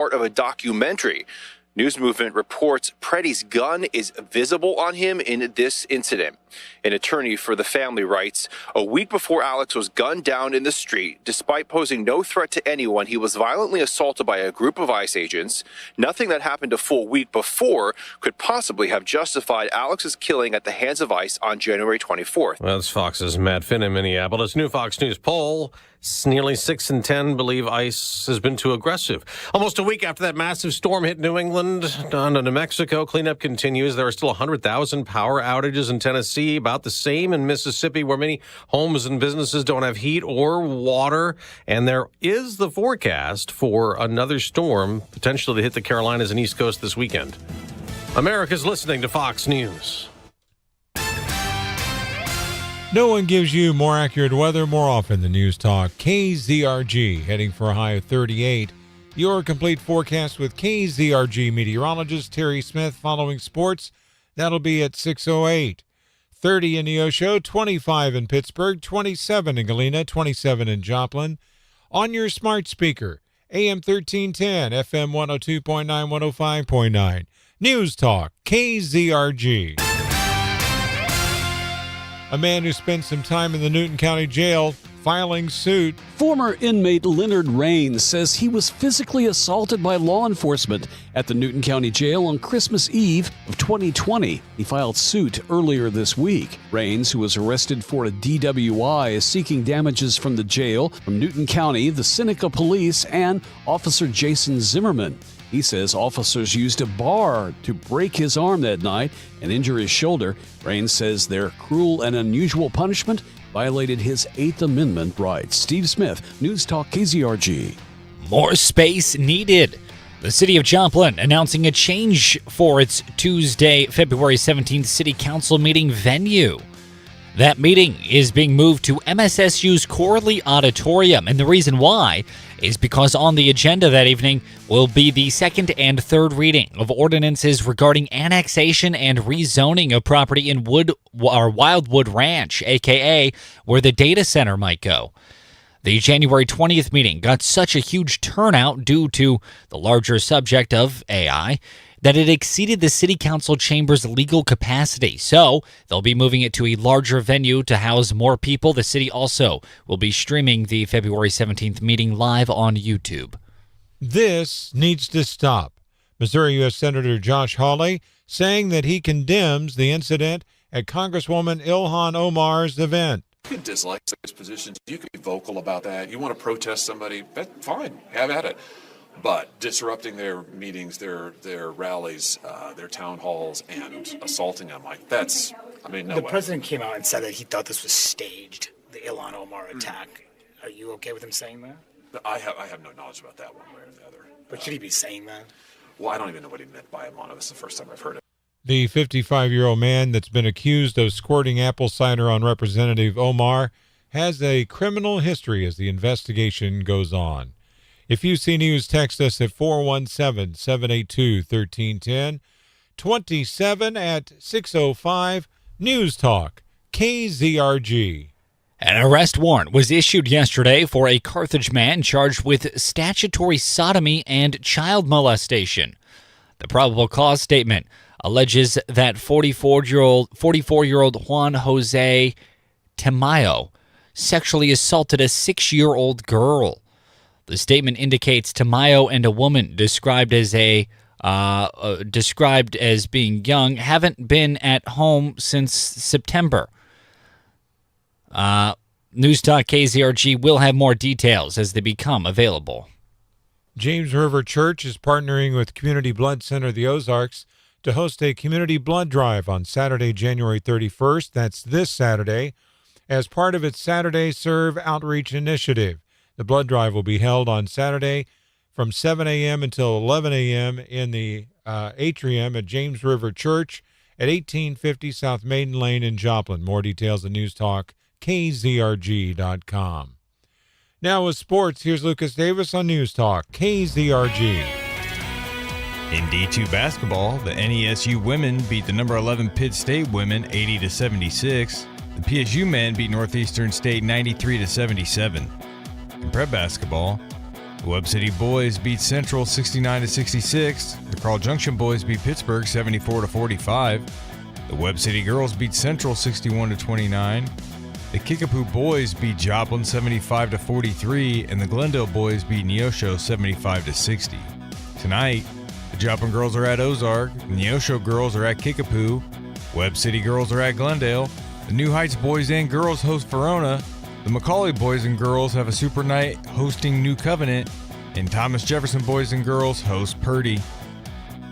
part of a documentary. News Movement reports Preddy's gun is visible on him in this incident. An attorney for the family writes, a week before Alex was gunned down in the street, despite posing no threat to anyone, he was violently assaulted by a group of ICE agents. Nothing that happened a full week before could possibly have justified Alex's killing at the hands of ICE on January 24th. Well, that's Fox's Matt Finn in Minneapolis. New Fox News poll. Nearly 6 in 10 believe ICE has been too aggressive. Almost a week after that massive storm hit New England, down to New Mexico, cleanup continues. There are still 100,000 power outages in Tennessee, about the same in Mississippi, where many homes and businesses don't have heat or water. And there is the forecast for another storm potentially to hit the Carolinas and East Coast this weekend. America's listening to Fox News. No one gives you more accurate weather more often than News Talk. KZRG heading for a high of 38. Your complete forecast with KZRG meteorologist Terry Smith following sports. That'll be at 6:08. 30 in Neosho, 25 in Pittsburgh, 27 in Galena, 27 in Joplin. On your smart speaker, AM 1310, FM 102.9, 105.9. News Talk, KZRG. A man who spent some time in the Newton County Jail filing suit. Former inmate Leonard Raines says he was physically assaulted by law enforcement at the Newton County Jail on Christmas Eve of 2020. He filed suit earlier this week. Raines, who was arrested for a DWI, is seeking damages from the jail, from Newton County, the Seneca Police, and Officer Jason Zimmerman. He says officers used a bar to break his arm that night and injure his shoulder. Raines says their cruel and unusual punishment violated his Eighth Amendment rights. Steve Smith, News Talk KZRG. More space needed. The city of Joplin announcing a change for its Tuesday, February 17th City Council meeting venue. That meeting is being moved to MSSU's Corley Auditorium, and the reason why is because on the agenda that evening will be the second and third reading of ordinances regarding annexation and rezoning of property in Wildwood Ranch, a.k.a. where the data center might go. The January 20th meeting got such a huge turnout due to the larger subject of AI that it exceeded the city council chamber's legal capacity. So they'll be moving it to a larger venue to house more people. The city also will be streaming the February 17th meeting live on YouTube. This needs to stop. Missouri U.S. Senator Josh Hawley saying that he condemns the incident at Congresswoman Ilhan Omar's event. You could dislike those positions. You could be vocal about that. You want to protest somebody, fine, have at it. But disrupting their meetings, their rallies, their town halls, and assaulting them, no way. The president came out and said that he thought this was staged, the Ilhan Omar attack. Are you okay with him saying that? I have no knowledge about that one way or the other. But should he be saying that? Well, I don't even know what he meant by Ilhan. This is the first time I've heard it. The 55-year-old man that's been accused of squirting apple cider on Representative Omar has a criminal history as the investigation goes on. If you see news, text us at 417-782-1310, 27 at 605, News Talk, KZRG. An arrest warrant was issued yesterday for a Carthage man charged with statutory sodomy and child molestation. The probable cause statement alleges that 44-year-old Juan Jose Tamayo sexually assaulted a 6-year-old girl. The statement indicates Tamayo and a woman described as being young haven't been at home since September. News Talk KZRG will have more details as they become available. James River Church is partnering with Community Blood Center of the Ozarks to host a community blood drive on Saturday, January 31st. That's this Saturday, as part of its Saturday Serve outreach initiative. The blood drive will be held on Saturday from 7 a.m. until 11 a.m. in the atrium at James River Church at 1850 South Maiden Lane in Joplin. More details at newstalk.kzrg.com. Now with sports, here's Lucas Davis on News Talk, KZRG. In D2 basketball, the NESU women beat the number 11 Pitt State women 80-76. The PSU men beat Northeastern State 93-77. In prep basketball, The Webb City boys beat Central 69-66. The Carl Junction boys beat Pittsburgh 74-45. The Webb City girls beat Central 61-29. The Kickapoo boys beat Joplin 75-43, and the Glendale boys beat Neosho 75-60. Tonight, the Joplin girls are at Ozark, the Neosho girls are at Kickapoo, Webb City girls are at Glendale, the New Heights boys and girls host Verona, the Macaulay boys and girls have a super night hosting New Covenant, and Thomas Jefferson boys and girls host Purdy.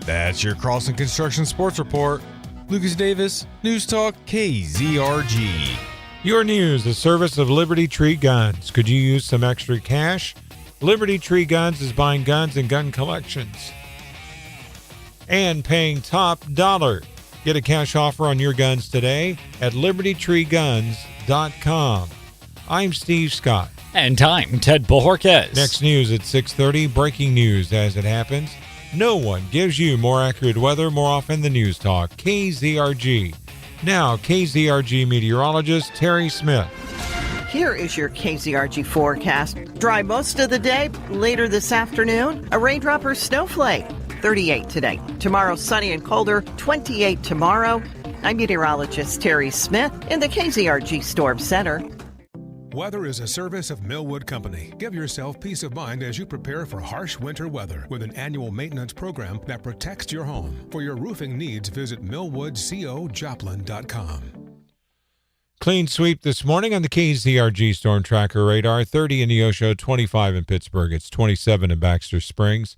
That's your Carlson Construction Sports Report. Lucas Davis, News Talk KZRG. Your news, the service of Liberty Tree Guns. Could you use some extra cash? Liberty Tree Guns is buying guns and gun collections and paying top dollar. Get a cash offer on your guns today at libertytreeguns.com. I'm Steve Scott. And I'm Ted Bojorquez. Next news at 6:30. Breaking news as it happens. No one gives you more accurate weather more often than News Talk. KZRG. Now, KZRG meteorologist Terry Smith. Here is your KZRG forecast. Dry most of the day. Later this afternoon, a raindrop or snowflake. 38 today. Tomorrow, sunny and colder. 28 tomorrow. I'm meteorologist Terry Smith in the KZRG Storm Center. Weather is a service of Millwood Company. Give yourself peace of mind as you prepare for harsh winter weather with an annual maintenance program that protects your home. For your roofing needs, visit millwoodcojoplin.com. Clean sweep this morning on the KZRG Storm Tracker radar. 30 in Neosho, 25 in Pittsburgh. It's 27 in Baxter Springs,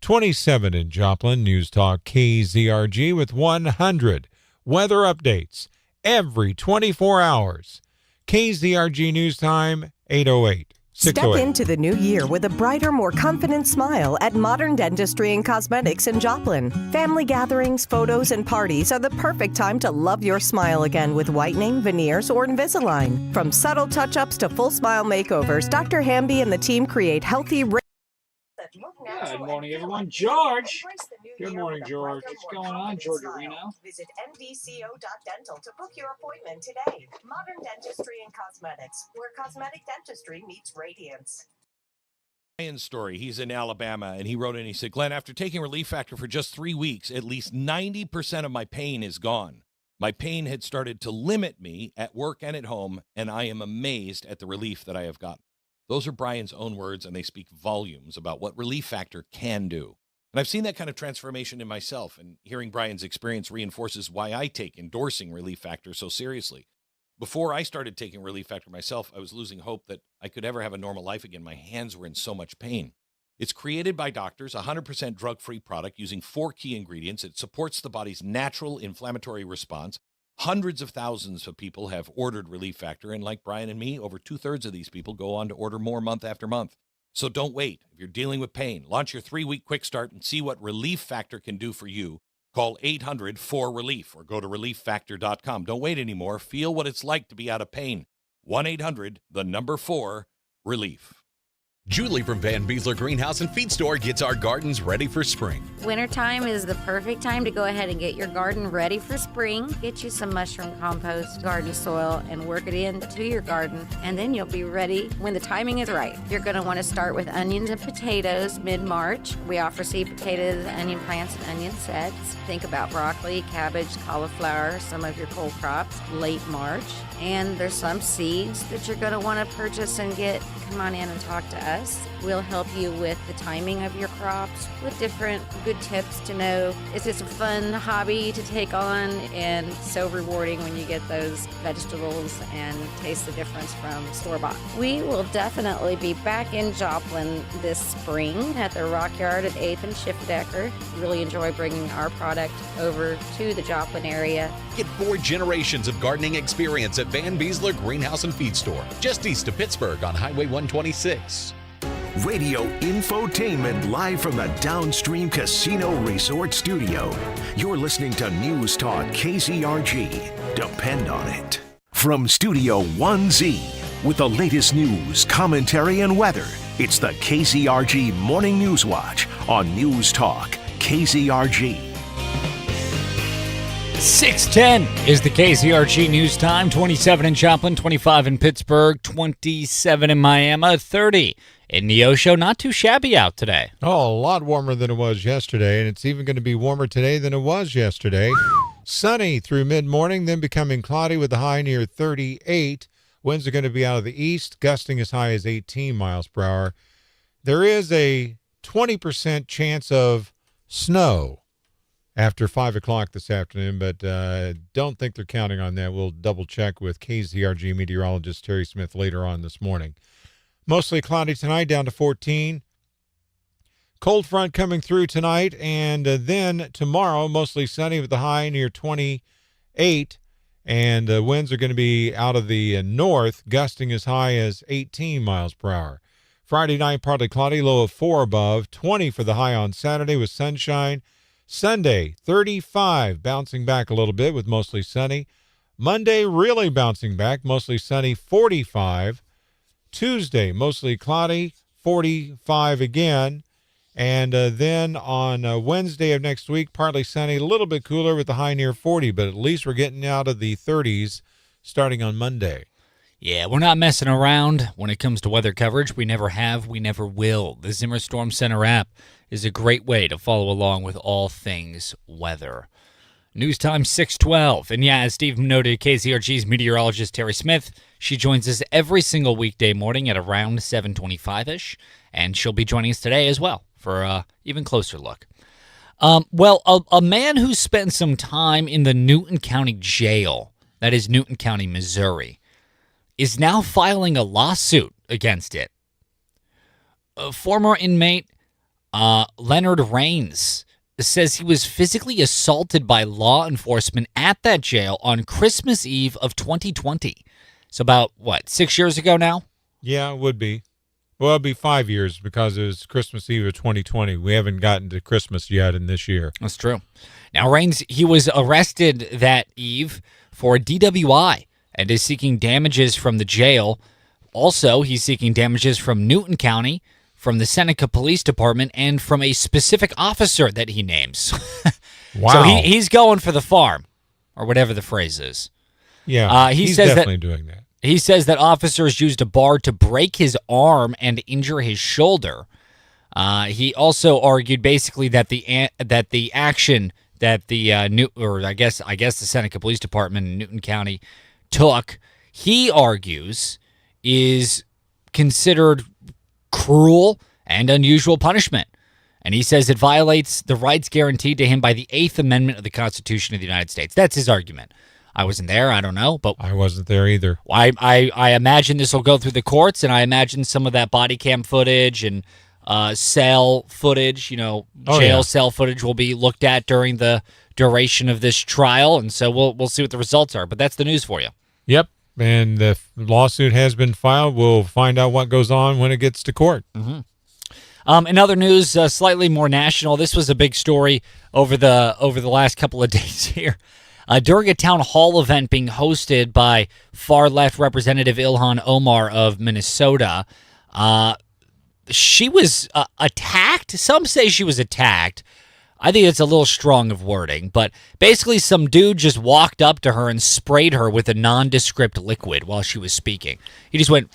27 in Joplin. News Talk KZRG with 100 weather updates every 24 hours. KZRG News Time, 8:08. Step into the new year with a brighter, more confident smile at Modern Dentistry and Cosmetics in Joplin. Family gatherings, photos, and parties are the perfect time to love your smile again with whitening, veneers, or Invisalign. From subtle touch-ups to full smile makeovers, Dr. Hamby and the team create healthy... Good morning, everyone. George. Good morning, George. What's going on, George Areno? Visit mdco.dental to book your appointment today. Modern Dentistry and Cosmetics, where cosmetic dentistry meets radiance. Ryan's story. He's in Alabama, and he wrote in, he said, Glenn, after taking Relief Factor for just 3 weeks, at least 90% of my pain is gone. My pain had started to limit me at work and at home, and I am amazed at the relief that I have gotten. Those are Brian's own words, and they speak volumes about what Relief Factor can do. And I've seen that kind of transformation in myself, and hearing Brian's experience reinforces why I take endorsing Relief Factor so seriously. Before I started taking Relief Factor myself, I was losing hope that I could ever have a normal life again. My hands were in so much pain. It's created by doctors, a 100% drug-free product using 4 key ingredients. It supports the body's natural inflammatory response. Hundreds of thousands of people have ordered Relief Factor, and like Brian and me, over 2/3 of these people go on to order more month after month. So don't wait. If you're dealing with pain, launch your 3-week quick start and see what Relief Factor can do for you. Call 800-4RELIEF or go to relieffactor.com. Don't wait anymore. Feel what it's like to be out of pain. 1-800-4-RELIEF. Julie from Van Beesler Greenhouse and Feed Store gets our gardens ready for spring. Wintertime is the perfect time to go ahead and get your garden ready for spring. Get you some mushroom compost, garden soil, and work it into your garden, and then you'll be ready when the timing is right. You're going to want to start with onions and potatoes mid-March. We offer seed potatoes, onion plants, and onion sets. Think about broccoli, cabbage, cauliflower, some of your cold crops late March. And there's some seeds that you're going to want to purchase and get. Come on in and talk to us. We'll help you with the timing of your crops, with different good tips to know. It's just a fun hobby to take on and so rewarding when you get those vegetables and taste the difference from store-bought. We will definitely be back in Joplin this spring at the Rock Yard at 8th and Schiffdecker. Really enjoy bringing our product over to the Joplin area. Get 4 generations of gardening experience at Van Beesler Greenhouse and Feed Store, just east of Pittsburgh on Highway 126. Radio infotainment live from the Downstream Casino Resort Studio. You're listening to News Talk KZRG. Depend on it. From Studio 1Z, with the latest news, commentary, and weather, it's the KZRG Morning News Watch on News Talk KZRG. 6:10 is the KZRG news time. 27 in Joplin, 25 in Pittsburgh, 27 in Miami, 30 In Neosho, not too shabby out today. Oh, a lot warmer than it was yesterday, and it's even going to be warmer today than it was yesterday. Sunny through mid-morning, then becoming cloudy with a high near 38. Winds are going to be out of the east, gusting as high as 18 miles per hour. There is a 20% chance of snow after 5 o'clock this afternoon, but don't think they're counting on that. We'll double-check with KZRG meteorologist Terry Smith later on this morning. Mostly cloudy tonight, down to 14. Cold front coming through tonight, and then tomorrow, mostly sunny with the high near 28. And winds are going to be out of the north, gusting as high as 18 miles per hour. Friday night, partly cloudy, low of 4 above. 20 for the high on Saturday with sunshine. Sunday, 35, bouncing back a little bit with mostly sunny. Monday, really bouncing back, mostly sunny, 45. Tuesday, mostly cloudy, 45 again. And then on Wednesday of next week, partly sunny, a little bit cooler with the high near 40, but at least we're getting out of the 30s starting on Monday. Yeah, we're not messing around when it comes to weather coverage. We never have, we never will. The Zimmer Storm Center app is a great way to follow along with all things weather. News time 6:12. And yeah, as Steve noted, KZRG's meteorologist Terry Smith, she joins us every single weekday morning at around 7:25-ish, and she'll be joining us today as well for an even closer look. A man who spent some time in the Newton County Jail, that is Newton County, Missouri, is now filing a lawsuit against it. A former inmate Leonard Rains says he was physically assaulted by law enforcement at that jail on Christmas Eve of 2020. So about, 6 years ago now? Yeah, it would be. Well, it'll be 5 years because it was Christmas Eve of 2020. We haven't gotten to Christmas yet in this year. That's true. Now, Rains, he was arrested that eve for DWI and is seeking damages from the jail. Also, he's seeking damages from Newton County, from the Seneca Police Department, and from a specific officer that he names. Wow. So he's going for the farm, or whatever the phrase is. Yeah, he he's says definitely doing that. He says that officers used a bar to break his arm and injure his shoulder. He also argued basically that the action that the I guess the Seneca Police Department in Newton County took, he argues, is considered cruel and unusual punishment. And he says it violates the rights guaranteed to him by the 8th Amendment of the Constitution of the United States. That's his argument. I wasn't there. I don't know. But I wasn't there either. I imagine this will go through the courts, and I imagine some of that body cam footage and cell footage, jail cell footage will be looked at during the duration of this trial. And so we'll see what the results are. But that's the news for you. Yep. And the lawsuit has been filed. We'll find out what goes on when it gets to court. Mm-hmm. In other news, slightly more national, this was a big story over the last couple of days here. During a town hall event being hosted by far-left Representative Ilhan Omar of Minnesota, she was attacked. Some say she was attacked. I think it's a little strong of wording, but basically some dude just walked up to her and sprayed her with a nondescript liquid while she was speaking. He just went,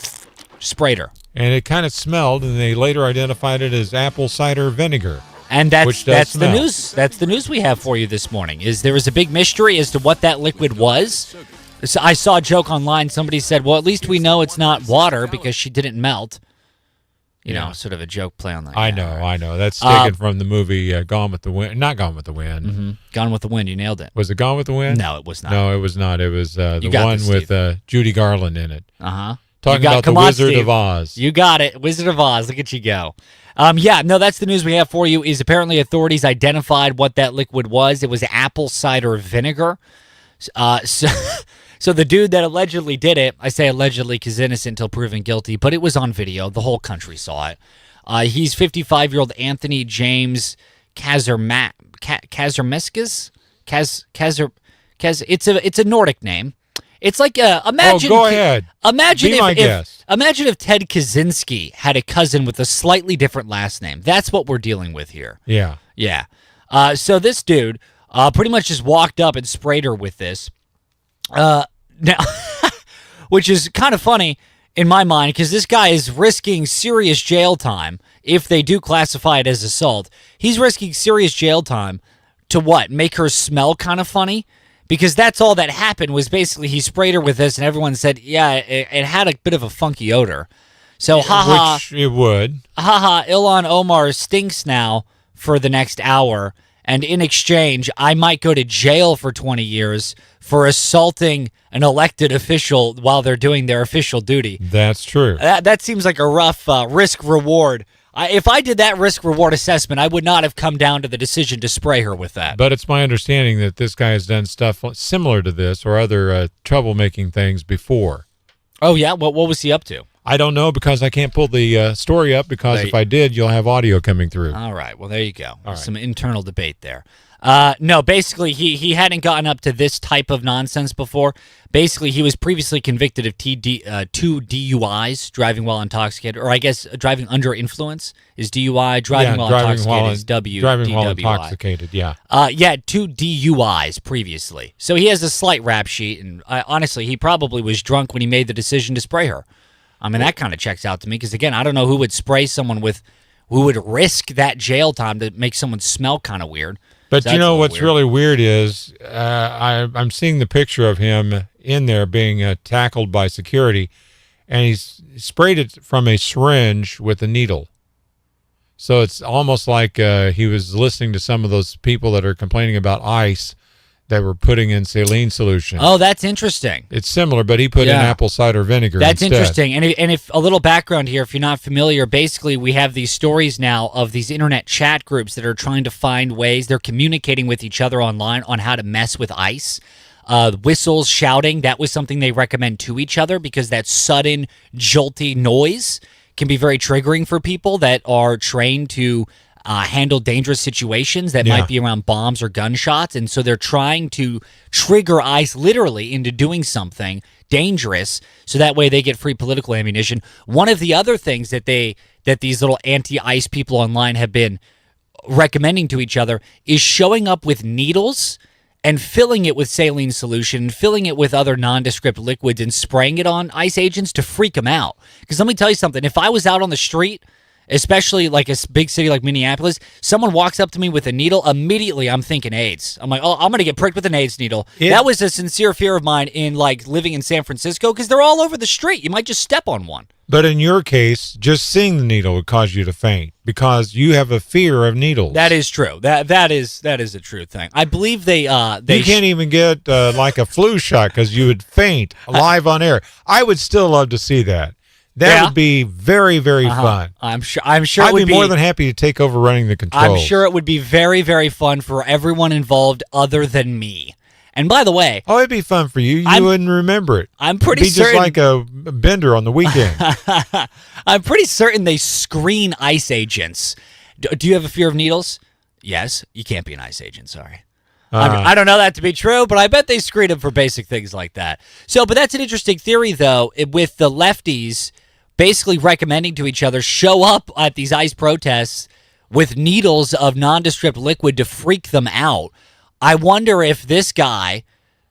sprayed her. And it kind of smelled, and they later identified it as apple cider vinegar. And that's the news. That's the news we have for you this morning. There was a big mystery as to what that liquid was. So I saw a joke online. Somebody said, well, at least we know it's not water because she didn't melt. You know, sort of a joke play on that. I know. That's taken from the movie Gone with the Wind. Not Gone with the Wind. Mm-hmm. Gone with the Wind. You nailed it. Was it Gone with the Wind? No, it was not. No, it was not. It was the one with Judy Garland in it. Uh-huh. Talking about the Wizard of Oz. You got it. Wizard of Oz. Look at you go. That's the news we have for you. Is apparently authorities identified what that liquid was. It was apple cider vinegar. So the dude that allegedly did it, I say allegedly because innocent until proven guilty, but it was on video. The whole country saw it. He's 55-year-old Anthony James Kazarmeskis. It's a Nordic name. It's like imagine. Go ahead. Imagine if Ted Kaczynski had a cousin with a slightly different last name. That's what we're dealing with here. Yeah. Yeah. So this dude pretty much just walked up and sprayed her with this. Now, which is kind of funny. in my mind, because this guy is risking serious jail time if they do classify it as assault. He's risking serious jail time to what? Make her smell kind of funny? Because that's all that happened was basically he sprayed her with this and everyone said, yeah, it had a bit of a funky odor. So, haha. Which it would. Haha, Ilhan Omar stinks now for the next hour. And in exchange, I might go to jail for 20 years for assaulting an elected official while they're doing their official duty. That's true. That seems like a rough risk-reward. If I did that risk-reward assessment, I would not have come down to the decision to spray her with that. But it's my understanding that this guy has done stuff similar to this or other troublemaking things before. Oh, yeah? What was he up to? I don't know because I can't pull the story up because if I did, you'll have audio coming through. All right. Well, there you go. All right. Some internal debate there. No, basically, he hadn't gotten up to this type of nonsense before. Basically, he was previously convicted of 2 DUIs, driving while intoxicated, or I guess driving under influence is DUI, driving while intoxicated is driving while DWI. intoxicated, yeah. 2 DUIs previously. So he has a slight rap sheet, and honestly, he probably was drunk when he made the decision to spray her. I mean, that kind of checks out to me because, again, I don't know who would spray someone who would risk that jail time to make someone smell kind of weird. But So you that's know a what's little weird. really weird is I'm seeing the picture of him in there being tackled by security, and he's sprayed it from a syringe with a needle. So it's almost like he was listening to some of those people that are complaining about ice that were putting in saline solution. Oh, that's interesting. It's similar, but he put in apple cider vinegar That's instead. interesting. And if a little background here, if you're not familiar, basically we have these stories now of these internet chat groups that are trying to find ways. They're communicating with each other online on how to mess with ice. Whistles, shouting, that was something they recommend to each other because that sudden, jolty noise can be very triggering for people that are trained to handle dangerous situations that might be around bombs or gunshots. And so they're trying to trigger ICE literally into doing something dangerous so that way they get free political ammunition. One of the other things that these little anti-ICE people online have been recommending to each other is showing up with needles and filling it with saline solution, filling it with other nondescript liquids and spraying it on ICE agents to freak them out. Because let me tell you something, if I was out on the street, especially like a big city like Minneapolis, someone walks up to me with a needle, immediately I'm thinking AIDS. I'm like, oh, I'm going to get pricked with an AIDS needle. That was a sincere fear of mine in like living in San Francisco because they're all over the street. You might just step on one. But in your case, just seeing the needle would cause you to faint because you have a fear of needles. That is true. That is a true thing. I believe they you can't even get like a flu shot because you would faint live on air. I would still love to see that. That would be very, very fun. I'm sure. I'd be more than happy to take over running the controls. I'm sure it would be very, very fun for everyone involved other than me. And by the way, it'd be fun for you. You wouldn't remember it. I'm pretty It'd be certain. just like a bender on the weekend. I'm pretty certain they screen ICE agents. Do you have a fear of needles? Yes. You can't be an ICE agent. Sorry. I don't know that to be true, but I bet they screen them for basic things like that. So, but that's an interesting theory, though, with the lefties basically recommending to each other show up at these ICE protests with needles of nondescript liquid to freak them out. I wonder if this guy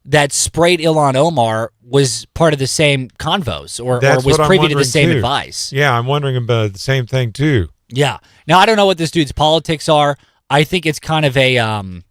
that sprayed Ilhan Omar was part of the same convos or was privy to the same advice. Yeah, I'm wondering about the same thing, too. Yeah. Now, I don't know what this dude's politics are. I think it's kind of a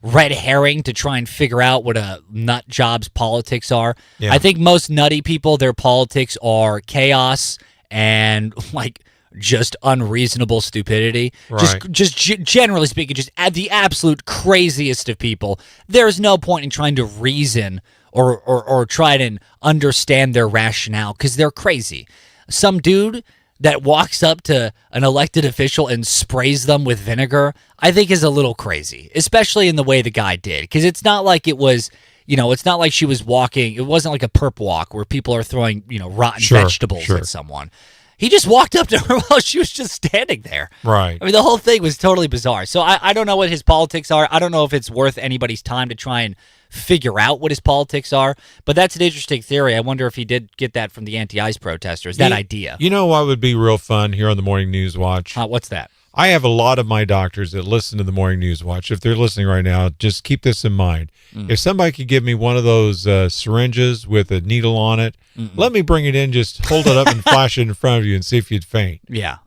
red herring to try and figure out what a nut job's politics are. Yeah. I think most nutty people, their politics are chaos and like just unreasonable stupidity. Right. Just generally speaking, just the absolute craziest of people. There's no point in trying to reason or try to understand their rationale because they're crazy. Some dude that walks up to an elected official and sprays them with vinegar, I think is a little crazy, especially in the way the guy did. Because it's not like it was, it's not like she was walking. It wasn't like a perp walk where people are throwing, rotten vegetables at someone. He just walked up to her while she was just standing there. Right. I mean, the whole thing was totally bizarre. So I don't know what his politics are. I don't know if it's worth anybody's time to try and figure out what his politics are. But that's an interesting theory. I wonder if he did get that from the anti-ICE protesters, that idea. You know what would be real fun here on the Morning News Watch? What's that? I have a lot of my doctors that listen to the Morning News Watch. If they're listening right now, just keep this in mind. If somebody could give me one of those syringes with a needle on it, let me bring it in, just hold it up and flash it in front of you and see if you'd faint. Yeah,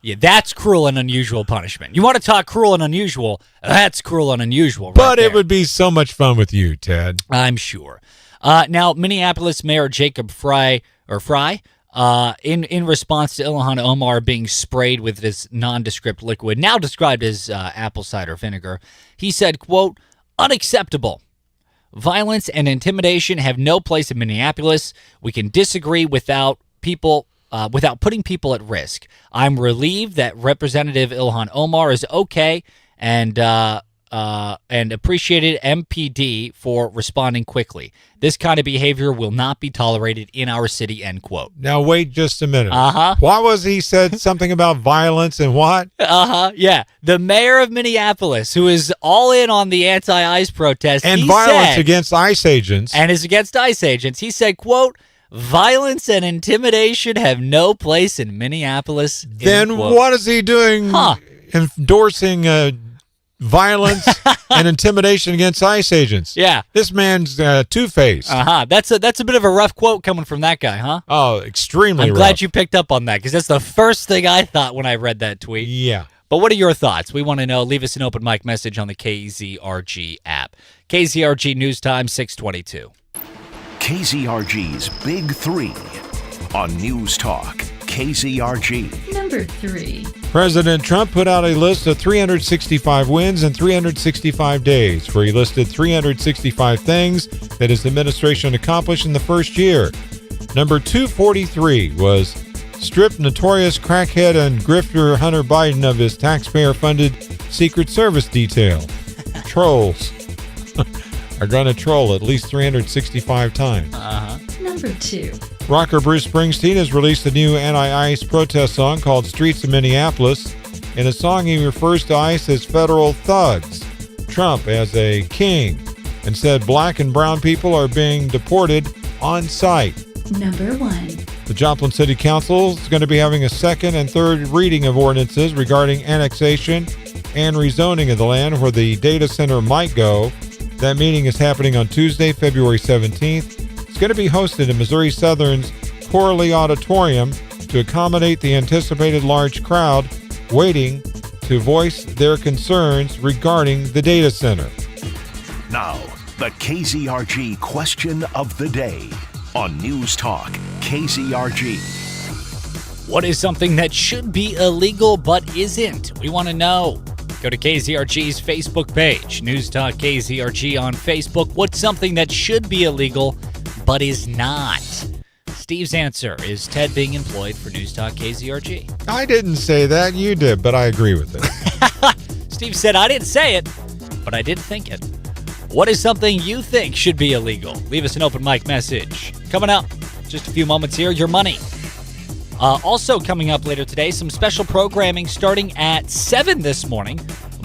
Yeah, that's cruel and unusual punishment. You want to talk cruel and unusual? That's cruel and unusual right But there. it would be so much fun with you, Ted. I'm sure. Now, Minneapolis Mayor Jacob Fry, in response to Ilhan Omar being sprayed with this nondescript liquid, now described as apple cider vinegar, he said, quote, "Unacceptable. Violence and intimidation have no place in Minneapolis. We can disagree without putting people at risk. I'm relieved that Representative Ilhan Omar is okay and appreciated MPD for responding quickly. This kind of behavior will not be tolerated in our city," end quote. Now, wait just a minute. Why was he said something about violence and what? Yeah. The mayor of Minneapolis, who is all in on the anti-ICE protest. And violence against ICE agents. And is against ICE agents. He said, quote, "Violence and intimidation have no place in Minneapolis." Then what is he doing endorsing violence and intimidation against ICE agents? Yeah. This man's two-faced. That's a bit of a rough quote coming from that guy, huh? Oh, extremely I'm rough. glad you picked up on that, because that's the first thing I thought when I read that tweet. Yeah. But what are your thoughts? We want to know. Leave us an open mic message on the KZRG app. KZRG News Time, 622. KZRG's Big Three on News Talk KZRG. Number 3. President Trump put out a list of 365 wins in 365 days, where he listed 365 things that his administration accomplished in the first year. Number 243 was strip notorious crackhead and grifter Hunter Biden of his taxpayer-funded Secret Service detail. Trolls are going to troll at least 365 times. Number 2. Rocker Bruce Springsteen has released a new anti-ICE protest song called Streets of Minneapolis. In a song, he refers to ICE as federal thugs, Trump as a king, and said black and brown people are being deported on sight. Number 1. The Joplin City Council is going to be having a second and third reading of ordinances regarding annexation and rezoning of the land where the data center might go. That meeting is happening on Tuesday, February 17th. It's going to be hosted in Missouri Southern's Corley Auditorium to accommodate the anticipated large crowd waiting to voice their concerns regarding the data center. Now, the KZRG question of the day on News Talk KZRG. What is something that should be illegal but isn't? We want to know. Go to KZRG's Facebook page, News Talk KZRG on Facebook. What's something that should be illegal but is not? Steve's answer is Ted being employed for News Talk KZRG. I didn't say that. You did, but I agree with it. Steve said, I didn't say it, but I did think it. What is something you think should be illegal? Leave us an open mic message. Coming up, just a few moments here, your money. Also coming up later today, some special programming starting at 7 this morning.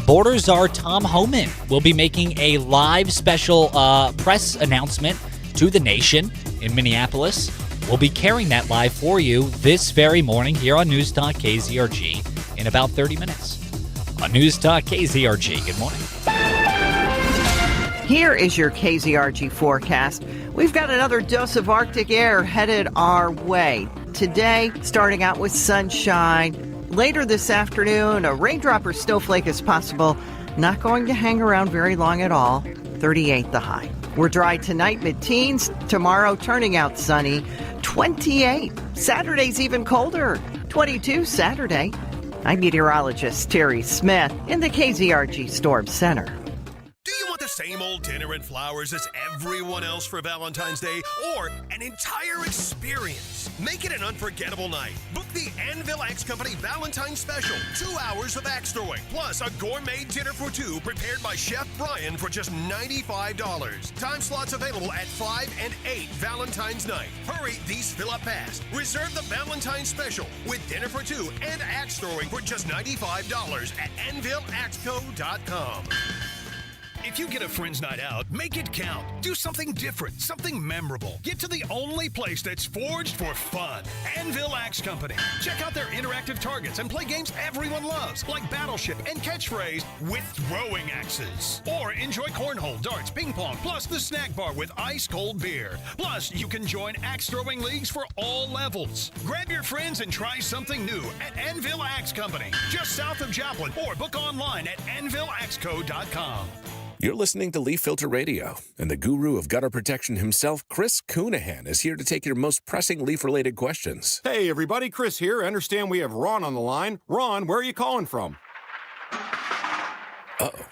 Border Czar Tom Homan will be making a live special press announcement to the nation in Minneapolis. We'll be carrying that live for you this very morning here on News Talk KZRG in about 30 minutes. On News Talk KZRG, good morning. Here is your KZRG forecast. We've got another dose of Arctic air headed our way. Today, starting out with sunshine. Later this afternoon, a raindrop or snowflake is possible. Not going to hang around very long at all. 38 the high. We're dry tonight, mid-teens. Tomorrow, turning out sunny. 28. Saturday's even colder. 22 Saturday. I'm meteorologist Terry Smith in the KZRG Storm Center. Do you want the same old dinner and flowers as everyone else for Valentine's Day, or an entire experience? Make it an unforgettable night. Book the Anvil Axe Company Valentine's Special. 2 hours of axe throwing, plus a gourmet dinner for two prepared by Chef Brian for just $95. Time slots available at 5 and 8 Valentine's night. Hurry, these fill up fast. Reserve the Valentine's Special with dinner for two and axe throwing for just $95 at AnvilAxeCo.com. If you get a friend's night out, make it count. Do something different, something memorable. Get to the only place that's forged for fun. Anvil Axe Company. Check out their interactive targets and play games everyone loves, like Battleship and Catchphrase with throwing axes. Or enjoy cornhole, darts, ping pong, plus the snack bar with ice cold beer. Plus, you can join axe throwing leagues for all levels. Grab your friends and try something new at Anvil Axe Company, just south of Joplin, or book online at anvilaxeco.com. You're listening to Leaf Filter Radio, and the guru of gutter protection himself, Chris Coonahan, is here to take your most pressing leaf-related questions. Hey, everybody, Chris here. I understand we have Ron on the line. Ron, where are you calling from? Uh-oh.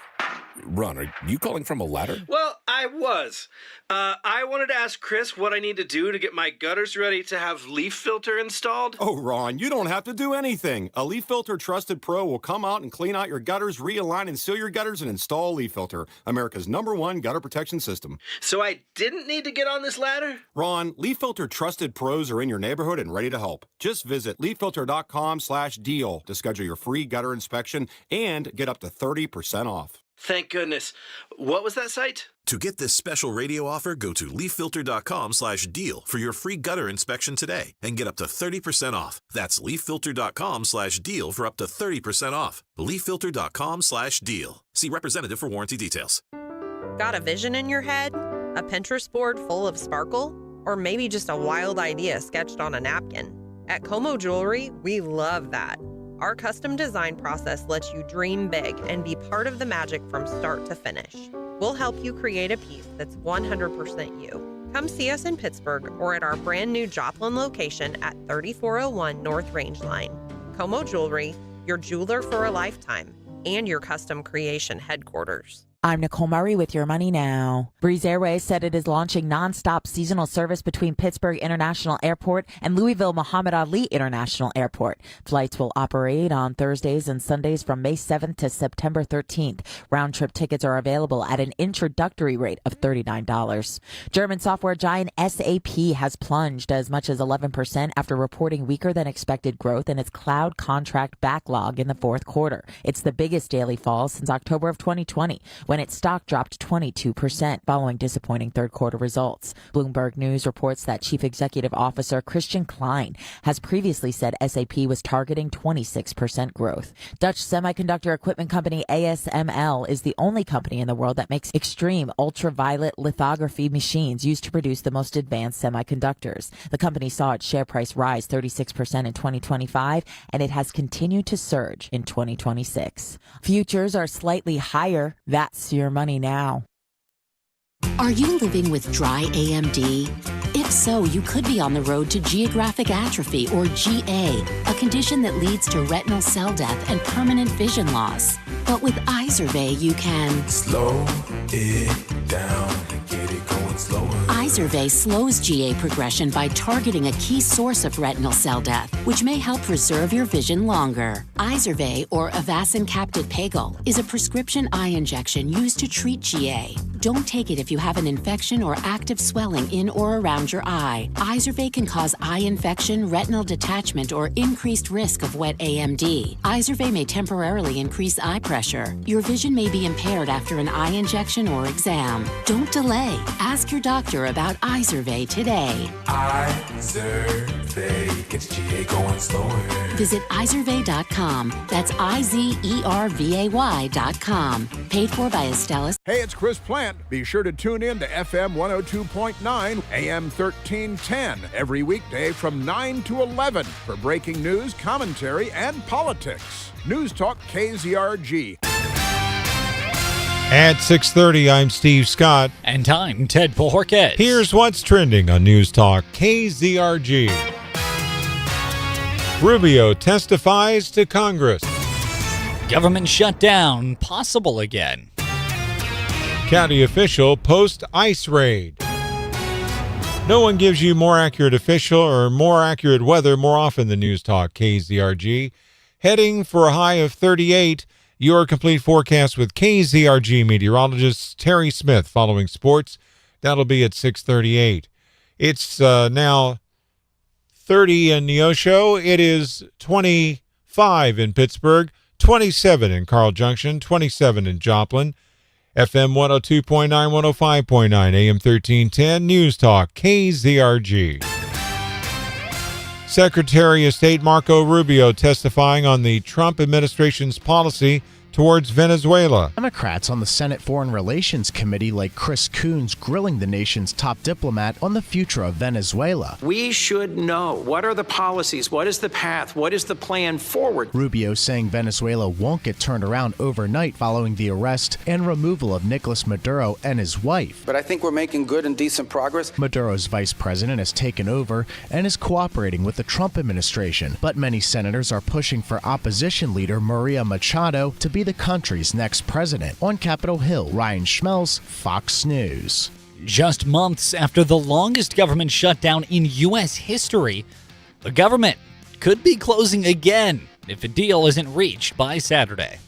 Ron, are you calling from a ladder? Well, I was. I wanted to ask Chris what I need to do to get my gutters ready to have leaf filter installed. Oh, Ron, you don't have to do anything. A Leaf Filter Trusted Pro will come out and clean out your gutters, realign and seal your gutters, and install Leaf Filter, America's #1 gutter protection system. So I didn't need to get on this ladder? Ron, Leaf Filter Trusted Pros are in your neighborhood and ready to help. Just visit leaffilter.com/deal to schedule your free gutter inspection and get up to 30% off. Thank goodness. What was that site? To get this special radio offer, go to leaffilter.com/deal for your free gutter inspection today and get up to 30% off. That's leaffilter.com/deal for up to 30% off. leaffilter.com/deal. See representative for warranty details. Got a vision in your head? A Pinterest board full of sparkle? Or maybe just a wild idea sketched on a napkin? At Como Jewelry, we love that. Our custom design process lets you dream big and be part of the magic from start to finish. We'll help you create a piece that's 100% you. Come see us in Pittsburgh or at our brand new Joplin location at 3401 North Range Line. Como Jewelry, your jeweler for a lifetime, and your custom creation headquarters. I'm Nicole Murray with Your Money Now. Breeze Airways said it is launching nonstop seasonal service between Pittsburgh International Airport and Louisville Muhammad Ali International Airport. Flights will operate on Thursdays and Sundays from May 7th to September 13th. Round-trip tickets are available at an introductory rate of $39. German software giant SAP has plunged as much as 11% after reporting weaker than expected growth in its cloud contract backlog in the fourth quarter. It's the biggest daily fall since October of 2020, when its stock dropped 22% following disappointing third-quarter results. Bloomberg News reports that Chief Executive Officer Christian Klein has previously said SAP was targeting 26% growth. Dutch semiconductor equipment company ASML is the only company in the world that makes extreme ultraviolet lithography machines used to produce the most advanced semiconductors. The company saw its share price rise 36% in 2025, and it has continued to surge in 2026. Futures are slightly higher. That's Your Money Now. Are you living with dry AMD? If so, you could be on the road to geographic atrophy, or GA, a condition that leads to retinal cell death and permanent vision loss. But with Izervay, you can slow it down and get it going slower. Izervay slows GA progression by targeting a key source of retinal cell death, which may help preserve your vision longer. Izervay, or Avastin Capted Pagel, is a prescription eye injection used to treat GA. Don't take it if you have an infection or active swelling in or around your eye. Izervay can cause eye infection, retinal detachment, or increased risk of wet AMD. Izervay may temporarily increase eye pressure. Your vision may be impaired after an eye injection or exam. Don't delay. Ask your doctor about Izervay today. Izervay gets GA going slower. Visit Izervay.com. That's IZERVAY.com. Paid for by Astellas. Hey, it's Chris Plant. Be sure to tune in to FM 102.9, AM 1310 every weekday from 9 to 11 for breaking news, commentary, and politics. News Talk KZRG. At 6:30, I'm Steve Scott. And I'm Ted Pahorquez. Here's what's trending on News Talk KZRG. Rubio testifies to Congress. Government shutdown possible again. County official post-ice raid. No one gives you more accurate official or more accurate weather more often than News Talk KZRG. Heading for a high of 38. Your complete forecast with KZRG meteorologist Terry Smith following sports. That'll be at 6:38. It's now 30 in Neosho. It is 25 in Pittsburgh, 27 in Carl Junction, 27 in Joplin. FM 102.9, 105.9, AM 1310, News Talk, KZRG. Secretary of State Marco Rubio testifying on the Trump administration's policy towards Venezuela. Democrats on the Senate Foreign Relations Committee, like Chris Coons, grilling the nation's top diplomat on the future of Venezuela. We should know, what are the policies, what is the path, what is the plan forward? Rubio saying Venezuela won't get turned around overnight following the arrest and removal of Nicolas Maduro and his wife. But I think we're making good and decent progress. Maduro's vice president has taken over and is cooperating with the Trump administration, but many senators are pushing for opposition leader Maria Machado to be the country's next president. On Capitol Hill, Ryan Schmelz, Fox News. Just months after the longest government shutdown in U.S. history, the government could be closing again if a deal isn't reached by Saturday.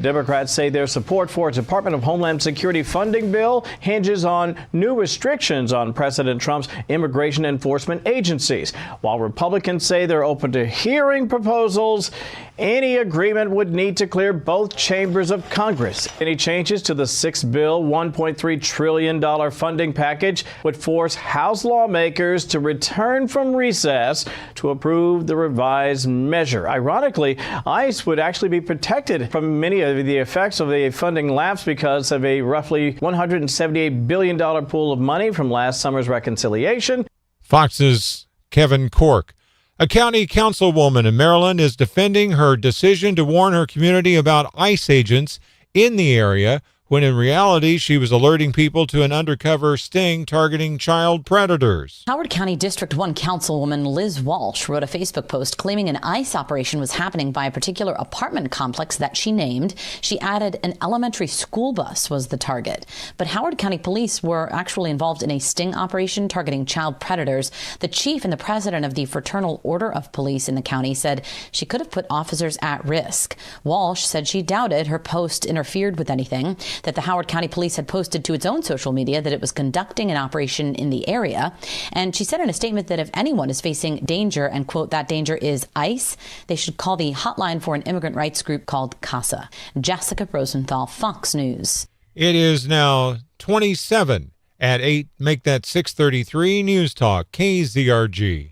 Democrats say their support for a Department of Homeland Security funding bill hinges on new restrictions on President Trump's immigration enforcement agencies. While Republicans say they're open to hearing proposals, any agreement would need to clear both chambers of Congress. Any changes to the $6 billion, $1.3 trillion funding package would force House lawmakers to return from recess to approve the revised measure. Ironically, ICE would actually be protected from many of the effects of a funding lapse because of a roughly $178 billion pool of money from last summer's reconciliation. Fox's Kevin Corke. A county councilwoman in Maryland is defending her decision to warn her community about ICE agents in the area when in reality she was alerting people to an undercover sting targeting child predators. Howard County District 1 Councilwoman Liz Walsh wrote a Facebook post claiming an ICE operation was happening by a particular apartment complex that she named. She added an elementary school bus was the target. But Howard County Police were actually involved in a sting operation targeting child predators. The chief and the president of the Fraternal Order of Police in the county said she could have put officers at risk. Walsh said she doubted her post interfered with anything, that the Howard County Police had posted to its own social media that it was conducting an operation in the area. And she said in a statement that if anyone is facing danger, and quote, that danger is ICE, they should call the hotline for an immigrant rights group called CASA. Jessica Rosenthal, Fox News. It is now 27 at 8. Make that 6:33 News Talk, KZRG.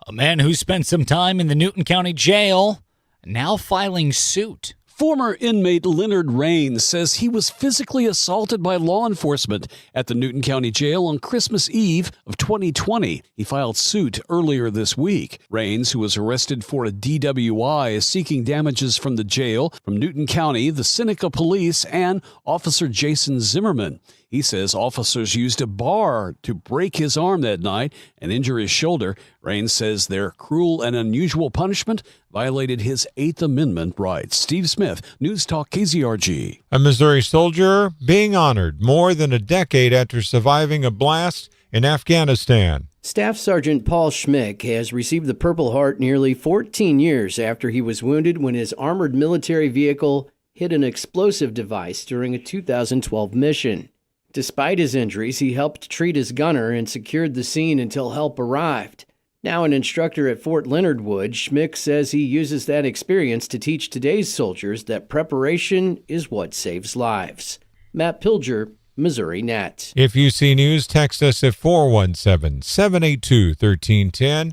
A man who spent some time in the Newton County Jail now filing suit. Former inmate Leonard Raines says he was physically assaulted by law enforcement at the Newton County Jail on Christmas Eve of 2020. He filed suit earlier this week. Raines, who was arrested for a DWI, is seeking damages from the jail, from Newton County, the Seneca Police, and Officer Jason Zimmerman. He says officers used a bar to break his arm that night and injure his shoulder. Raines says their cruel and unusual punishment violated his Eighth Amendment rights. Steve Smith, News Talk KZRG. A Missouri soldier being honored more than a decade after surviving a blast in Afghanistan. Staff Sergeant Paul Schmick has received the Purple Heart nearly 14 years after he was wounded when his armored military vehicle hit an explosive device during a 2012 mission. Despite his injuries, he helped treat his gunner and secured the scene until help arrived. Now an instructor at Fort Leonard Wood, Schmick says he uses that experience to teach today's soldiers that preparation is what saves lives. Matt Pilger, Missouri Net. If you see news, text us at 417-782-1310.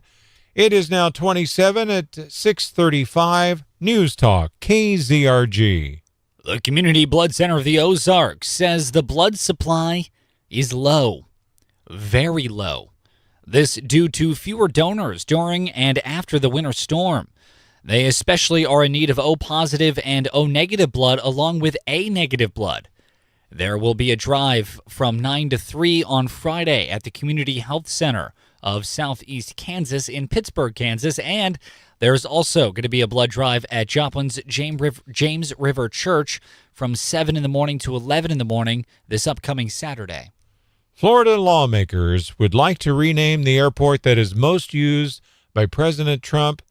It is now 27 at 6:35. News Talk, KZRG. The Community Blood Center of the Ozarks says the blood supply is low, very low. This due to fewer donors during and after the winter storm. They especially are in need of O-positive and O-negative blood along with A-negative blood. There will be a drive from 9 to 3 on Friday at the Community Health Center of Southeast Kansas in Pittsburg, Kansas, and there's also going to be a blood drive at Joplin's James River Church from 7 in the morning to 11 in the morning this upcoming Saturday. Florida lawmakers would like to rename the airport that is most used by President Trump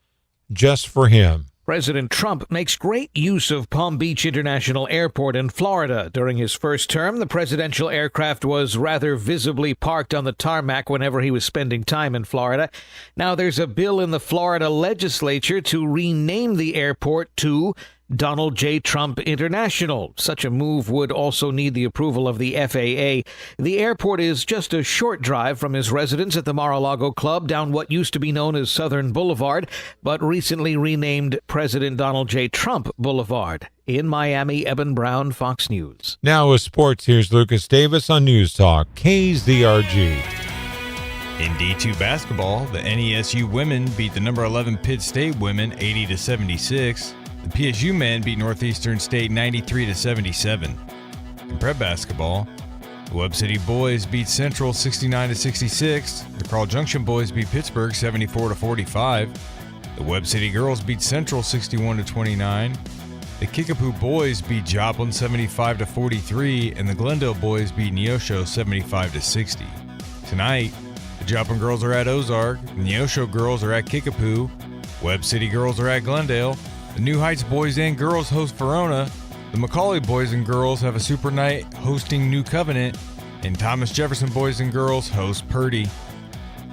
just for him. President Trump makes great use of Palm Beach International Airport in Florida. During his first term, the presidential aircraft was rather visibly parked on the tarmac whenever he was spending time in Florida. Now there's a bill in the Florida legislature to rename the airport to Donald J. Trump International. Such a move would also need the approval of the FAA. The airport is just a short drive from his residence at the Mar-a-Lago Club down what used to be known as Southern Boulevard, but recently renamed President Donald J. Trump Boulevard. In Miami, Eben Brown, Fox News. Now with sports, here's Lucas Davis on News Talk, KZRG. In D2 basketball, the NESU women beat the number 11 Pitt State women 80-76. The PSU men beat Northeastern State 93-77. In prep basketball, the Webb City boys beat Central 69-66. The Carl Junction boys beat Pittsburgh 74-45. The Webb City girls beat Central 61-29. The Kickapoo boys beat Joplin 75-43, and the Glendale boys beat Neosho 75-60. Tonight, the Joplin girls are at Ozark, the Neosho girls are at Kickapoo, Webb City girls are at Glendale. The New Heights boys and girls host Verona. The Macaulay boys and girls have a super night hosting New Covenant. And Thomas Jefferson boys and girls host Purdy.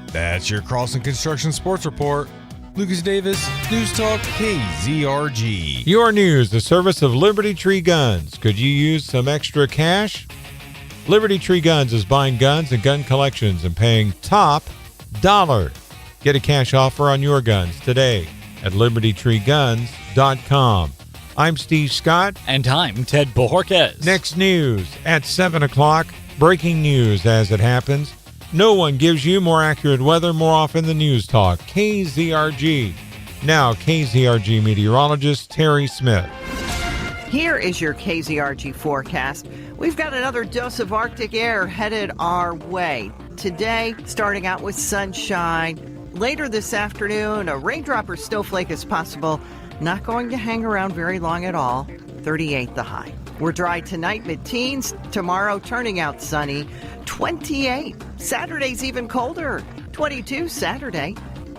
That's your Carlson Construction Sports Report. Lucas Davis, News Talk, KZRG. Your news, the service of Liberty Tree Guns. Could you use some extra cash? Liberty Tree Guns is buying guns and gun collections and paying top dollar. Get a cash offer on your guns today at libertytreeguns.com. I'm Steve Scott. And I'm Ted Bojorquez. Next news at 7 o'clock. Breaking news as it happens. No one gives you more accurate weather more often than News Talk. KZRG. Now, KZRG meteorologist Terry Smith. Here is your KZRG forecast. We've got another dose of Arctic air headed our way. Today, starting out with sunshine. Later this afternoon, a raindrop or snowflake is possible. Not going to hang around very long at all. 38 the high. We're dry tonight, mid-teens. Tomorrow, turning out sunny. 28. Saturday's even colder. 22 Saturday.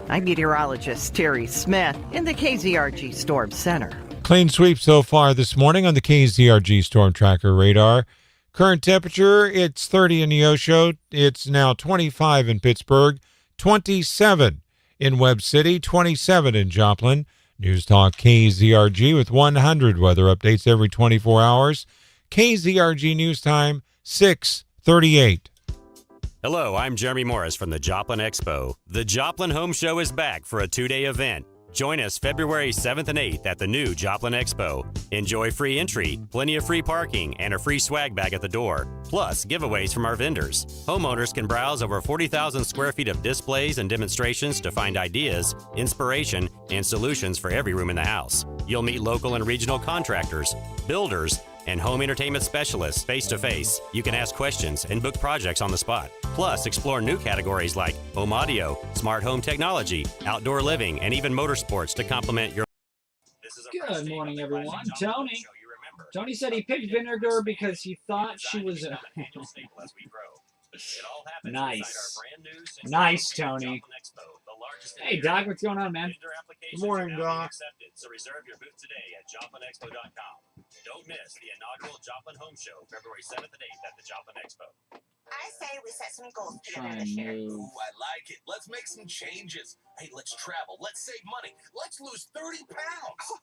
I'm meteorologist Terry Smith in the KZRG Storm Center. Clean sweep so far this morning on the KZRG Storm Tracker radar. Current temperature, it's 30 in Neosho. It's now 25 in Pittsburgh. 27 in Webb City, 27 in Joplin. News Talk KZRG with 100 weather updates every 24 hours. KZRG News Time, 6:38. Hello, I'm Jeremy Morris from the Joplin Expo. The Joplin Home Show is back for a two-day event. Join us February 7th and 8th at the new Joplin Expo. Enjoy free entry, plenty of free parking, and a free swag bag at the door, plus giveaways from our vendors. Homeowners can browse over 40,000 square feet of displays and demonstrations to find ideas, inspiration, and solutions for every room in the house. You'll meet local and regional contractors, builders, and home entertainment specialists face-to-face. You can ask questions and book projects on the spot. Plus, explore new categories like home audio, smart home technology, outdoor living, and even motorsports to complement your... Good morning, everyone. Tony said he picked vinegar because he thought she was a... Nice, Tony. Hey, Doc, what's going on, man? Good morning, Doc. So reserve your booth today at JoplinExpo.com. Don't miss the inaugural Joplin Home Show, February 7th and 8th at the Joplin Expo. I say we set some goals together this year. Ooh, I like it. Let's make some changes. Hey, let's travel. Let's save money. Let's lose 30 pounds. Oh,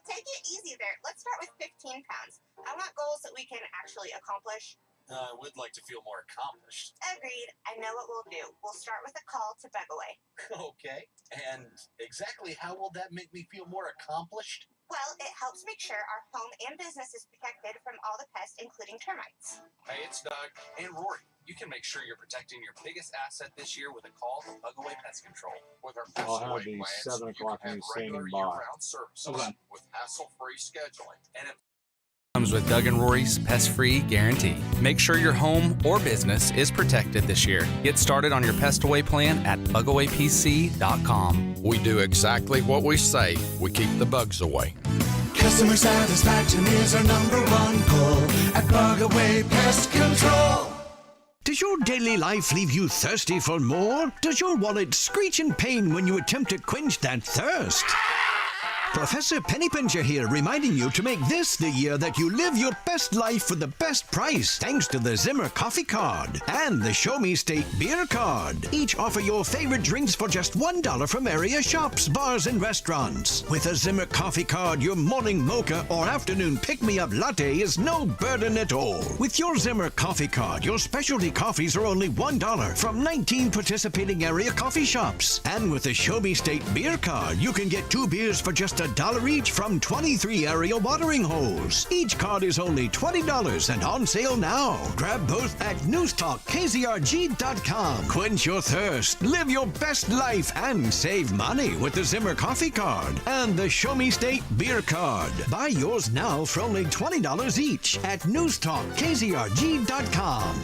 take it easy there. Let's start with 15 pounds. I want goals that we can actually accomplish. I would like to feel more accomplished. Agreed. I know what we'll do. We'll start with a call to Begaway. Okay. And exactly how will that make me feel more accomplished? Well, it helps make sure our home and business is protected from all the pests, including termites. Hey, it's Doug and Rory. You can make sure you're protecting your biggest asset this year with a call to Begaway Pest Control. With our Pest I'll have Away the plans, 7 you o'clock can have news standing regular by. year-round services with hassle-free scheduling. And Comes with Doug and Rory's pest-free guarantee. Make sure your home or business is protected this year. Get started on your pest away plan at bugawaypc.com. We do exactly what we say. We keep the bugs away. Customer satisfaction is our number one goal at Bugaway Pest Control. Does your daily life leave you thirsty for more? Does your wallet screech in pain when you attempt to quench that thirst? Professor Pennypincher here, reminding you to make this the year that you live your best life for the best price, thanks to the Zimmer Coffee Card and the Show Me State Beer Card. Each offer your favorite drinks for just $1 from area shops, bars, and restaurants. With a Zimmer Coffee Card, your morning mocha or afternoon pick-me-up latte is no burden at all. With your Zimmer Coffee Card, your specialty coffees are only $1 from 19 participating area coffee shops. And with the Show Me State Beer Card, you can get 2 beers for just $1 each from 23 area watering holes. Each card is only $20 and on sale now. Grab both at newstalkkzrg.com. Quench your thirst, live your best life, and save money with the Zimmer Coffee Card and the Show Me State Beer Card. Buy yours now for only $20 each at newstalkkzrg.com.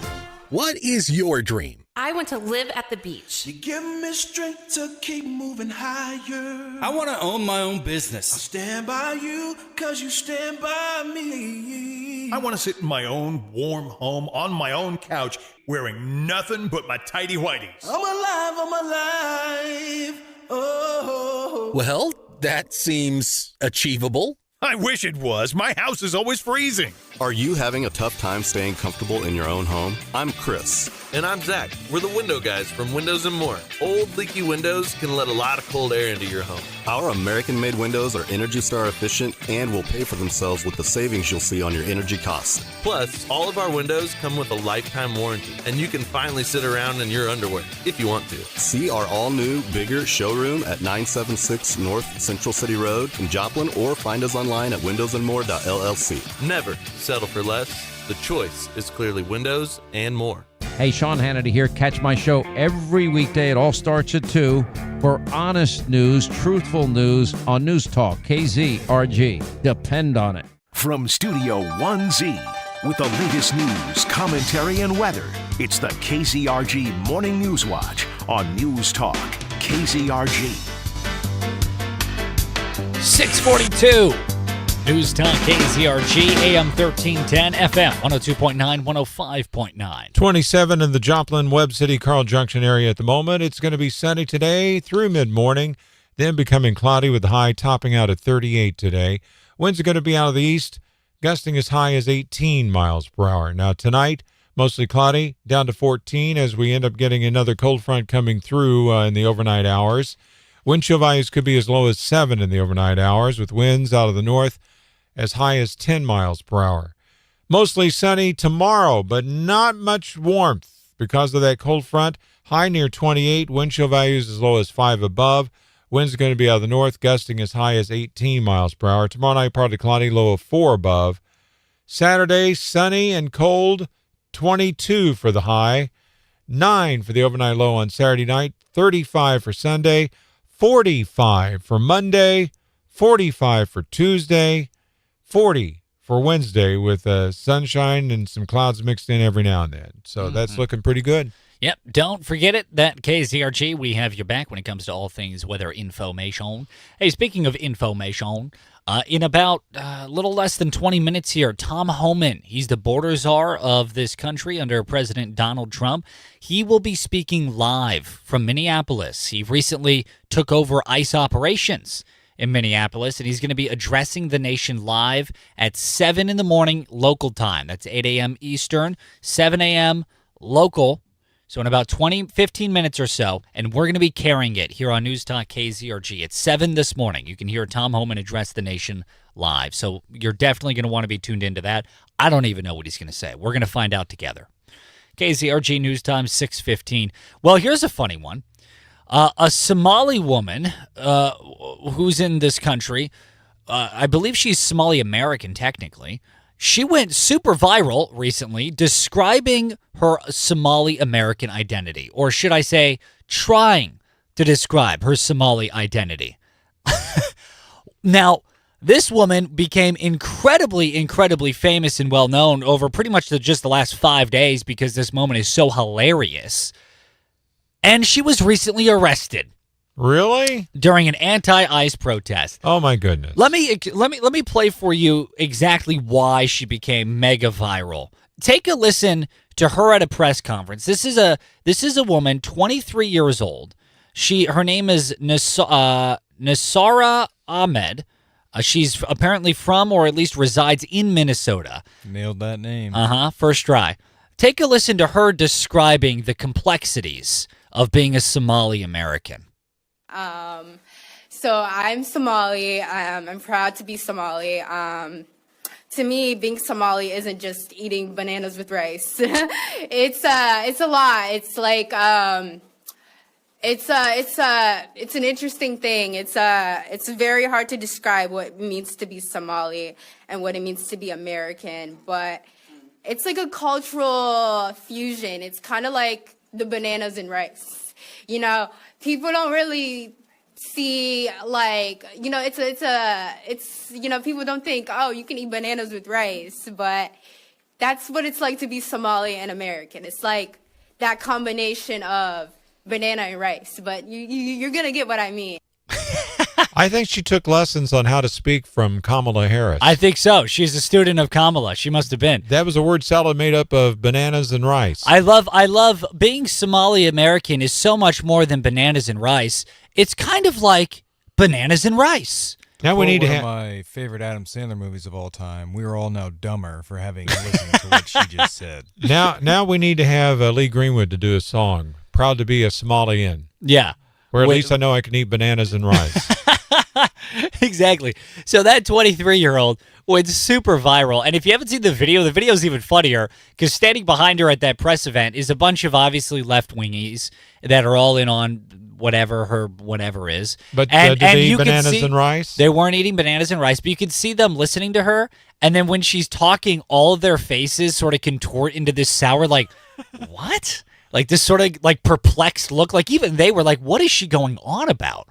What is your dream? I want to live at the beach. You give me strength to keep moving higher. I want to own my own business. I'll stand by you, cause you stand by me. I want to sit in my own warm home on my own couch, wearing nothing but my tighty whities. I'm alive. Oh. Well, that seems achievable. I wish it was. My house is always freezing. Are you having a tough time staying comfortable in your own home? I'm Chris. And I'm Zach. We're the window guys from Windows & More. Old, leaky windows can let a lot of cold air into your home. Our American-made windows are Energy Star efficient and will pay for themselves with the savings you'll see on your energy costs. Plus, all of our windows come with a lifetime warranty, and you can finally sit around in your underwear if you want to. See our all-new, bigger showroom at 976 North Central City Road in Joplin, or find us online at windowsandmore.llc. Never settle for less. The choice is clearly Windows and More. Hey, Sean Hannity here. Catch my show every weekday. It all starts at 2 for honest news, truthful news on News Talk, KZRG. Depend on it. From Studio 1Z, with the latest news, commentary, and weather, it's the KZRG Morning News Watch on News Talk, KZRG. 642. News Talk KZRG, AM 1310, FM 102.9, 105.9. 27 in the Joplin, Webb City, Carl Junction area at the moment. It's going to be sunny today through mid-morning, then becoming cloudy with the high topping out at 38 today. Winds are going to be out of the east, gusting as high as 18 miles per hour. Now tonight, mostly cloudy, down to 14 as we end up getting another cold front coming through in the overnight hours. Wind chill values could be as low as 7 in the overnight hours, with winds out of the north as high as 10 miles per hour. Mostly sunny tomorrow, but not much warmth because of that cold front. High near 28, wind chill values as low as 5 above. Winds are going to be out of the north, gusting as high as 18 miles per hour. Tomorrow night, partly cloudy, low of 4 above. Saturday, sunny and cold, 22 for the high, 9 for the overnight low on Saturday night, 35 for Sunday, 45 for Monday, 45 for Tuesday, 40 for Wednesday with sunshine and some clouds mixed in every now and then. So that's looking pretty good. Yep. Don't forget it, that KZRG, we have your back when it comes to all things weather information. Hey, speaking of information, in about a little less than 20 minutes here, Tom Homan, he's the border czar of this country under President Donald Trump. He will be speaking live from Minneapolis. He recently took over ICE operations in Minneapolis, and he's going to be addressing the nation live at 7 in the morning local time. That's 8 a.m. Eastern, 7 a.m. local. So in about 15 minutes or so, and we're going to be carrying it here on News Talk KZRG. At 7 this morning, you can hear Tom Homan address the nation live. So you're definitely going to want to be tuned into that. I don't even know what he's going to say. We're going to find out together. KZRG News Time, 6:15. Well, here's a funny one. A Somali woman who's in this country, I believe she's Somali American technically. She went super viral recently describing her Somali American identity, or should I say trying to describe her Somali identity. Now, this woman became incredibly famous and well-known over pretty much just the last 5 days because this moment is so hilarious. And she was recently arrested. Really? During an anti-ICE protest. Oh my goodness. Let me play for you exactly why she became mega viral. Take a listen to her at a press conference. This is a woman, 23 years old. Her name is Nasara Ahmed. She's apparently from, or at least resides in, Minnesota. Nailed that name. First try. Take a listen to her describing the complexities of being a Somali American. So I'm Somali. I'm proud to be Somali. To me, being Somali isn't just eating bananas with rice. It's a lot. It's like it's an interesting thing. It's very hard to describe what it means to be Somali and what it means to be American, but it's like a cultural fusion. It's kind of like the bananas and rice. You know, people don't really see, like, you know, it's you know, people don't think, oh, you can eat bananas with rice, but that's what it's like to be Somali and American. It's like that combination of banana and rice, but you're gonna get what I mean. I think she took lessons on how to speak from Kamala Harris. I think so. She's a student of Kamala. She must have been. That was a word salad made up of bananas and rice. I love being Somali American is so much more than bananas and rice. It's kind of like bananas and rice. Now we need to one have of my favorite Adam Sandler movies of all time. We are all now dumber for having listened to what she just said. Now we need to have Lee Greenwood to do a song. Proud to be a Somalian. Yeah. Where at least I know I can eat bananas and rice. Exactly. So that 23-year-old went super viral. And if you haven't seen the video's even funnier because standing behind her at that press event is a bunch of obviously left-wingies that are all in on whatever her whatever is. But did they eat bananas and rice? They weren't eating bananas and rice, but you could see them listening to her. And then when she's talking, all of their faces sort of contort into this sour, like, what? Like this sort of like perplexed look. Like even they were like, what is she going on about?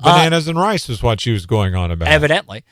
Bananas and rice is what she was going on about. Evidently.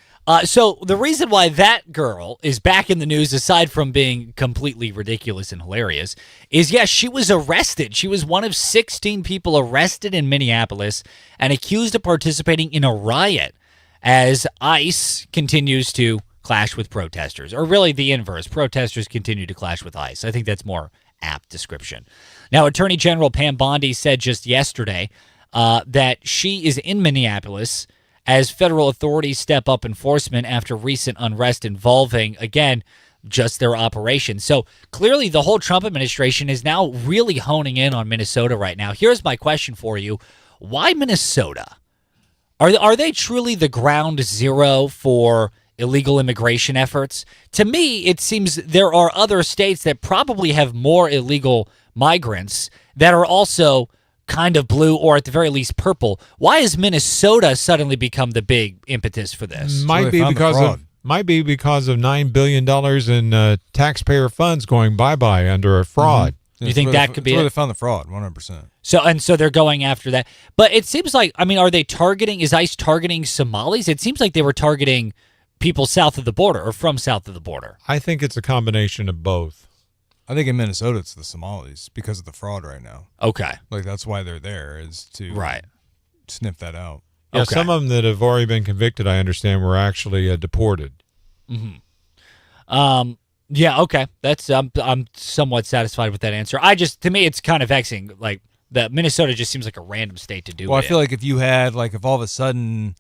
So the reason why that girl is back in the news, aside from being completely ridiculous and hilarious, is, yes, she was arrested. She was one of 16 people arrested in Minneapolis and accused of participating in a riot as ICE continues to clash with protesters. Or really the inverse. Protesters continue to clash with ICE. I think that's more apt description. Now, Attorney General Pam Bondi said just yesterday that she is in Minneapolis as federal authorities step up enforcement after recent unrest involving, again, just their operation. So clearly the whole Trump administration is now really honing in on Minnesota right now. Here's my question for you. Why Minnesota? Are they truly the ground zero for illegal immigration efforts? To me, it seems there are other states that probably have more illegal migrants that are also kind of blue or at the very least purple. Why has Minnesota suddenly become the big impetus for this? Might be because of $9 billion in taxpayer funds going bye-bye under a fraud. Mm-hmm. You think that could be where it? they found the fraud, 100%. So they're going after that. But it seems like, I mean, is ICE targeting Somalis? It seems like they were targeting people south of the border or from south of the border. I think it's a combination of both. I think in Minnesota it's the Somalis because of the fraud right now. Okay. Like that's why they're there, is to sniff that out. Yeah, some of them that have already been convicted, I understand, were actually deported. Mm-hmm. Yeah, okay. That's I'm somewhat satisfied with that answer. To me it's kind of vexing. Like that Minnesota just seems like a random state to do it. Well, I feel like if you had if all of a sudden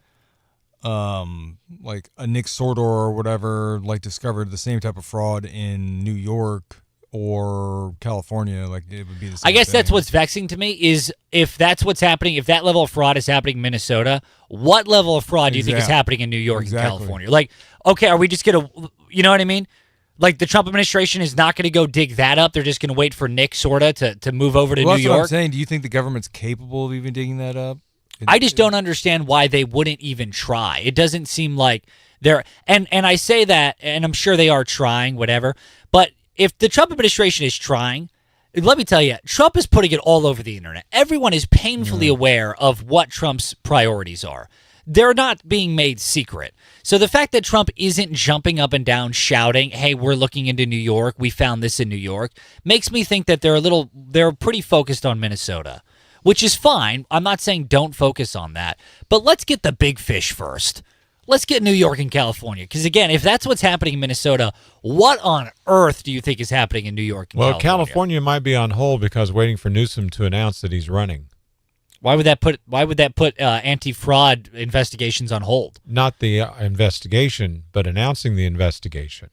like a Nick Sordor or whatever discovered the same type of fraud in New York or California, it would be the same I guess thing. that's what's vexing to me is if that's what's happening, if that level of fraud is happening in Minnesota, what level of fraud do you think is happening in New York and California? Like, okay, are we just going to, you know what I mean? Like the Trump administration is not going to go dig that up. They're just going to wait for Nick to move over to New that's York. What I'm saying. Do you think the government's capable of even digging that up? I just don't understand why they wouldn't even try. It doesn't seem like they're, and I say that, and I'm sure they are trying, whatever, but if the Trump administration is trying, let me tell you, Trump is putting it all over the internet. Everyone is painfully aware of what Trump's priorities are. They're not being made secret. So the fact that Trump isn't jumping up and down shouting, hey, we're looking into New York, we found this in New York, makes me think that they're pretty focused on Minnesota, which is fine. I'm not saying don't focus on that, but let's get the big fish first. Let's get New York and California. Because, again, if that's what's happening in Minnesota, what on earth do you think is happening in New York and California? Well, California might be on hold because waiting for Newsom to announce that he's running. Why would that put anti-fraud investigations on hold? Not the investigation, but announcing the investigation.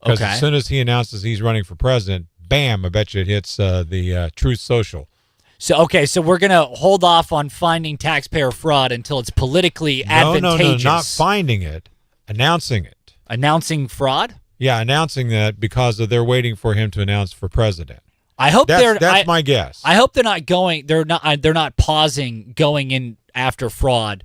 Because as soon as he announces he's running for president, bam, I bet you it hits the Truth Social. So we're going to hold off on finding taxpayer fraud until it's politically advantageous. No, not finding it, announcing it. Announcing fraud? Yeah, announcing that because they're waiting for him to announce for president. I hope that's my guess. I hope they're not pausing going in after fraud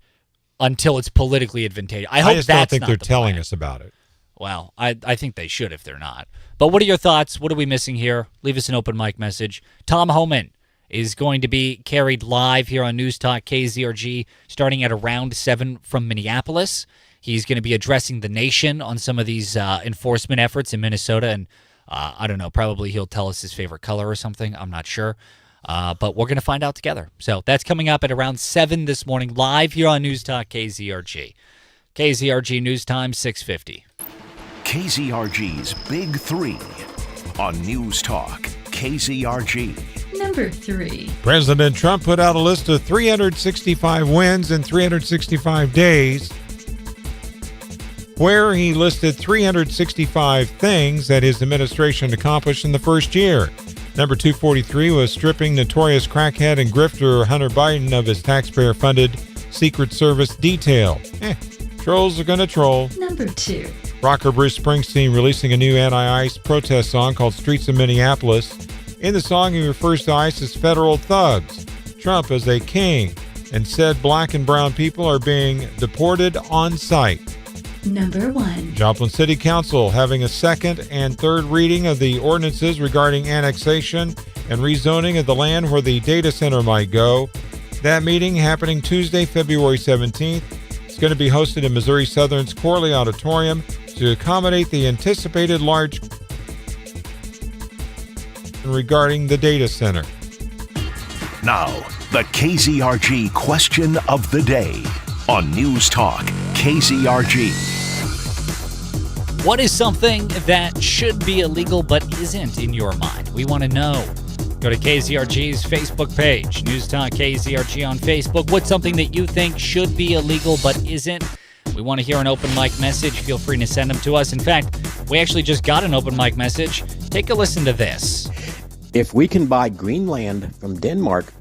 until it's politically advantageous. I just don't think they're telling us about it. Well, I think they should if they're not. But what are your thoughts? What are we missing here? Leave us an open mic message. Tom Homan is going to be carried live here on News Talk KZRG starting at around 7 from Minneapolis. He's going to be addressing the nation on some of these enforcement efforts in Minnesota, and I don't know, probably he'll tell us his favorite color or something. I'm not sure. But we're going to find out together. So that's coming up at around 7 this morning, live here on News Talk KZRG. KZRG News Time, 6:50. KZRG's Big 3 on News Talk KZRG. Number 3. President Trump put out a list of 365 wins in 365 days, where he listed 365 things that his administration accomplished in the first year. Number 243 was stripping notorious crackhead and grifter Hunter Biden of his taxpayer-funded Secret Service detail. Trolls are going to troll. Number 2. Rocker Bruce Springsteen releasing a new anti-ICE protest song called Streets of Minneapolis. In the song, he refers to ICE as federal thugs, Trump as a king, and said black and brown people are being deported on sight. Number 1. Joplin City Council having a second and third reading of the ordinances regarding annexation and rezoning of the land where the data center might go. That meeting happening Tuesday, February 17th. It's going to be hosted in Missouri Southern's Corley Auditorium to accommodate the anticipated large regarding the data center. Now, the KZRG question of the day on News Talk KZRG. What is something that should be illegal but isn't in your mind? We want to know. Go to KZRG's Facebook page, News Talk KZRG on Facebook. What's something that you think should be illegal but isn't? We want to hear an open mic message. Feel free to send them to us. In fact, we actually just got an open mic message. Take a listen to this. If we can buy Greenland from Denmark,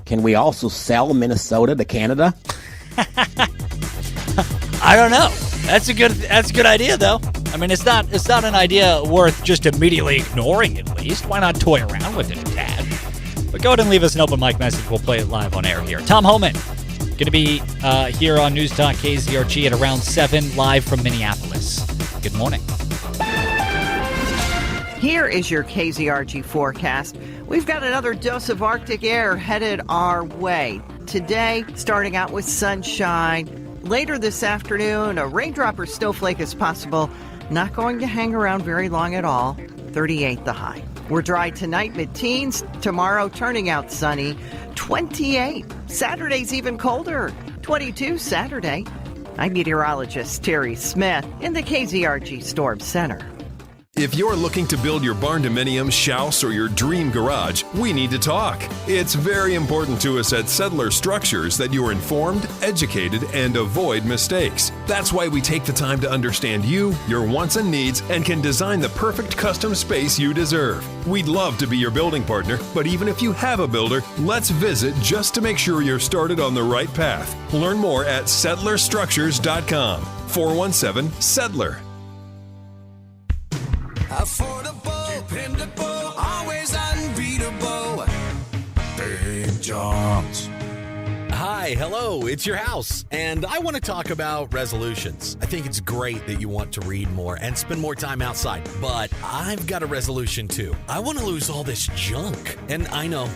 can we also sell Minnesota to Canada? I don't know. That's a good idea, though. I mean, it's not an idea worth just immediately ignoring, at least. Why not toy around with it a tad? But go ahead and leave us an open mic message. We'll play it live on air here. Tom Homan, going to be here on News Talk KZRG at around 7, live from Minneapolis. Good morning. Here is your KZRG forecast. We've got another dose of Arctic air headed our way. Today, starting out with sunshine. Later this afternoon, a raindrop or snowflake is possible. Not going to hang around very long at all. 38 the high. We're dry tonight, mid-teens. Tomorrow, turning out sunny. 28. Saturday's even colder. 22 Saturday. I'm meteorologist Terry Smith in the KZRG Storm Center. If you're looking to build your barn-dominium, house, or your dream garage, we need to talk. It's very important to us at Settler Structures that you are informed, educated, and avoid mistakes. That's why we take the time to understand you, your wants and needs, and can design the perfect custom space you deserve. We'd love to be your building partner, but even if you have a builder, let's visit just to make sure you're started on the right path. Learn more at settlerstructures.com. 417-SETTLER. Affordable, dependable, always unbeatable. Big John's. Hi, hello, it's your house, and I want to talk about resolutions. I think it's great that you want to read more and spend more time outside, but I've got a resolution too. I want to lose all this junk. And I know,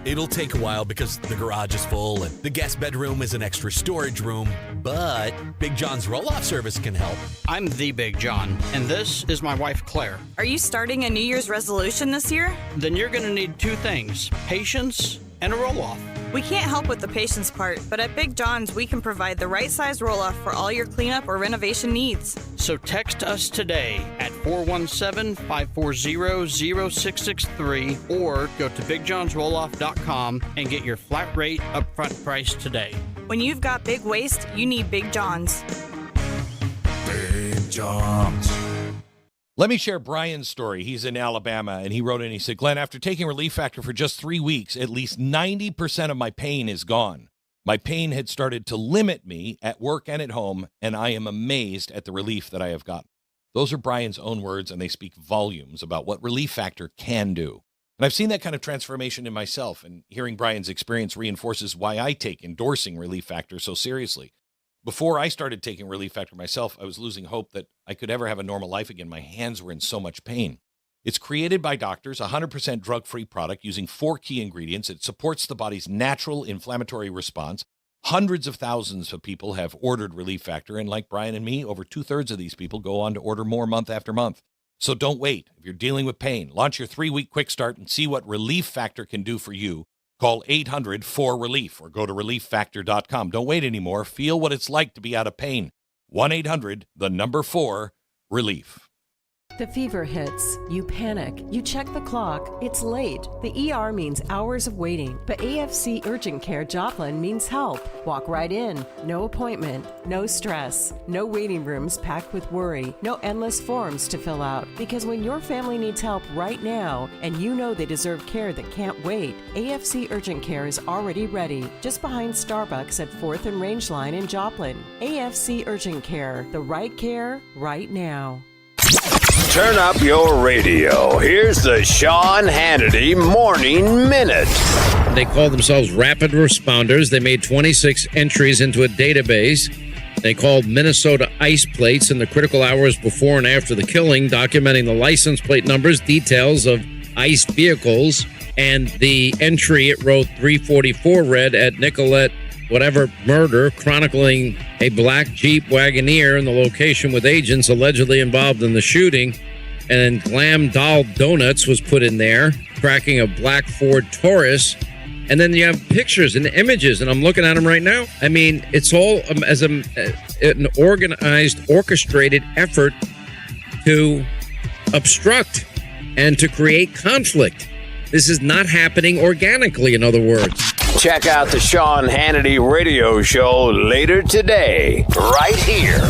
it'll take a while because the garage is full and the guest bedroom is an extra storage room, but Big John's roll-off service can help. I'm the Big John, and this is my wife, Claire. Are you starting a New Year's resolution this year? Then you're going to need two things, patience and a roll-off. We can't help with the patience part, but at Big John's, we can provide the right size roll-off for all your cleanup or renovation needs. So text us today at 417-540-0663 or go to BigJohnsRolloff.com and get your flat rate upfront price today. When you've got big waste, you need Big John's. Big John's. Let me share Brian's story. He's in Alabama, and he wrote in, he said, Glenn, after taking Relief Factor for just 3 weeks, at least 90% of my pain is gone. My pain had started to limit me at work and at home, and I am amazed at the relief that I have gotten. Those are Brian's own words, and they speak volumes about what Relief Factor can do. And I've seen that kind of transformation in myself, and hearing Brian's experience reinforces why I take endorsing Relief Factor so seriously. Before I started taking Relief Factor myself, I was losing hope that I could ever have a normal life again. My hands were in so much pain. It's created by doctors, a 100% drug-free product using 4 key ingredients. It supports the body's natural inflammatory response. Hundreds of thousands of people have ordered Relief Factor, and like Brian and me, over 2/3 of these people go on to order more month after month. So don't wait. If you're dealing with pain, launch your 3-week quick start and see what Relief Factor can do for you. Call 800-4RELIEF or go to relieffactor.com. Don't wait anymore. Feel what it's like to be out of pain. 1-800-4-RELIEF. The fever hits. You panic. You check the clock. It's late. The ER means hours of waiting. But AFC Urgent Care Joplin means help. Walk right in. No appointment. No stress. No waiting rooms packed with worry. No endless forms to fill out. Because when your family needs help right now, and you know they deserve care that can't wait, AFC Urgent Care is already ready. Just behind Starbucks at 4th and Rangeline in Joplin. AFC Urgent Care. The right care right now. Turn up your radio. Here's the Sean Hannity Morning Minute. They call themselves rapid responders. They made 26 entries into a database. They called Minnesota ice plates in the critical hours before and after the killing, documenting the license plate numbers, details of ICE vehicles, and the entry it wrote 344 read at Nicolette whatever murder, chronicling a black Jeep Wagoneer in the location with agents allegedly involved in the shooting. And Glam Doll Donuts was put in there, tracking a black Ford Taurus. And then you have pictures and images, and I'm looking at them right now. I mean, it's all as an organized, orchestrated effort to obstruct and to create conflict. This is not happening organically, in other words. Check out the Sean Hannity radio show later today, right here.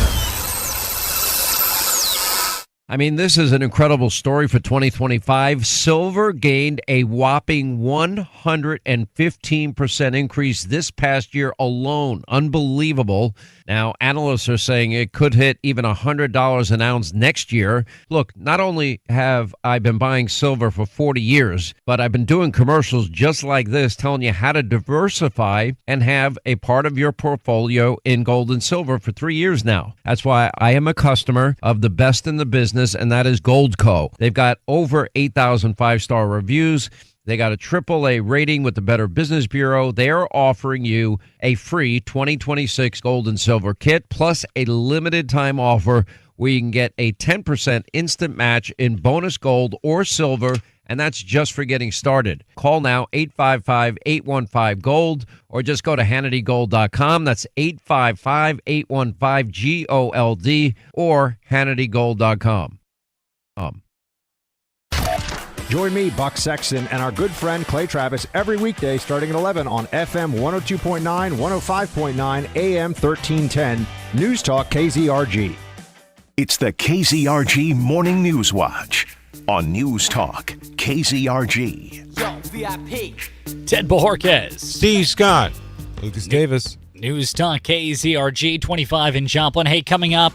I mean, this is an incredible story for 2025. Silver gained a whopping 115% increase this past year alone. Unbelievable. Now, analysts are saying it could hit even $100 an ounce next year. Look, not only have I been buying silver for 40 years, but I've been doing commercials just like this, telling you how to diversify and have a part of your portfolio in gold and silver for 3 years now. That's why I am a customer of the best in the business, and that is Goldco. They've got over 8,000 five-star reviews. They got a AAA rating with the Better Business Bureau. They are offering you a free 2026 gold and silver kit, plus a limited time offer where you can get a 10% instant match in bonus gold or silver, and that's just for getting started. Call now, 855-815-GOLD, or just go to HannityGold.com. That's 855-815-GOLD, or HannityGold.com. Join me, Buck Sexton, and our good friend Clay Travis every weekday starting at 11 on FM 102.9, 105.9, AM 1310, News Talk KZRG. It's the KZRG Morning News Watch on News Talk KZRG. Yo, VIP. Ted Bojorquez. Steve Scott. Lucas Davis. News Talk KZRG 25 in Joplin. Hey, coming up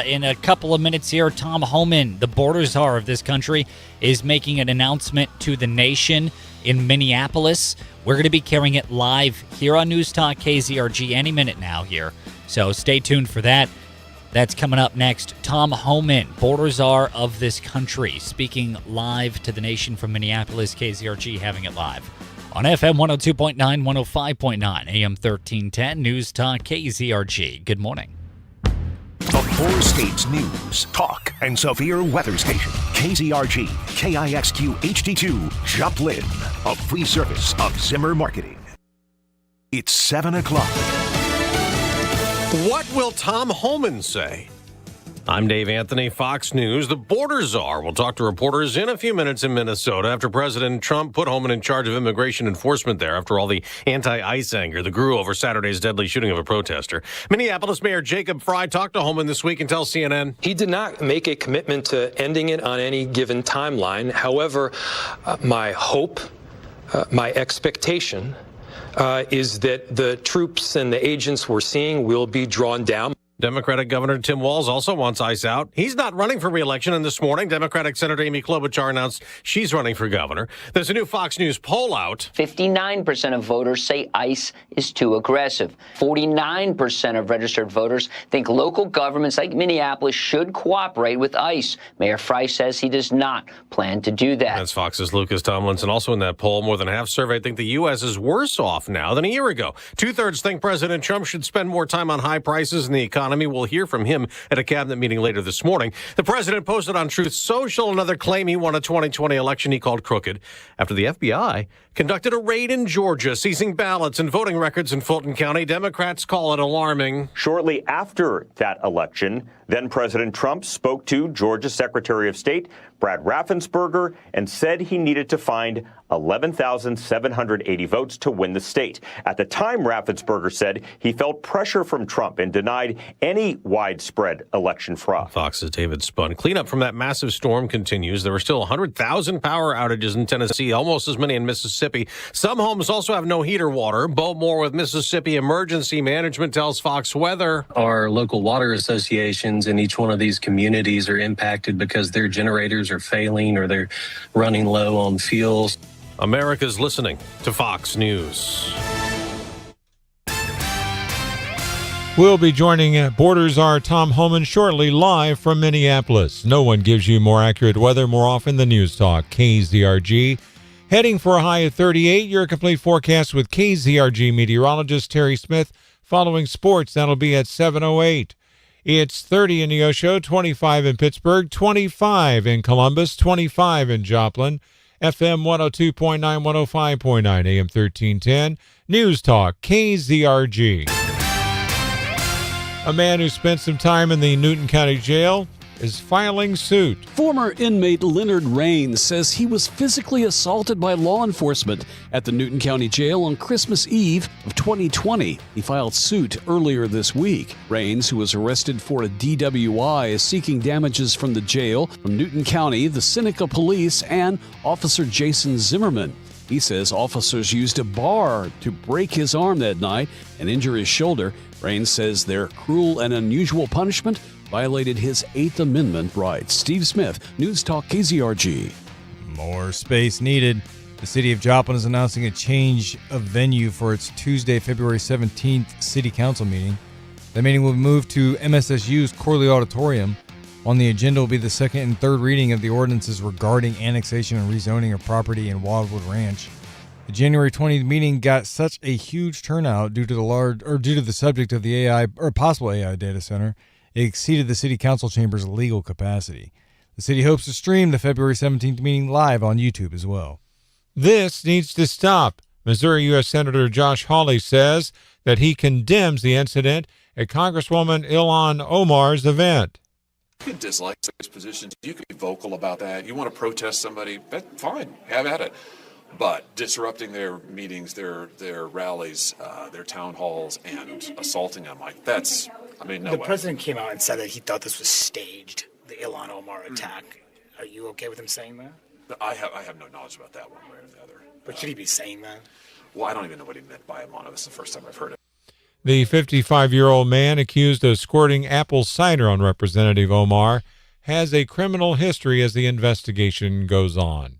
in a couple of minutes here, Tom Homan, the border czar of this country, is making an announcement to the nation in Minneapolis. We're going to be carrying it live here on News Talk KZRG any minute now here. So stay tuned for that. That's coming up next. Tom Homan, border czar of this country, speaking live to the nation from Minneapolis. KZRG having it live on FM 102.9, 105.9, AM 1310, News Talk KZRG. Good morning. The Four States News, Talk, and Severe Weather Station. KZRG, KIXQ HD2, Joplin. A free service of Zimmer Marketing. It's 7 o'clock. What will Tom Homan say? I'm Dave Anthony, Fox News. The border czar will talk to reporters in a few minutes in Minnesota after President Trump put Homan in charge of immigration enforcement there after all the anti-ICE anger that grew over Saturday's deadly shooting of a protester. Minneapolis Mayor Jacob Frey talked to Homan this week and tells CNN. He did not make a commitment to ending it on any given timeline. However, my hope, my expectation is that the troops and the agents we're seeing will be drawn down. Democratic Governor Tim Walz also wants ICE out. He's not running for re-election, and this morning, Democratic Senator Amy Klobuchar announced she's running for governor. There's a new Fox News poll out. 59% of voters say ICE is too aggressive. 49% of registered voters think local governments like Minneapolis should cooperate with ICE. Mayor Frey says he does not plan to do that. That's Fox's Lucas Tomlinson. Also in that poll, more than half surveyed think the U.S. is worse off now than a year ago. Two-thirds think President Trump should spend more time on high prices in the economy. We'll hear from him at a cabinet meeting later this morning. The president posted on Truth Social another claim he won a 2020 election he called crooked after the FBI conducted a raid in Georgia, seizing ballots and voting records in Fulton County. Democrats call it alarming. Shortly after that election, then President Trump spoke to Georgia Secretary of State Brad Raffensperger and said he needed to find 11,780 votes to win the state. At the time, Raffensperger said he felt pressure from Trump and denied any widespread election fraud. Fox's David Spun. Cleanup from that massive storm continues. There are still 100,000 power outages in Tennessee, almost as many in Mississippi. Some homes also have no heater water. Bo Moore with Mississippi Emergency Management tells Fox Weather. Our local water associations in each one of these communities are impacted because their generators are failing or they're running low on fuels. America's listening to Fox News. We'll be joining border czar Tom Homan shortly, live from Minneapolis. No one gives you more accurate weather more often than News Talk KZRG. Heading for a high of 38, your complete forecast with KZRG meteorologist Terry Smith. Following sports, that'll be at 7:08. It's 30 in Neosho, 25 in Pittsburgh, 25 in Columbus, 25 in Joplin. FM 102.9, 105.9, AM 1310. News Talk KZRG. A man who spent some time in the Newton County Jail is filing suit. Former inmate Leonard Raines says he was physically assaulted by law enforcement at the Newton County Jail on Christmas Eve of 2020. He filed suit earlier this week. Raines, who was arrested for a DWI, is seeking damages from the jail, from Newton County, the Seneca Police, and Officer Jason Zimmerman. He says officers used a bar to break his arm that night and injure his shoulder. Raines says their cruel and unusual punishment violated his Eighth Amendment rights. Steve Smith, News Talk KZRG. More space needed. The city of Joplin is announcing a change of venue for its Tuesday, February 17th city council meeting. The meeting will move to MSSU's Corley Auditorium. On the agenda will be the second and third reading of the ordinances regarding annexation and rezoning of property in Wildwood Ranch. The January 20th meeting got such a huge turnout due to the subject of the AI or possible AI data center. It exceeded the city council chamber's legal capacity. The city hopes to stream the February 17th meeting live on YouTube as well. This needs to stop. Missouri U.S. Senator Josh Hawley says that he condemns the incident at Congresswoman Ilhan Omar's event. You can dislike those positions. You can be vocal about that. You want to protest somebody, fine, have at it. But disrupting their meetings, their rallies, their town halls, and assaulting them, no The way. president came out and said that he thought this was staged, the Ilhan Omar attack. Are you okay with him saying that? I have no knowledge about that one way or the other. But should he be saying that? Well, I don't even know what he meant by Ilhan. This is the first time I've heard it. The 55-year-old man accused of squirting apple cider on Representative Omar has a criminal history as the investigation goes on.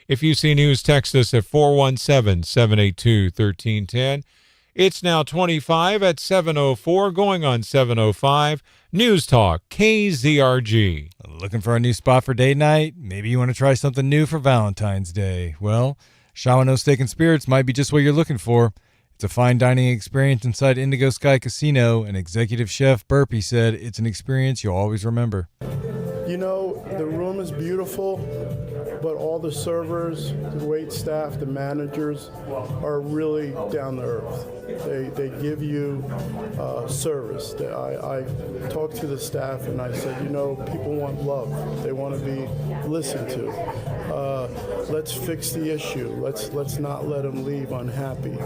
If you see news, text us at 417-782-1310. It's now 25 at 7:04, going on 7:05. News Talk KZRG. Looking for a new spot for date night? Maybe you want to try something new for Valentine's Day. Well, Shawano Steak and Spirits might be just what you're looking for. It's a fine dining experience inside Indigo Sky Casino, and executive chef Burpee said it's an experience you'll always remember. You know, the room is beautiful. but all the servers, the wait staff, the managers are really down to earth. They give you service. I talked to the staff and I said, people want love. They want to be listened to. Let's fix the issue. Let's not let them leave unhappy.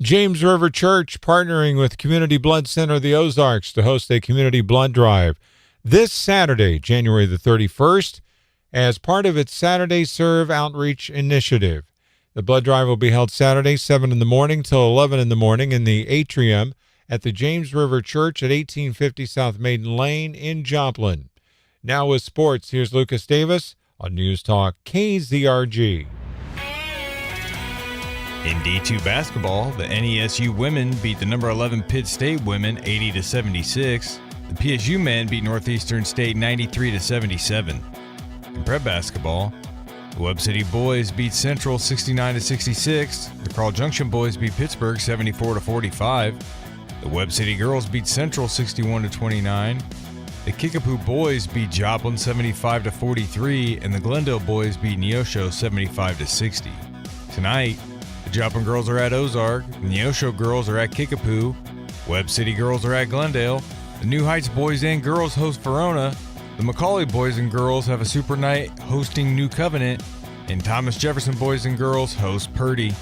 James River Church partnering with Community Blood Center of the Ozarks to host a community blood drive this Saturday, January the 31st, as part of its Saturday Serve Outreach Initiative. The blood drive will be held Saturday, 7 in the morning till 11 in the morning in the atrium at the James River Church at 1850 South Maiden Lane in Joplin. Now with sports, here's Lucas Davis on News Talk KZRG. In D2 basketball, the NESU women beat the number 11 Pitt State women 80-76. The PSU men beat Northeastern State 93-77. In prep basketball, the Webb City boys beat Central 69-66. The Carl Junction boys beat Pittsburgh 74-45. The Webb City girls beat Central 61-29. The Kickapoo boys beat Joplin 75-43, and the Glendale boys beat Neosho 75-60. Tonight, the Joplin girls are at Ozark, the Neosho girls are at Kickapoo, Webb City girls are at Glendale, the New Heights boys and girls host Verona, the Macaulay boys and girls have a super night hosting New Covenant, and Thomas Jefferson boys and girls host Purdy.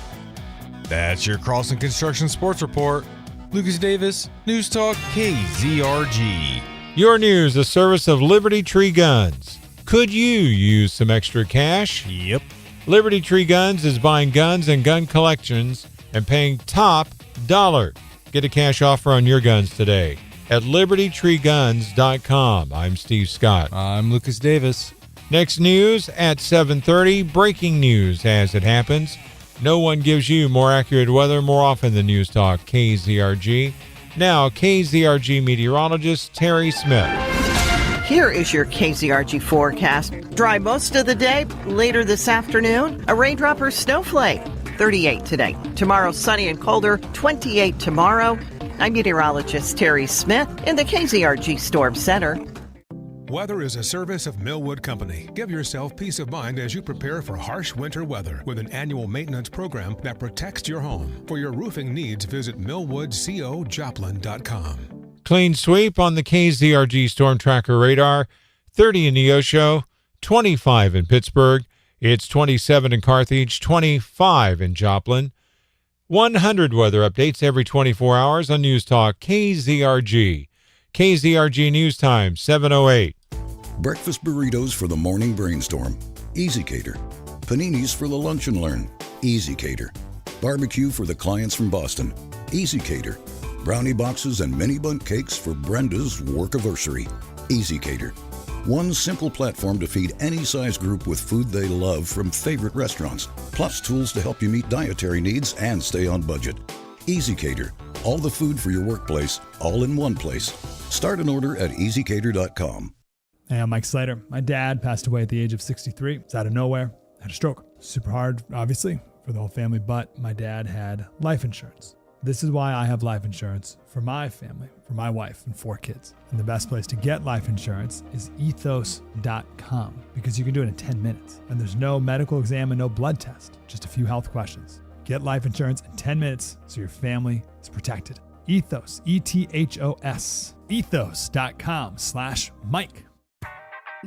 That's your Carlson Construction Sports Report. Lucas Davis, News Talk KZRG. Your news, the service of Liberty Tree Guns. Could you use some extra cash? Yep. Liberty Tree Guns is buying guns and gun collections and paying top dollar. Get a cash offer on your guns today at libertytreeguns.com. I'm Steve Scott. I'm Lucas Davis. Next news at 7:30. Breaking news as it happens. No one gives you more accurate weather more often than News Talk KZRG. Now, KZRG meteorologist Terry Smith. Here is your KZRG forecast. Dry most of the day. Later this afternoon, a raindrop or snowflake. 38 today. Tomorrow, sunny and colder. 28 tomorrow. I'm meteorologist Terry Smith in the KZRG Storm Center. Weather is a service of Millwood Company. Give yourself peace of mind as you prepare for harsh winter weather with an annual maintenance program that protects your home. For your roofing needs, visit millwoodcojoplin.com. Clean sweep on the KZRG Storm Tracker radar. 30 in Neosho, 25 in Pittsburgh. It's 27 in Carthage, 25 in Joplin. 100 weather updates every 24 hours on News Talk KZRG. KZRG News Time, 7:08. Breakfast burritos for the morning brainstorm. Easy Cater. Paninis for the lunch and learn. Easy Cater. Barbecue for the clients from Boston. Easy Cater. Brownie boxes and mini bundt cakes for Brenda's workiversary. Easy Cater. One simple platform to feed any size group with food they love from favorite restaurants, plus tools to help you meet dietary needs and stay on budget. Easy Cater. All the food for your workplace, all in one place. Start an order at easycater.com. Hey, I'm Mike Slater. My dad passed away at the age of 63. It's out of nowhere. Had a stroke. Super hard, obviously, for the whole family, but my dad had life insurance. This is why I have life insurance for my family, for my wife and 4 kids. And the best place to get life insurance is ethos.com because you can do it in 10 minutes. And there's no medical exam and no blood test, just a few health questions. Get life insurance in 10 minutes so your family is protected. Ethos, ETHOS, ethos.com/Mike.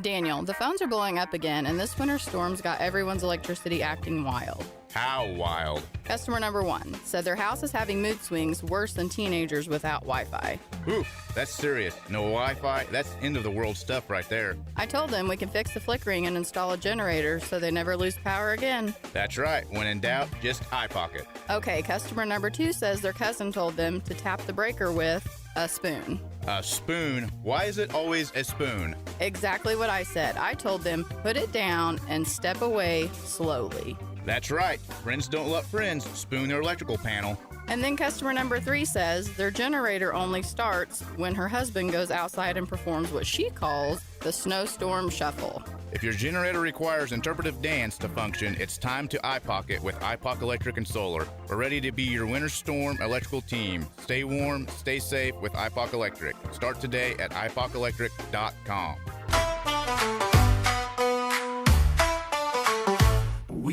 Daniel, the phones are blowing up again, and this winter storm's got everyone's electricity acting wild. How wild? Customer number 1 said their house is having mood swings worse than teenagers without Wi-Fi. Ooh, that's serious. No Wi-Fi? That's end of the world stuff right there. I told them we can fix the flickering and install a generator so they never lose power again. That's right. When in doubt, just iPocket. Okay, customer number 2 says their cousin told them to tap the breaker with a spoon. A spoon? Why is it always a spoon? Exactly what I said. I told them put it down and step away slowly. That's right. Friends don't let friends spoon their electrical panel. And then customer number 3 says their generator only starts when her husband goes outside and performs what she calls the snowstorm shuffle. If your generator requires interpretive dance to function, it's time to iPocket with iPoc Electric and Solar. We're ready to be your winter storm electrical team. Stay warm, stay safe with iPoc Electric. Start today at iPocElectric.com.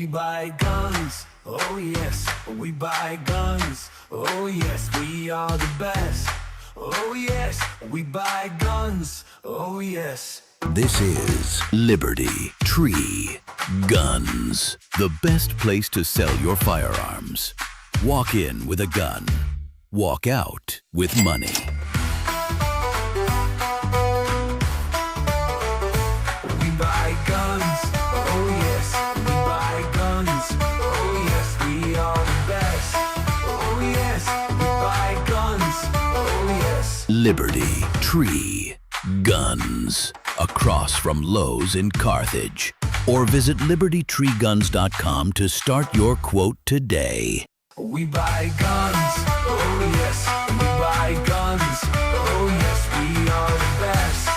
We buy guns, oh yes. We buy guns, oh yes. We are the best, oh yes. We buy guns, oh yes. This is Liberty Tree Guns, the best place to sell your firearms. Walk in with a gun. Walk out with money. We buy guns, oh yes. We buy guns, oh yes. We are the best, oh yes. We buy guns, oh yes. Liberty Tree Guns. Across from Lowe's in Carthage. Or visit libertytreeguns.com to start your quote today. We buy guns, oh yes. We buy guns, oh yes. We are the best,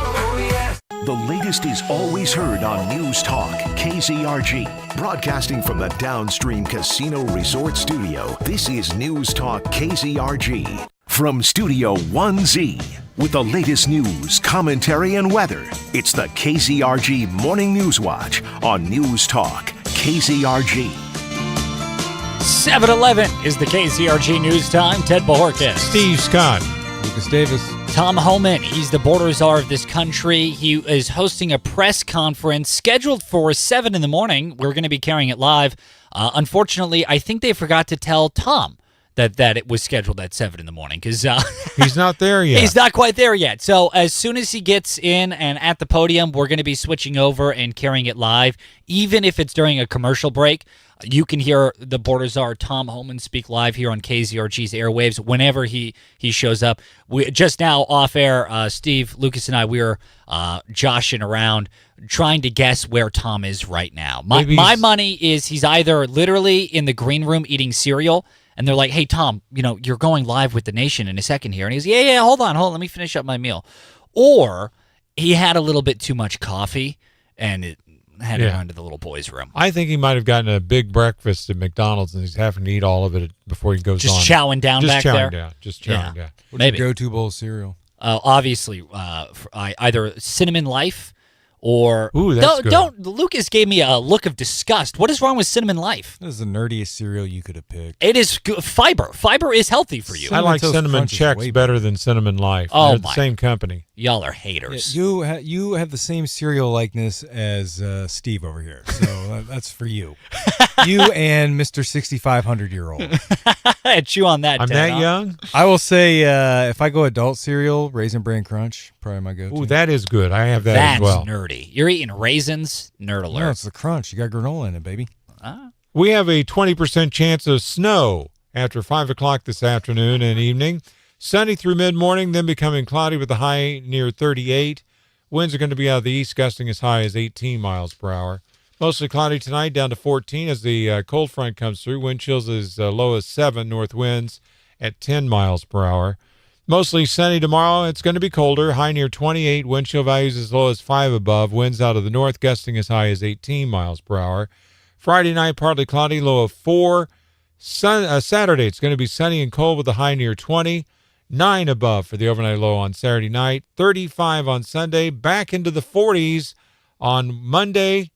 oh yes. The latest is always heard on News Talk KZRG. Broadcasting from the Downstream Casino Resort Studio, this is News Talk KZRG. From Studio 1Z, with the latest news, commentary, and weather, it's the KZRG Morning News Watch on News Talk KZRG. 7:11 is the KZRG News Time. Ted Bojorquez. Steve Scott. Lucas Davis. Tom Homan. He's the border czar of this country. He is hosting a press conference scheduled for 7 in the morning. We're going to be carrying it live. Unfortunately, I think they forgot to tell Tom that it was scheduled at 7 in the morning because he's not there yet. He's not quite there yet. So as soon as he gets in and at the podium, we're going to be switching over and carrying it live. Even if it's during a commercial break, you can hear the border czar Tom Homan speak live here on KZRG's airwaves whenever he shows up. We just now off air, Steve, Lucas, and I, we were joshing around trying to guess where Tom is right now. My money is he's either literally in the green room eating cereal, and they're like, "Hey, Tom, you're going live with the nation in a second here." And he's, yeah, hold on, let me finish up my meal. Or he had a little bit too much coffee, and it had to go into the little boy's room. I think he might have gotten a big breakfast at McDonald's, and he's having to eat all of it before he goes just on. Chowing down just back chowing there? Down. Just chowing down. What's Maybe. your go-to bowl of cereal? Obviously, either Cinnamon Life or... Ooh, that's good. Lucas gave me a look of disgust. What is wrong with Cinnamon Life? That is the nerdiest cereal you could have picked. It is good. Fiber. Fiber is healthy for you. I like Cinnamon Chex better than Cinnamon Life. Oh, They're the same company. Y'all are haters. Yeah, you have the same cereal likeness as Steve over here, so that's for you. You and Mr. 6,500-year-old. Chew on that, I'm Ted, that young? I will say, if I go adult cereal, Raisin Bran Crunch, probably my go-to. Ooh, that is good. I have that as well. That's nerdy. You're eating raisins? Nerd alert. No, it's the crunch. You got granola in it, baby. We have a 20% chance of snow after 5 o'clock this afternoon and evening. Sunny through mid-morning, then becoming cloudy with a high near 38. Winds are going to be out of the east, gusting as high as 18 miles per hour. Mostly cloudy tonight, down to 14 as the cold front comes through. Wind chills as low as 7, north winds at 10 miles per hour. Mostly sunny tomorrow. It's going to be colder, high near 28. Wind chill values as low as 5 above. Winds out of the north, gusting as high as 18 miles per hour. Friday night, partly cloudy, low of 4. Saturday, it's going to be sunny and cold with a high near 20. 9 above for the overnight low on Saturday night. 35 on Sunday. Back into the 40s on Monday,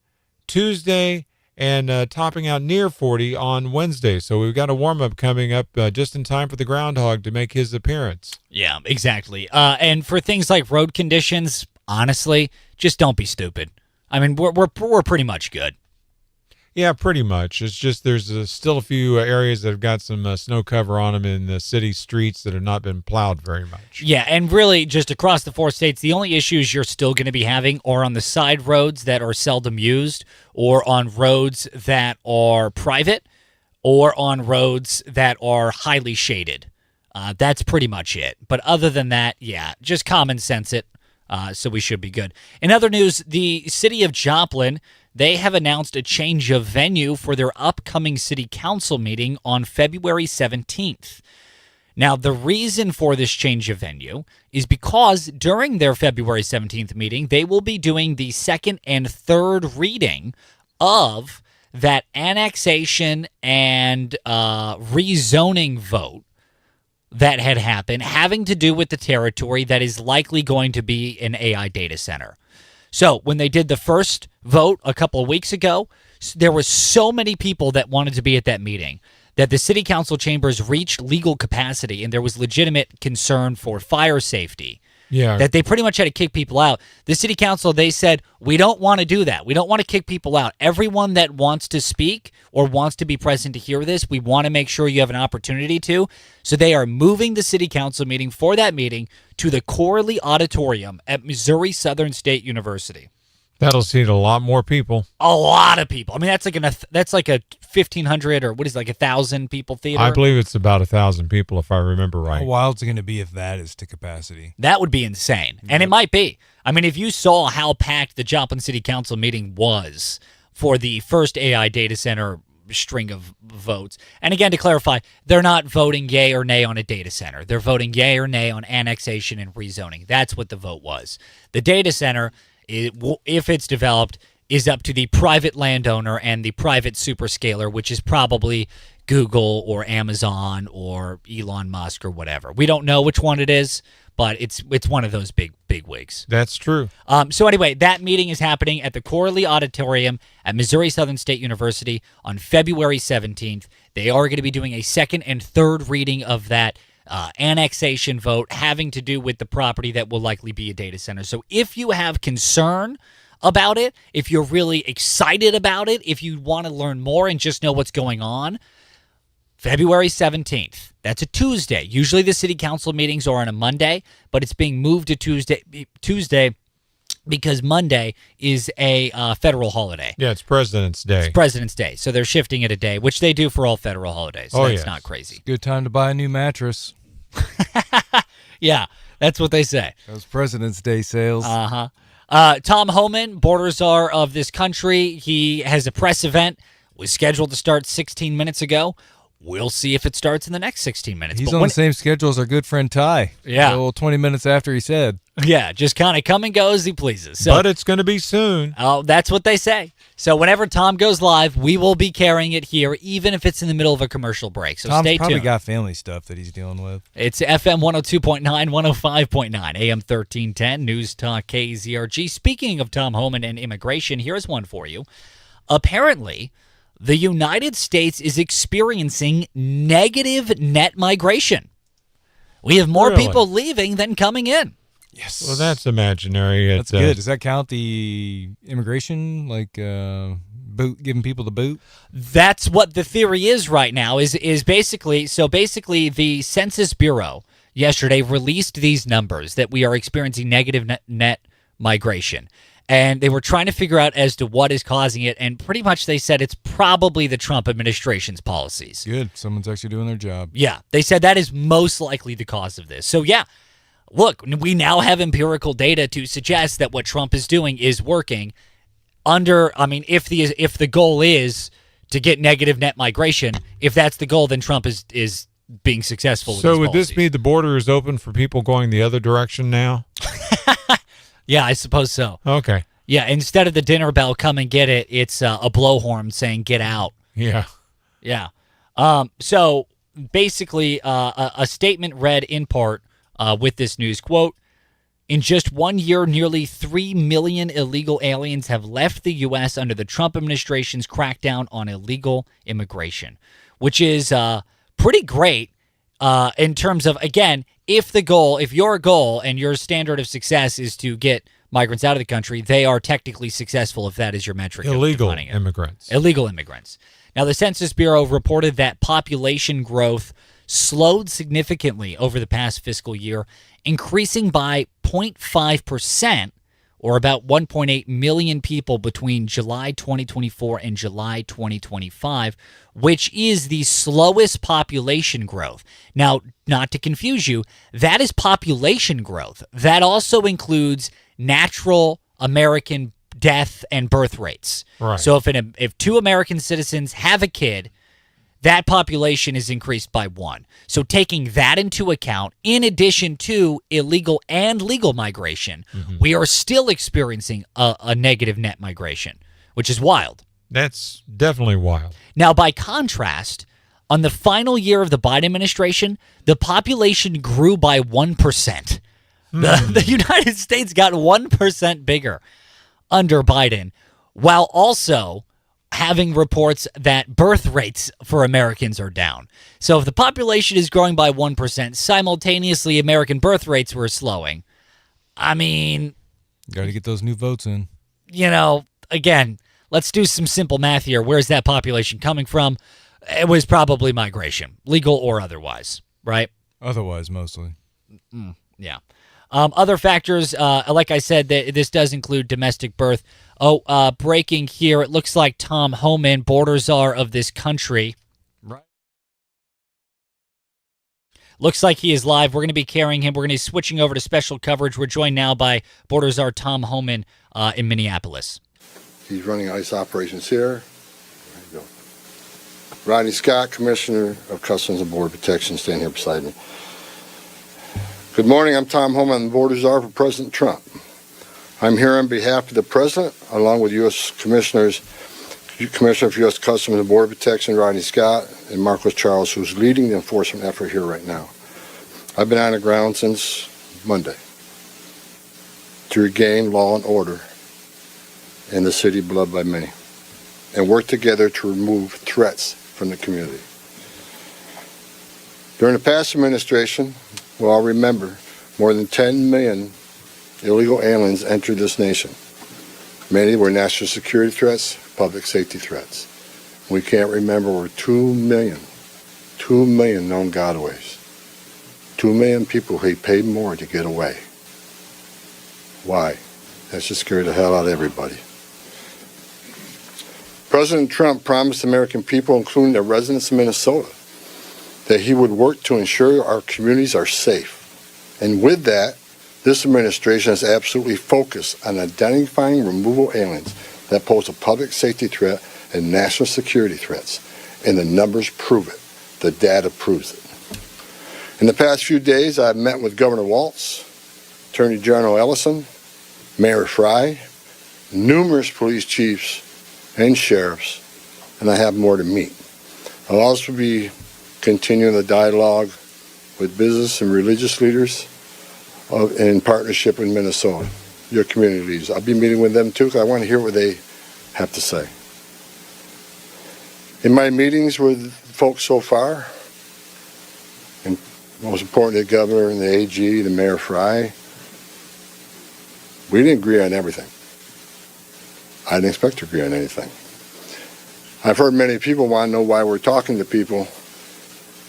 Tuesday, and topping out near 40 on Wednesday. So we've got a warm-up coming up just in time for the groundhog to make his appearance. Yeah, exactly. And for things like road conditions, honestly, just don't be stupid. I mean, we're pretty much good. Yeah, pretty much. It's just there's still a few areas that have got some snow cover on them in the city streets that have not been plowed very much. Yeah, and really just across the 4 states, the only issues you're still going to be having are on the side roads that are seldom used, or on roads that are private, or on roads that are highly shaded. That's pretty much it. But other than that, yeah, just common sense it. So we should be good. In other news, the city of Joplin, they have announced a change of venue for their upcoming city council meeting on February 17th. Now, the reason for this change of venue is because during their February 17th meeting, they will be doing the second and third reading of that annexation and rezoning vote that had happened, having to do with the territory that is likely going to be an AI data center. So when they did the first vote a couple of weeks ago, There were so many people that wanted to be at that meeting that the city council chambers reached legal capacity, and there was legitimate concern for fire safety. Yeah. That they pretty much had to kick people out. The city council, they said, we don't want to do that. We don't want to kick people out. Everyone that wants to speak or wants to be present to hear this, we want to make sure you have an opportunity to. So they are moving the city council meeting for that meeting to the Corley Auditorium at Missouri Southern State University. That'll seat a lot more people. A lot of people. I mean, that's like a 1,500 or what is it, like 1,000 people theater? I believe it's about 1,000 people, if I remember right. How wild's it going to be if that is to capacity? That would be insane. And it might be. I mean, if you saw how packed the Joplin City Council meeting was for the first AI data center string of votes. And again, to clarify, they're not voting yay or nay on a data center. They're voting yay or nay on annexation and rezoning. That's what the vote was. The data center, if it's developed, is up to the private landowner and the private superscaler, which is probably Google or Amazon or Elon Musk or whatever. We don't know which one it is, but it's one of those big wigs. That's true. So anyway, that meeting is happening at the Corley Auditorium at Missouri Southern State University on February 17th. They are going to be doing a second and third reading of that annexation vote having to do with the property that will likely be a data center. So if you have concern about it, if you're really excited about it, if you want to learn more and just know what's going on, February 17th. That's a Tuesday. Usually the city council meetings are on a Monday, but it's being moved to Tuesday because Monday is a federal holiday. Yeah, it's President's Day. It's President's Day. So they're shifting it a day, which they do for all federal holidays. So that's not crazy. Good time to buy a new mattress. Yeah, that's what they say. Those President's Day sales. Tom Homan, border czar of this country, he has a press event, was scheduled to start 16 minutes ago. We'll see if it starts in the next 16 minutes. He's on the same schedule as our good friend Ty. Yeah. So 20 minutes after he said. Yeah, just kind of come and go as he pleases. So, but it's going to be soon. Oh, that's what they say. So whenever Tom goes live, we will be carrying it here, even if it's in the middle of a commercial break. So Tom's stay probably tuned. got family stuff that he's dealing with. It's FM 102.9, 105.9, AM 1310, News Talk KZRG. Speaking of Tom Homan and immigration, here's one for you. Apparently, the United States is experiencing negative net migration. We have more people leaving than coming in. Yes. Well, that's imaginary. That's good. Does that count the immigration, like giving people the boot? That's what the theory is right now, is basically, the Census Bureau yesterday released these numbers that we are experiencing negative net migration. And they were trying to figure out as to what is causing it, and pretty much they said it's probably the Trump administration's policies. Good. Someone's actually doing their job. Yeah. They said that is most likely the cause of this. So, yeah, look, we now have empirical data to suggest that what Trump is doing is working if the goal is to get negative net migration, if that's the goal, then Trump is being successful with his So would policies. this mean the border is open for people going the other direction now? Yeah, I suppose so. Okay. Yeah, instead of the dinner bell, come and get it, it's a blowhorn saying get out. Yeah. Yeah. So basically, a statement read in part with this news, quote, in just 1 year, nearly 3 million illegal aliens have left the U.S. under the Trump administration's crackdown on illegal immigration, which is pretty great in terms of, again, if your goal and your standard of success is to get migrants out of the country, they are technically successful if that is your metric. Illegal immigrants. Illegal immigrants. Now, the Census Bureau reported that population growth slowed significantly over the past fiscal year, increasing by 0.5%, or about 1.8 million people between July 2024 and July 2025, which is the slowest population growth. Now, not to confuse you, that is population growth. That also includes natural American death and birth rates. Right. So if two American citizens have a kid, that population is increased by 1. So taking that into account, in addition to illegal and legal migration, we are still experiencing a negative net migration, which is wild. That's definitely wild. Now, by contrast, on the final year of the Biden administration, the population grew by 1%. The United States got 1% bigger under Biden, while also having reports that birth rates for Americans are down. So if the population is growing by 1%, simultaneously American birth rates were slowing. I mean, got to get those new votes in. Again, let's do some simple math here. Where's that population coming from? It was probably migration, legal or otherwise, right? Otherwise, mostly. Yeah. Other factors, like I said, this does include domestic birth. Breaking here, it looks like Tom Homan, border czar of this country. Right. Looks like he is live. We're going to be carrying him. We're going to be switching over to special coverage. We're joined now by border czar Tom Homan in Minneapolis. He's running ICE operations here. There you go. Rodney Scott, Commissioner of Customs and Border Protection, standing here beside me. Good morning. I'm Tom Homan, the Border Czar for President Trump. I'm here on behalf of the President, along with U.S. Commissioner of U.S. Customs and Border Protection, Rodney Scott, and Marcos Charles, who's leading the enforcement effort here right now. I've been on the ground since Monday to regain law and order in the city beloved by many, and work together to remove threats from the community. During the past administration, we'll all remember, more than 10 million illegal aliens entered this nation. Many were national security threats, public safety threats. We can't remember over 2 million known gotaways. 2 million people who paid more to get away. Why? That should scare the hell out of everybody. President Trump promised American people, including the residents of Minnesota, that he would work to ensure our communities are safe. And with that, this administration is absolutely focused on identifying removal aliens that pose a public safety threat and national security threats. And the numbers prove it. The data proves it. In the past few days, I've met with Governor Walz, Attorney General Ellison, Mayor Fry, numerous police chiefs and sheriffs, and I have more to meet. I'll also be continuing the dialogue with business and religious leaders in partnership with Minnesota, your community leaders. I'll be meeting with them too because I want to hear what they have to say. In my meetings with folks so far, and most importantly, the governor and the AG, the Mayor Fry, we didn't agree on everything. I didn't expect to agree on anything. I've heard many people want to know why we're talking to people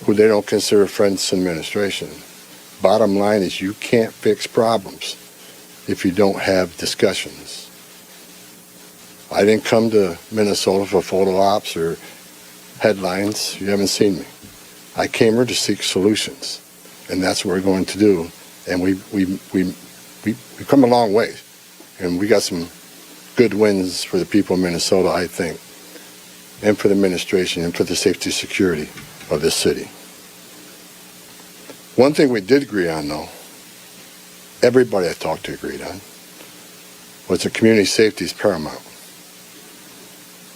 who they don't consider friends in administration. Bottom line is you can't fix problems if you don't have discussions. I didn't come to Minnesota for photo ops or headlines. You haven't seen me. I came here to seek solutions, and that's what we're going to do. And we've come a long way, and we got some good wins for the people of Minnesota, I think, and for the administration and for the safety and security of this city. One thing we did agree on, though, everybody I talked to agreed on, was that community safety is paramount.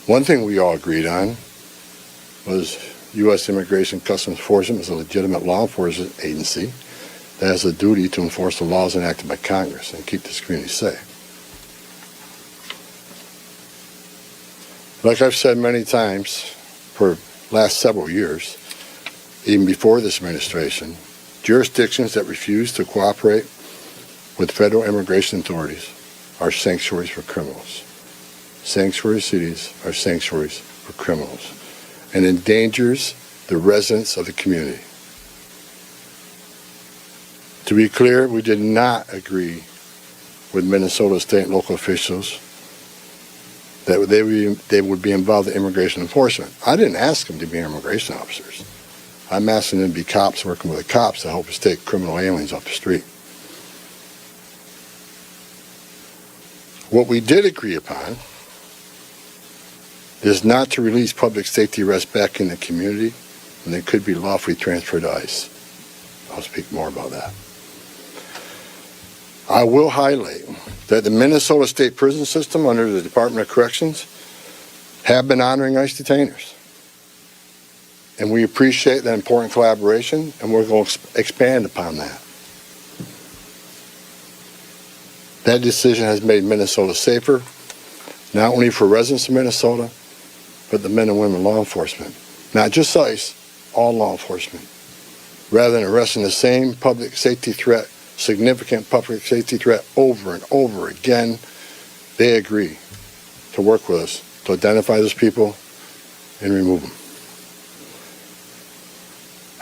One thing we all agreed on was U.S. Immigration Customs Enforcement is a legitimate law enforcement agency that has a duty to enforce the laws enacted by Congress and keep this community safe. Like I've said many times for the last several years, even before this administration, jurisdictions that refuse to cooperate with federal immigration authorities are sanctuaries for criminals. Sanctuary cities are sanctuaries for criminals and endangers the residents of the community. To be clear, we did not agree with Minnesota state and local officials that they would be involved in immigration enforcement. I didn't ask them to be immigration officers. I'm asking them to be cops working with the cops to help us take criminal aliens off the street. What we did agree upon is not to release public safety arrests back in the community when they could be lawfully transferred to ICE. I'll speak more about that. I will highlight that the Minnesota State Prison System under the Department of Corrections have been honoring ICE detainers. And we appreciate that important collaboration, and we're going to expand upon that. That decision has made Minnesota safer, not only for residents of Minnesota, but the men and women law enforcement. Not just ICE, all law enforcement. Rather than arresting the same public safety threat, significant public safety threat over and over again, they agree to work with us to identify those people and remove them.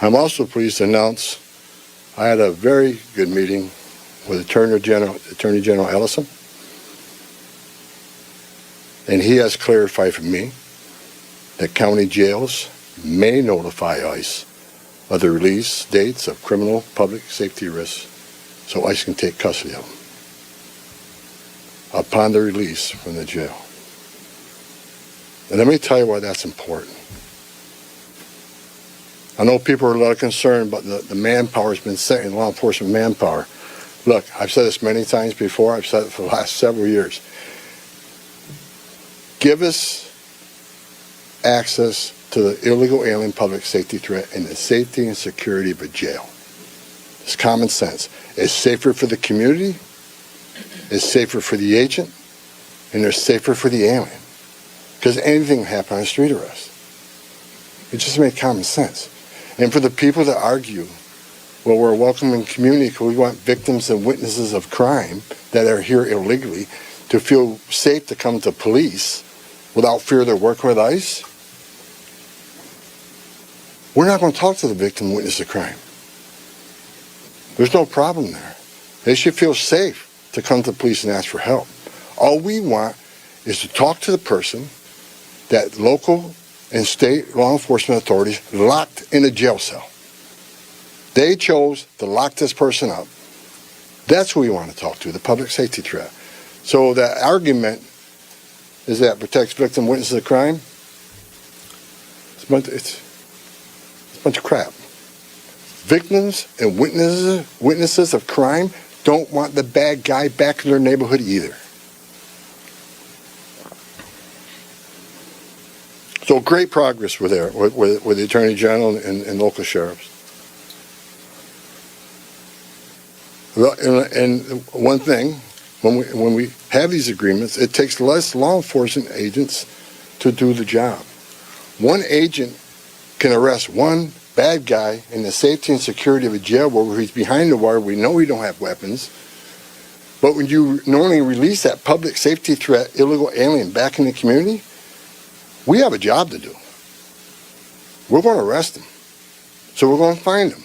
I'm also pleased to announce I had a very good meeting with Attorney General Ellison, and he has clarified for me that county jails may notify ICE of the release dates of criminal public safety risks so ICE can take custody of them upon their release from the jail. And let me tell you why that's important. I know people are a lot concerned about the manpower has been set in law enforcement manpower. Look, I've said this many times before. I've said it for the last several years. Give us access to the illegal alien public safety threat and the safety and security of a jail. It's common sense. It's safer for the community, it's safer for the agent, and it's safer for the alien. Because anything can happen on a street arrest. It just makes common sense. And for the people that argue, well, we're a welcoming community because we want victims and witnesses of crime that are here illegally to feel safe to come to police without fear they're working with ICE, we're not going to talk to the victim and witness of crime. There's no problem there. They should feel safe to come to police and ask for help. All we want is to talk to the person that local and state law enforcement authorities locked in a jail cell. They chose to lock this person up. That's who we want to talk to, the public safety threat. So the argument is that protects victim witnesses of crime. It's a bunch of crap. Victims and witnesses of crime don't want the bad guy back in their neighborhood either. So great progress with the Attorney General and local sheriffs. And one thing, when we have these agreements, it takes less law enforcement agents to do the job. One agent can arrest one bad guy in the safety and security of a jail where he's behind the wire, we know he don't have weapons. But when you normally release that public safety threat, illegal alien back in the community, we have a job to do. We're going to arrest him. So we're going to find him.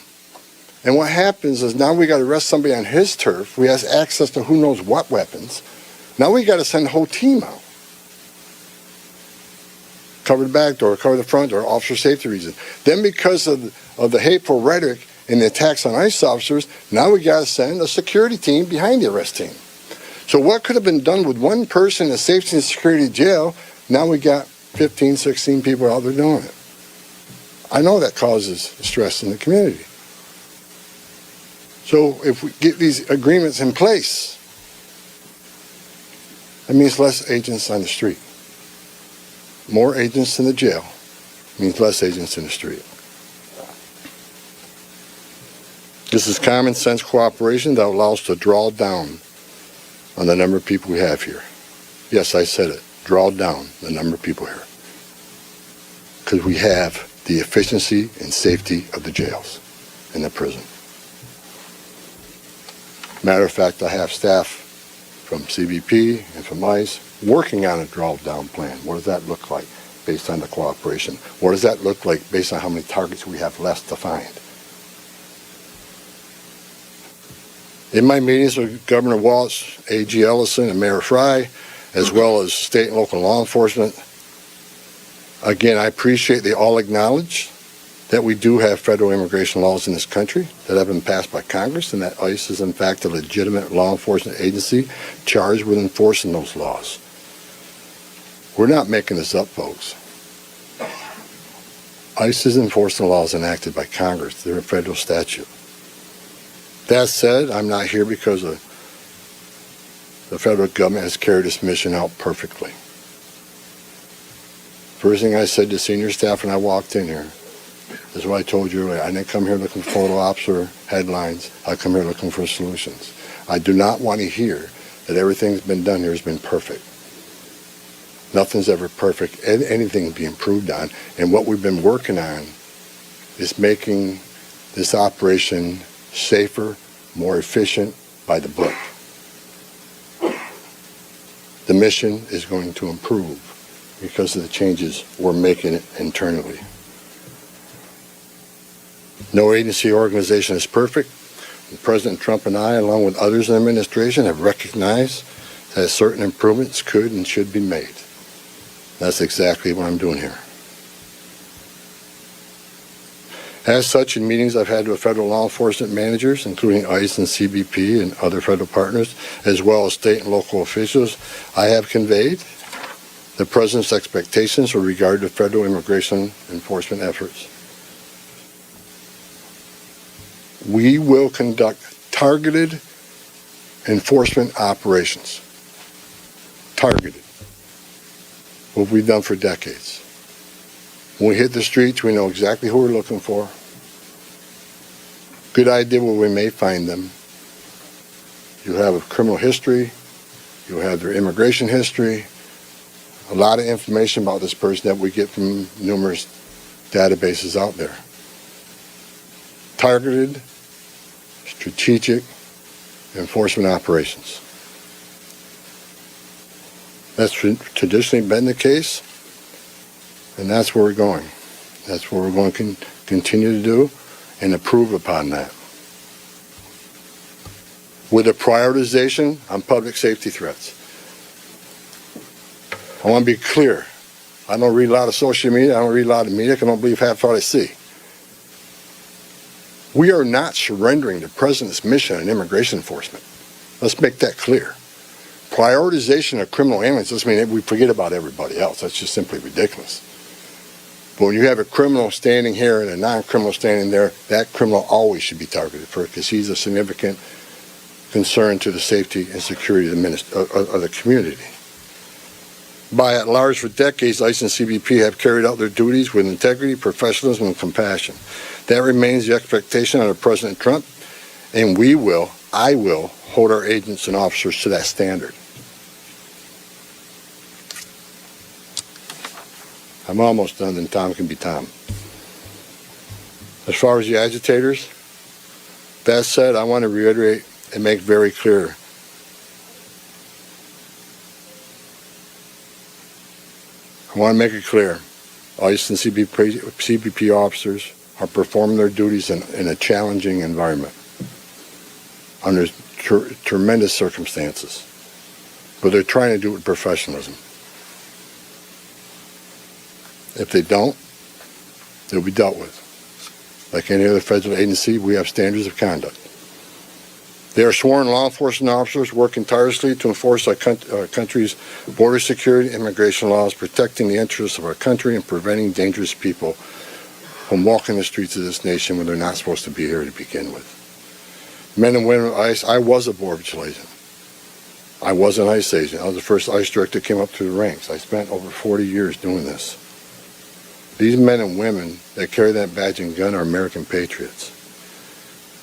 And what happens is now we got to arrest somebody on his turf. We have access to who knows what weapons. Now we got to send the whole team out. Cover the back door, cover the front door, officer safety reasons. Then because of the hateful rhetoric and the attacks on ICE officers, now we got to send a security team behind the arrest team. So what could have been done with one person in a safety and security jail, now we got 15, 16 people out there doing it. I know that causes stress in the community. So if we get these agreements in place, that means less agents on the street. More agents in the jail means less agents in the street. This is common sense cooperation that allows us to draw down on the number of people we have here. Yes, I said it. Draw down the number of people here. Because we have the efficiency and safety of the jails and the prison. Matter of fact, I have staff from CBP and from ICE working on a draw-down plan. What does that look like based on the cooperation? What does that look like based on how many targets we have left to find? In my meetings with Governor Walz, AG Ellison, and Mayor Fry, as well as state and local law enforcement, again, I appreciate they all acknowledge that we do have federal immigration laws in this country that have been passed by Congress, and that ICE is in fact a legitimate law enforcement agency charged with enforcing those laws. We're not making this up, folks. ICE is enforcing laws enacted by Congress. They're a federal statute. That said, I'm not here because the federal government has carried its mission out perfectly. First thing I said to senior staff when I walked in here is what I told you earlier. I didn't come here looking for photo ops or headlines. I come here looking for solutions. I do not want to hear that everything that's been done here has been perfect. Nothing's ever perfect. Anything can be improved on. And what we've been working on is making this operation safer, more efficient, by the book. The mission is going to improve because of the changes we're making internally. No agency or organization is perfect. President Trump and I, along with others in the administration, have recognized that certain improvements could and should be made. That's exactly what I'm doing here. As such, in meetings I've had with federal law enforcement managers, including ICE and CBP and other federal partners, as well as state and local officials, I have conveyed the President's expectations with regard to federal immigration enforcement efforts. We will conduct targeted enforcement operations. Targeted. What we've done for decades. When we hit the streets, we know exactly who we're looking for. Good idea where we may find them. You have a criminal history. You have their immigration history. A lot of information about this person that we get from numerous databases out there. Targeted, strategic enforcement operations. That's traditionally been the case, and that's where we're going. That's what we're going to continue to do and improve upon that. With a prioritization on public safety threats. I want to be clear. I don't read a lot of social media. I don't read a lot of media. I don't believe half what I see. We are not surrendering the President's mission in immigration enforcement. Let's make that clear. Prioritization of criminal aliens doesn't mean that we forget about everybody else. That's just simply ridiculous. But when you have a criminal standing here and a non-criminal standing there, that criminal always should be targeted first because he's a significant concern to the safety and security of the community. By and large, for decades, ICE and CBP have carried out their duties with integrity, professionalism, and compassion. That remains the expectation under President Trump, and I will, hold our agents and officers to that standard. I'm almost done, then Tom can be Tom. As far as the agitators, that said, I want to reiterate and make very clear I want to make it clear, ICE and CBP officers are performing their duties in a challenging environment under tremendous circumstances, but they're trying to do it with professionalism. If they don't, they'll be dealt with. Like any other federal agency, we have standards of conduct. They are sworn law enforcement officers working tirelessly to enforce our country's border security and immigration laws, protecting the interests of our country and preventing dangerous people from walking the streets of this nation when they're not supposed to be here to begin with. Men and women of ICE, I was a Border Patrol agent. I was an ICE agent. I was the first ICE director that came up through the ranks. I spent over 40 years doing this. These men and women that carry that badge and gun are American patriots.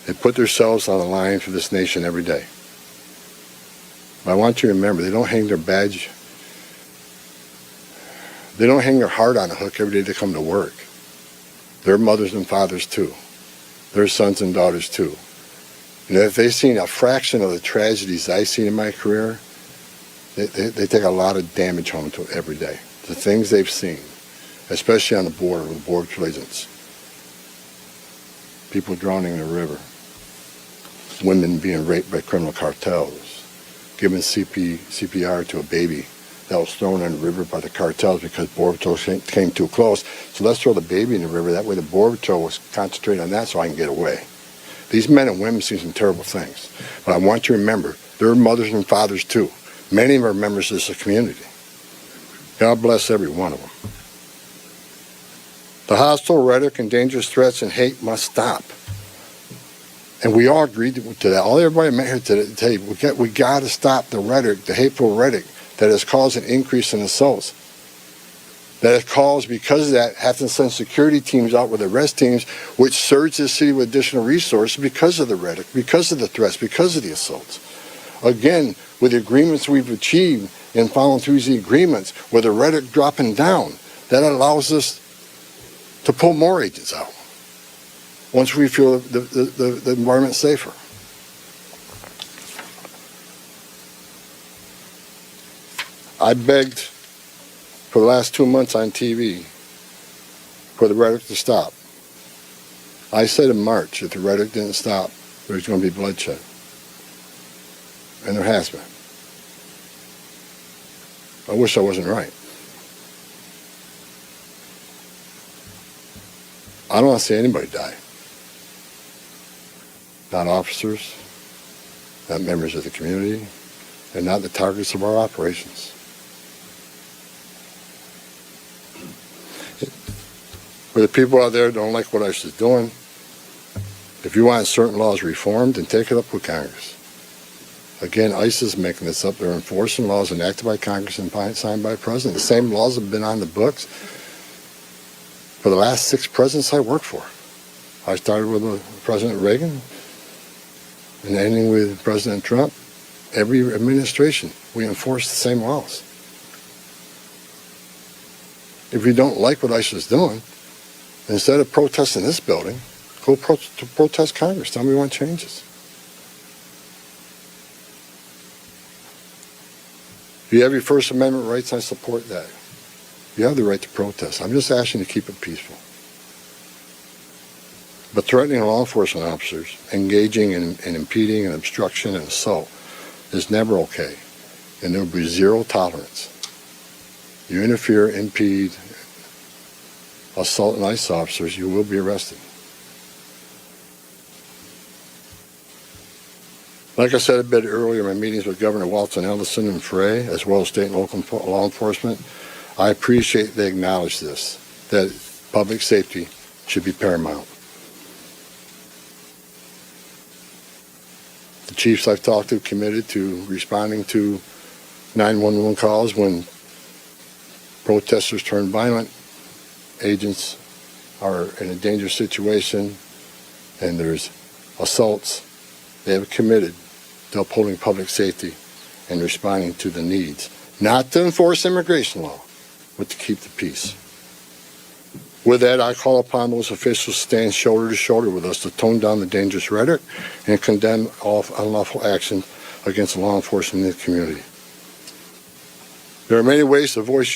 They put themselves on the line for this nation every day. But I want you to remember, they don't hang their badge, they don't hang their heart on a hook every day they come to work. They're mothers and fathers too. They're sons and daughters too. You know, if they've seen a fraction of the tragedies I've seen in my career, they take a lot of damage home to every day. The things they've seen, especially on the border with Border Patrol agents. People drowning in the river. Women being raped by criminal cartels. Giving CPR to a baby that was thrown in the river by the cartels because Border Patrol came too close. So let's throw the baby in the river. That way the Border Patrol was concentrating on that so I can get away. These men and women see some terrible things. But I want you to remember, they're mothers and fathers too. Many of them are members of this community. God bless every one of them. The hostile rhetoric and dangerous threats and hate must stop. And we all agreed to that. All everybody met here today, we got to stop the rhetoric, the hateful rhetoric that has caused an increase in assaults. That has caused, because of that, have to send security teams out with arrest teams, which surge the city with additional resources because of the rhetoric, because of the threats, because of the assaults. Again, with the agreements we've achieved and following through these agreements with the rhetoric dropping down, that allows us to pull more agents out once we feel the environment's safer. I begged for the last 2 months on TV for the rhetoric to stop. I said in March, if the rhetoric didn't stop, there's going to be bloodshed. And there has been. I wish I wasn't right. I don't want to see anybody die. Not officers, not members of the community, and not the targets of our operations. For the people out there that don't like what ICE is doing, if you want certain laws reformed, then take it up with Congress. Again, ICE is making this up. They're enforcing laws enacted by Congress and signed by the President. The same laws have been on the books for the last 6 presidents I worked for. I started with President Reagan and ending with President Trump. Every administration, we enforce the same laws. If you don't like what ICE is doing, instead of protesting this building, go to protest Congress. Tell me you want changes. If you have your First Amendment rights, I support that. You have the right to protest. I'm just asking you to keep it peaceful. But threatening law enforcement officers, engaging in impeding and obstruction and assault is never okay. And there will be zero tolerance. You interfere, impede, assault ICE officers, you will be arrested. Like I said a bit earlier in my meetings with Governor Walton, Ellison, and Frey, as well as state and local law enforcement, I appreciate they acknowledge this, that public safety should be paramount. The chiefs I've talked to committed to responding to 911 calls when protesters turn violent, agents are in a dangerous situation, and there's assaults. They have committed to upholding public safety and responding to the needs, not to enforce immigration law, but to keep the peace. With that, I call upon those officials to stand shoulder to shoulder with us to tone down the dangerous rhetoric and condemn all unlawful action against law enforcement in the community. There are many ways your voice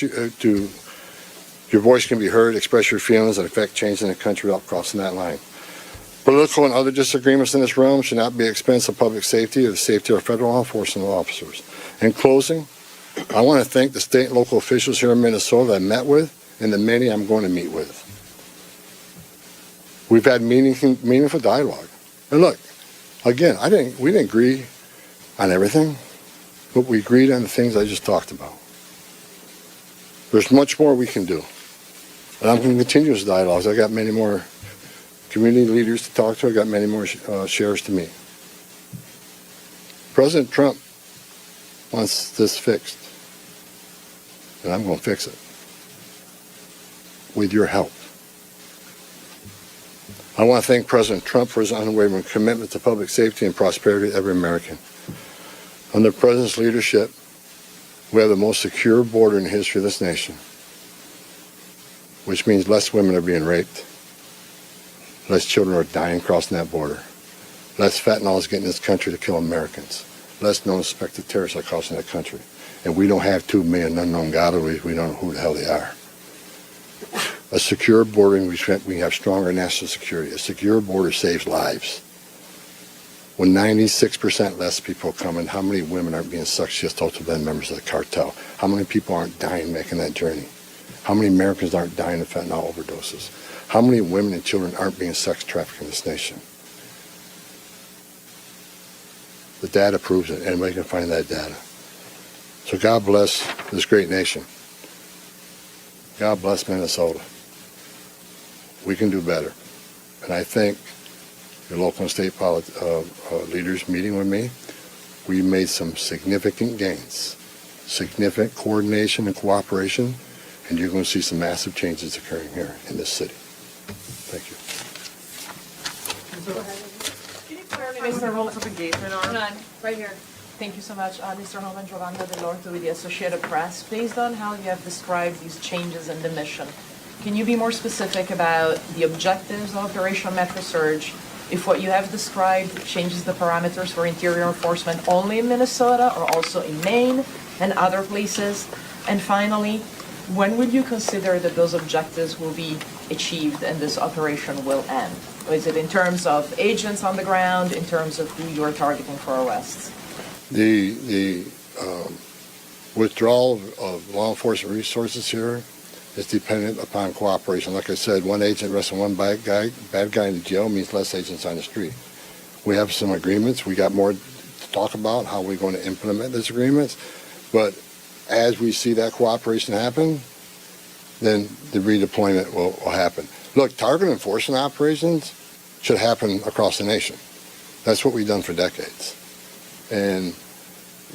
can be heard, express your feelings, and affect change in the country without crossing that line. Political and other disagreements in this realm should not be at the expense of public safety or the safety of federal law enforcement officers. In closing, I want to thank the state and local officials here in Minnesota that I met with and the many I'm going to meet with. We've had meaningful dialogue. And look, again, we didn't agree on everything, but we agreed on the things I just talked about. There's much more we can do. And I'm going to continue this dialogue. I got many more community leaders to talk to. I got many more sheriffs to meet. President Trump wants this fixed, and I'm going to fix it with your help. I want to thank President Trump for his unwavering commitment to public safety and prosperity of every American. Under the President's leadership, we have the most secure border in the history of this nation, which means less women are being raped, less children are dying crossing that border, less fentanyl is getting in this country to kill Americans, less known suspected terrorists are crossing that country. And we don't have 2 million unknown godlies. We don't know who the hell they are. A secure border, we have stronger national security. A secure border saves lives. When 96% less people come in, how many women aren't being sexually assaulted by members of the cartel? How many people aren't dying making that journey? How many Americans aren't dying of fentanyl overdoses? How many women and children aren't being sex trafficked in this nation? The data proves it. Anybody can find that data. So God bless this great nation. God bless Minnesota. We can do better. And I thank your local and state leaders meeting with me. We made some significant gains, significant coordination and cooperation, and you're going to see some massive changes occurring here in this city. Thank you. Can you clarify what the rules of engagement are? Hold on, right here. Thank you so much, Mr. Holman. Giovanna Dell'Orto with the Associated Press. Based on how you have described these changes in the mission, can you be more specific about the objectives of Operation Metro Surge? If what you have described changes the parameters for interior enforcement only in Minnesota or also in Maine and other places? And finally, when would you consider that those objectives will be achieved and this operation will end? Or is it in terms of agents on the ground, in terms of who you are targeting for arrests? The withdrawal of law enforcement resources here is dependent upon cooperation. Like I said, one agent arresting one bad guy in the jail means less agents on the street. We have some agreements. We got more to talk about how we're going to implement these agreements. But as we see that cooperation happen, then the redeployment will happen. Look, target enforcement operations should happen across the nation. That's what we've done for decades. And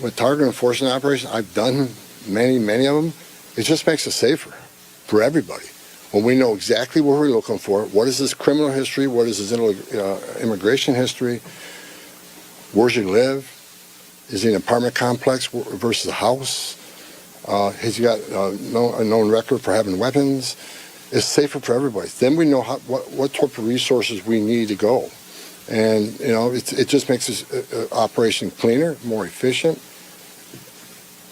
with target enforcement operations, I've done many of them. It just makes it safer for everybody. When we know exactly what we're looking for, what is his criminal history, what is his immigration history, where's he live, is he in an apartment complex versus a house, has he got a known record for having weapons, it's safer for everybody. Then we know what type of resources we need to go. And, it just makes this operation cleaner, more efficient,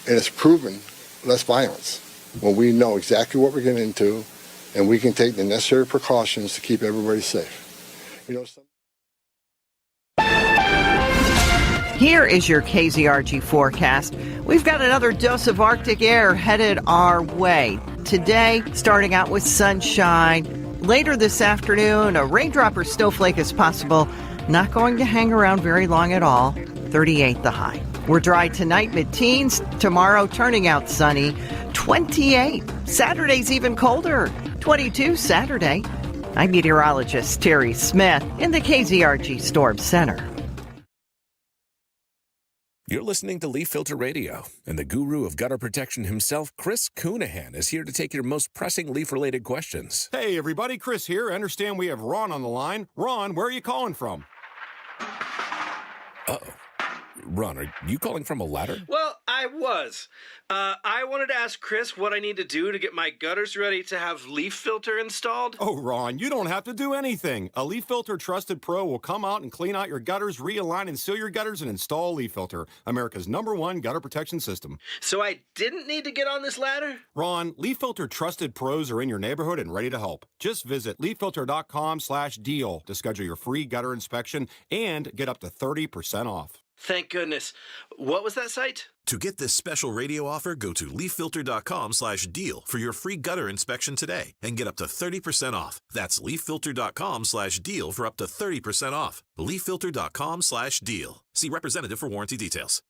and it's proven less violence when we know exactly what we're getting into and we can take the necessary precautions to keep everybody safe. Here is your KZRG forecast. We've got another dose of Arctic air headed our way. Today, starting out with sunshine. Later this afternoon, a raindrop or snowflake is possible. Not going to hang around very long at all. 38 the high. We're dry tonight, mid-teens. Tomorrow, turning out sunny. 28. Saturday's even colder. 22 Saturday. I'm meteorologist Terry Smith in the KZRG Storm Center. You're listening to Leaf Filter Radio, and the guru of gutter protection himself, Chris Coonahan, is here to take your most pressing leaf-related questions. Hey, everybody, Chris here. I understand we have Ron on the line. Ron, where are you calling from? Uh-oh. Ron, are you calling from a ladder? Well, I was. I wanted to ask Chris what I need to do to get my gutters ready to have leaf filter installed. Oh, Ron, you don't have to do anything. A Leaf Filter Trusted Pro will come out and clean out your gutters, realign and seal your gutters, and install Leaf Filter, America's #1 gutter protection system. So I didn't need to get on this ladder? Ron, Leaf Filter Trusted Pros are in your neighborhood and ready to help. Just visit leaffilter.com/deal to schedule your free gutter inspection and get up to 30% off. Thank goodness. What was that site? To get this special radio offer, go to leaffilter.com/deal for your free gutter inspection today and get up to 30% off. That's leaffilter.com/deal for up to 30% off. leaffilter.com/deal. See representative for warranty details.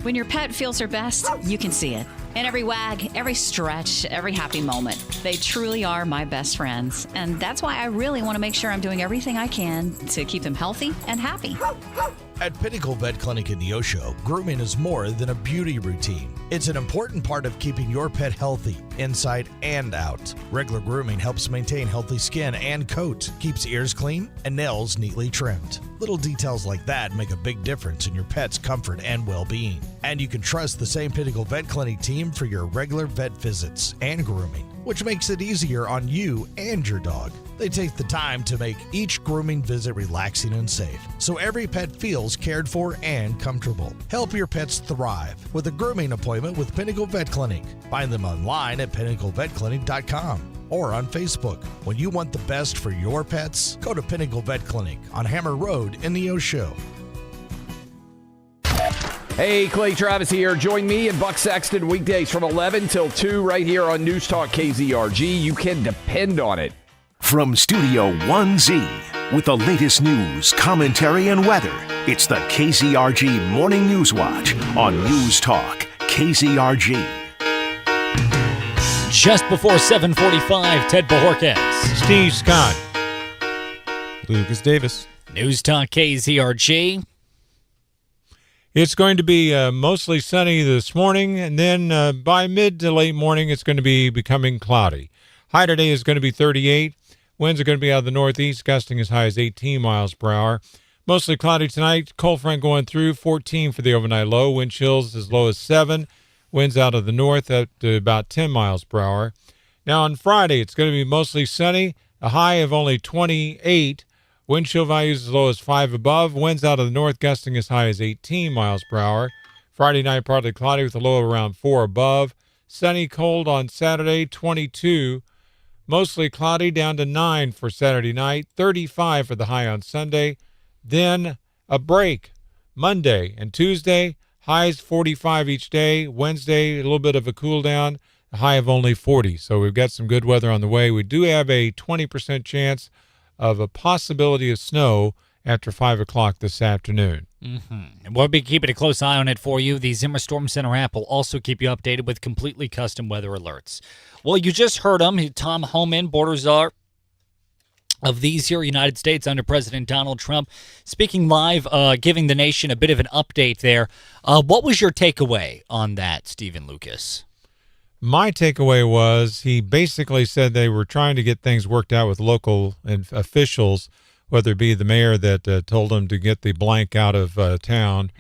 When your pet feels her best, you can see it. In every wag, every stretch, every happy moment. They truly are my best friends. And that's why I really want to make sure I'm doing everything I can to keep them healthy and happy. At Pinnacle Vet Clinic in Neosho, grooming is more than a beauty routine. It's an important part of keeping your pet healthy, inside and out. Regular grooming helps maintain healthy skin and coat, keeps ears clean, and nails neatly trimmed. Little details like that make a big difference in your pet's comfort and well-being. And you can trust the same Pinnacle Vet Clinic team for your regular vet visits and grooming, which makes it easier on you and your dog. They take the time to make each grooming visit relaxing and safe, so every pet feels cared for and comfortable. Help your pets thrive with a grooming appointment with Pinnacle Vet Clinic. Find them online at pinnaclevetclinic.com or on Facebook. When you want the best for your pets, go to Pinnacle Vet Clinic on Hammer Road in Neosho. Hey, Clay Travis here. Join me and Buck Sexton weekdays from 11 till 2 right here on News Talk KZRG. You can depend on it. From Studio 1Z, with the latest news, commentary, and weather, it's the KZRG Morning News Watch on News Talk KZRG. Just before 7:45, Ted Bojorquez, Steve Scott, Lucas Davis. News Talk KZRG. It's going to be mostly sunny this morning, and then by mid to late morning, it's going to be becoming cloudy. High today is going to be 38. Winds are going to be out of the northeast, gusting as high as 18 miles per hour. Mostly cloudy tonight. Cold front going through. 14 for the overnight low. Wind chills as low as 7. Winds out of the north up to about 10 miles per hour. Now on Friday, it's going to be mostly sunny. A high of only 28. Wind chill values as low as 5 above. Winds out of the north gusting as high as 18 miles per hour. Friday night, partly cloudy with a low of around 4 above. Sunny, cold on Saturday, 22. Mostly cloudy, down to 9 for Saturday night. 35 for the high on Sunday. Then a break Monday and Tuesday. Highs 45 each day. Wednesday, a little bit of a cool down. A high of only 40. So we've got some good weather on the way. We do have a 20% chance of a possibility of snow after 5 o'clock this afternoon. And we'll be keeping a close eye on it for you. The Zimmer Storm Center app will also keep you updated with completely custom weather alerts. Well, you just heard him. Tom Homan, border czar of these here United States under President Donald Trump, speaking live, giving the nation a bit of an update there. What was your takeaway on that, Stephen Lucas? My takeaway was he basically said they were trying to get things worked out with local officials, whether it be the mayor that told them to get the blank out of town,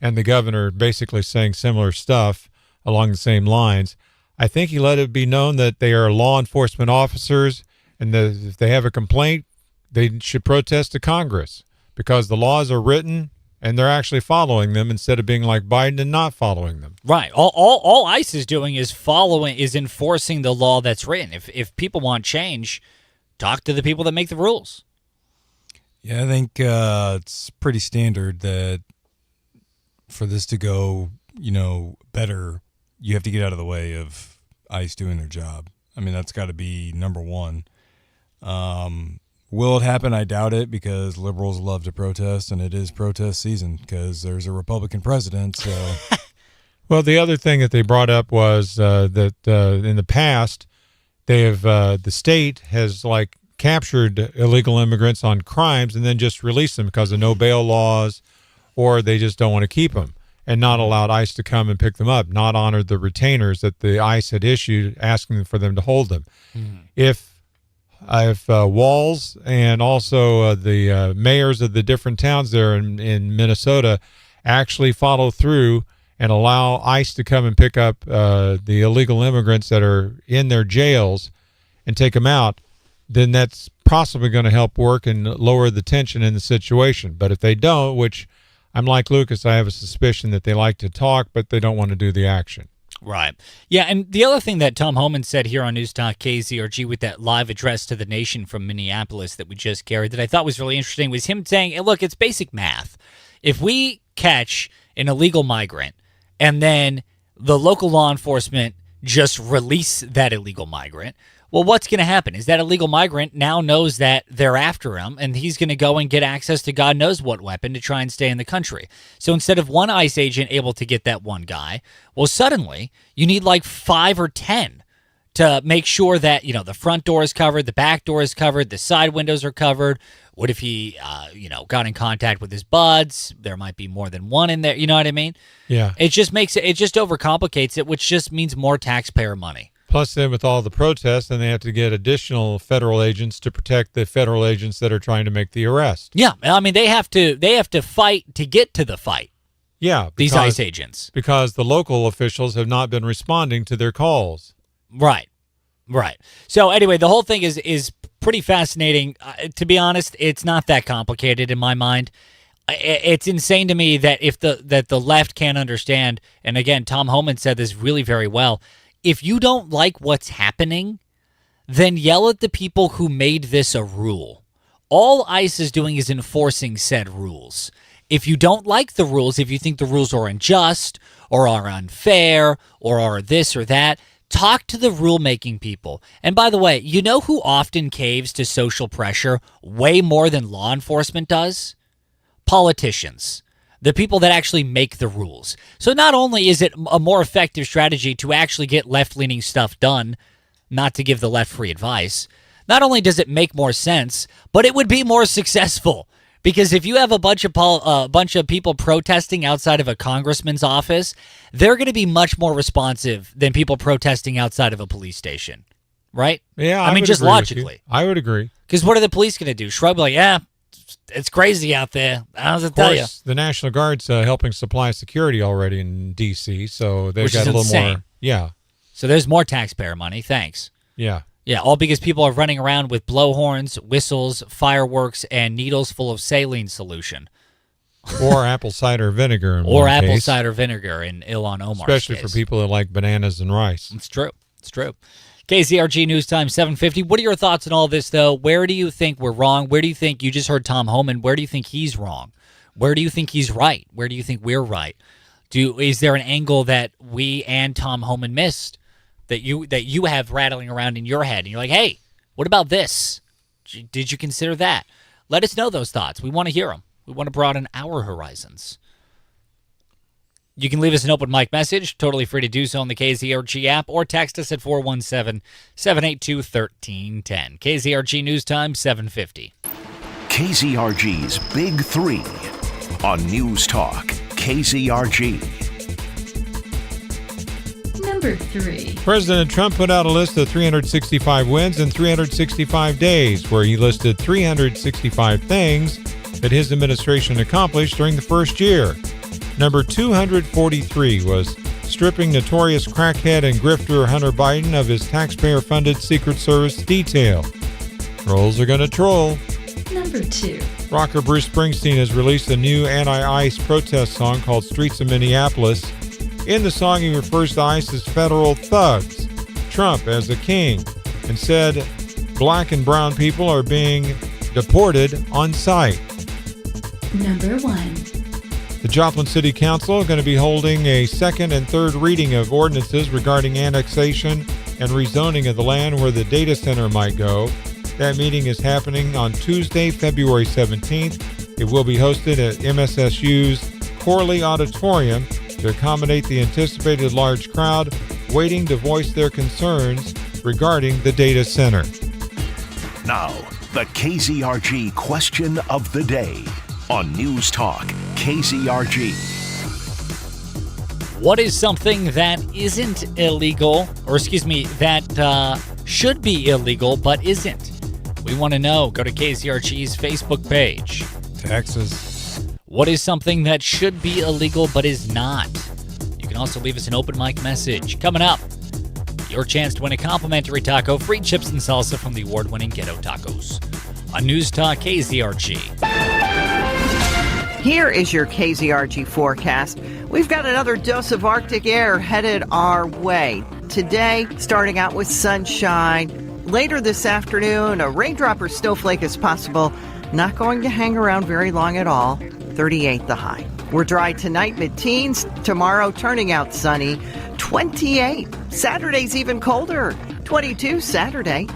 and the governor basically saying similar stuff along the same lines. I think he let it be known that they are law enforcement officers, and if they have a complaint, they should protest to Congress because the laws are written and they're actually following them instead of being like Biden and not following them. Right. All ICE is doing is enforcing the law that's written. If people want change, talk to the people that make the rules. Yeah, I think it's pretty standard that for this to go, better, you have to get out of the way of ICE doing their job. I mean, that's got to be number one. Will it happen? I doubt it because liberals love to protest, and it is protest season because there's a Republican president. So, well, the other thing that they brought up was that in the past, they have the state has captured illegal immigrants on crimes and then just released them because of no bail laws, or they just don't want to keep them and not allowed ICE to come and pick them up, not honored the retainers that the ICE had issued asking for them to hold them. If Walz and also the mayors of the different towns there in Minnesota actually follow through and allow ICE to come and pick up the illegal immigrants that are in their jails and take them out, then that's possibly going to help work and lower the tension in the situation. But if they don't, which I'm like Lucas, I have a suspicion that they like to talk, but they don't want to do the action. Right. Yeah, and the other thing that Tom Homan said here on News Talk KZRG with that live address to the nation from Minneapolis that we just carried that I thought was really interesting was him saying, hey, look, it's basic math. If we catch an illegal migrant and then the local law enforcement just release that illegal migrant, well, what's going to happen is that illegal migrant now knows that they're after him, and he's going to go and get access to God knows what weapon to try and stay in the country. So instead of one ICE agent able to get that one guy, well, suddenly you need 5 or 10 to make sure that, the front door is covered, the back door is covered, the side windows are covered. What if he, got in contact with his buds? There might be more than one in there. You know what I mean? Yeah. It just overcomplicates it, which just means more taxpayer money. Plus, then with all the protests, then they have to get additional federal agents to protect the federal agents that are trying to make the arrest. Yeah, I mean they have to fight to get to the fight. Yeah, these ICE agents, because the local officials have not been responding to their calls. Right. So anyway, the whole thing is pretty fascinating. To be honest, it's not that complicated in my mind. It's insane to me that that the left can't understand. And again, Tom Homan said this really very well. If you don't like what's happening, then yell at the people who made this a rule. All ICE is doing is enforcing said rules. If you don't like the rules, if you think the rules are unjust or are unfair or are this or that, talk to the rulemaking people. And by the way, you know who often caves to social pressure way more than law enforcement does? Politicians. The people that actually make the rules. So not only is it a more effective strategy to actually get left-leaning stuff done, not to give the left free advice, not only does it make more sense, but it would be more successful. Because if you have a bunch of people protesting outside of a congressman's office, they're going to be much more responsive than people protesting outside of a police station, right? Yeah, I mean, just logically. I would agree. Because what are the police going to do? Shrug like, yeah, it's crazy out there. I don't know what to Of tell you. course, the National Guard's helping supply security already in D.C., so they've Which got is a little insane. more. Yeah. So there's more taxpayer money. Thanks. Yeah. Yeah, all because people are running around with blowhorns, whistles, fireworks, and needles full of saline solution. Or apple cider vinegar in Or one apple case. cider vinegar in Ilhan Omar's Especially case. for people that like bananas and rice. It's true. It's true. KZRG News Time 750. What are your thoughts on all this, though? Where do you think we're wrong? Where do you think you just heard Tom Homan? Where do you think he's wrong? Where do you think he's right? Where do you think we're right? Is there an angle that we and Tom Homan missed that you have rattling around in your head? And you're like, hey, what about this? Did you consider that? Let us know those thoughts. We want to hear them. We want to broaden our horizons. You can leave us an open mic message, totally free to do so on the KZRG app, or text us at 417-782-1310. KZRG News Time, 750. KZRG's Big Three on News Talk KZRG. Number 3. President Trump put out a list of 365 wins in 365 days, where he listed 365 things that his administration accomplished during the first year. Number 243 was stripping notorious crackhead and grifter Hunter Biden of his taxpayer-funded Secret Service detail. Trolls are going to troll. Number 2. Rocker Bruce Springsteen has released a new anti-ICE protest song called Streets of Minneapolis. In the song, he refers to ICE as federal thugs, Trump as a king, and said black and brown people are being deported on sight. Number 1. The Joplin City Council is going to be holding a second and third reading of ordinances regarding annexation and rezoning of the land where the data center might go. That meeting is happening on Tuesday, February 17th. It will be hosted at MSSU's Corley Auditorium to accommodate the anticipated large crowd waiting to voice their concerns regarding the data center. Now, the KZRG question of the day on News Talk KZRG. What is something that isn't illegal, or that should be illegal but isn't? We want to know. Go to KZRG's Facebook page. Taxes. What is something that should be illegal but is not? You can also leave us an open mic message. Coming up, your chance to win a complimentary taco, free chips and salsa from the award-winning Ghetto Tacos on News Talk KZRG. Here is your KZRG forecast. We've got another dose of Arctic air headed our way. Today, starting out with sunshine. Later this afternoon, a raindrop or snowflake is possible. Not going to hang around very long at all. 38 the high. We're dry tonight, mid-teens. Tomorrow, turning out sunny. 28. Saturday's even colder. 22 Saturday.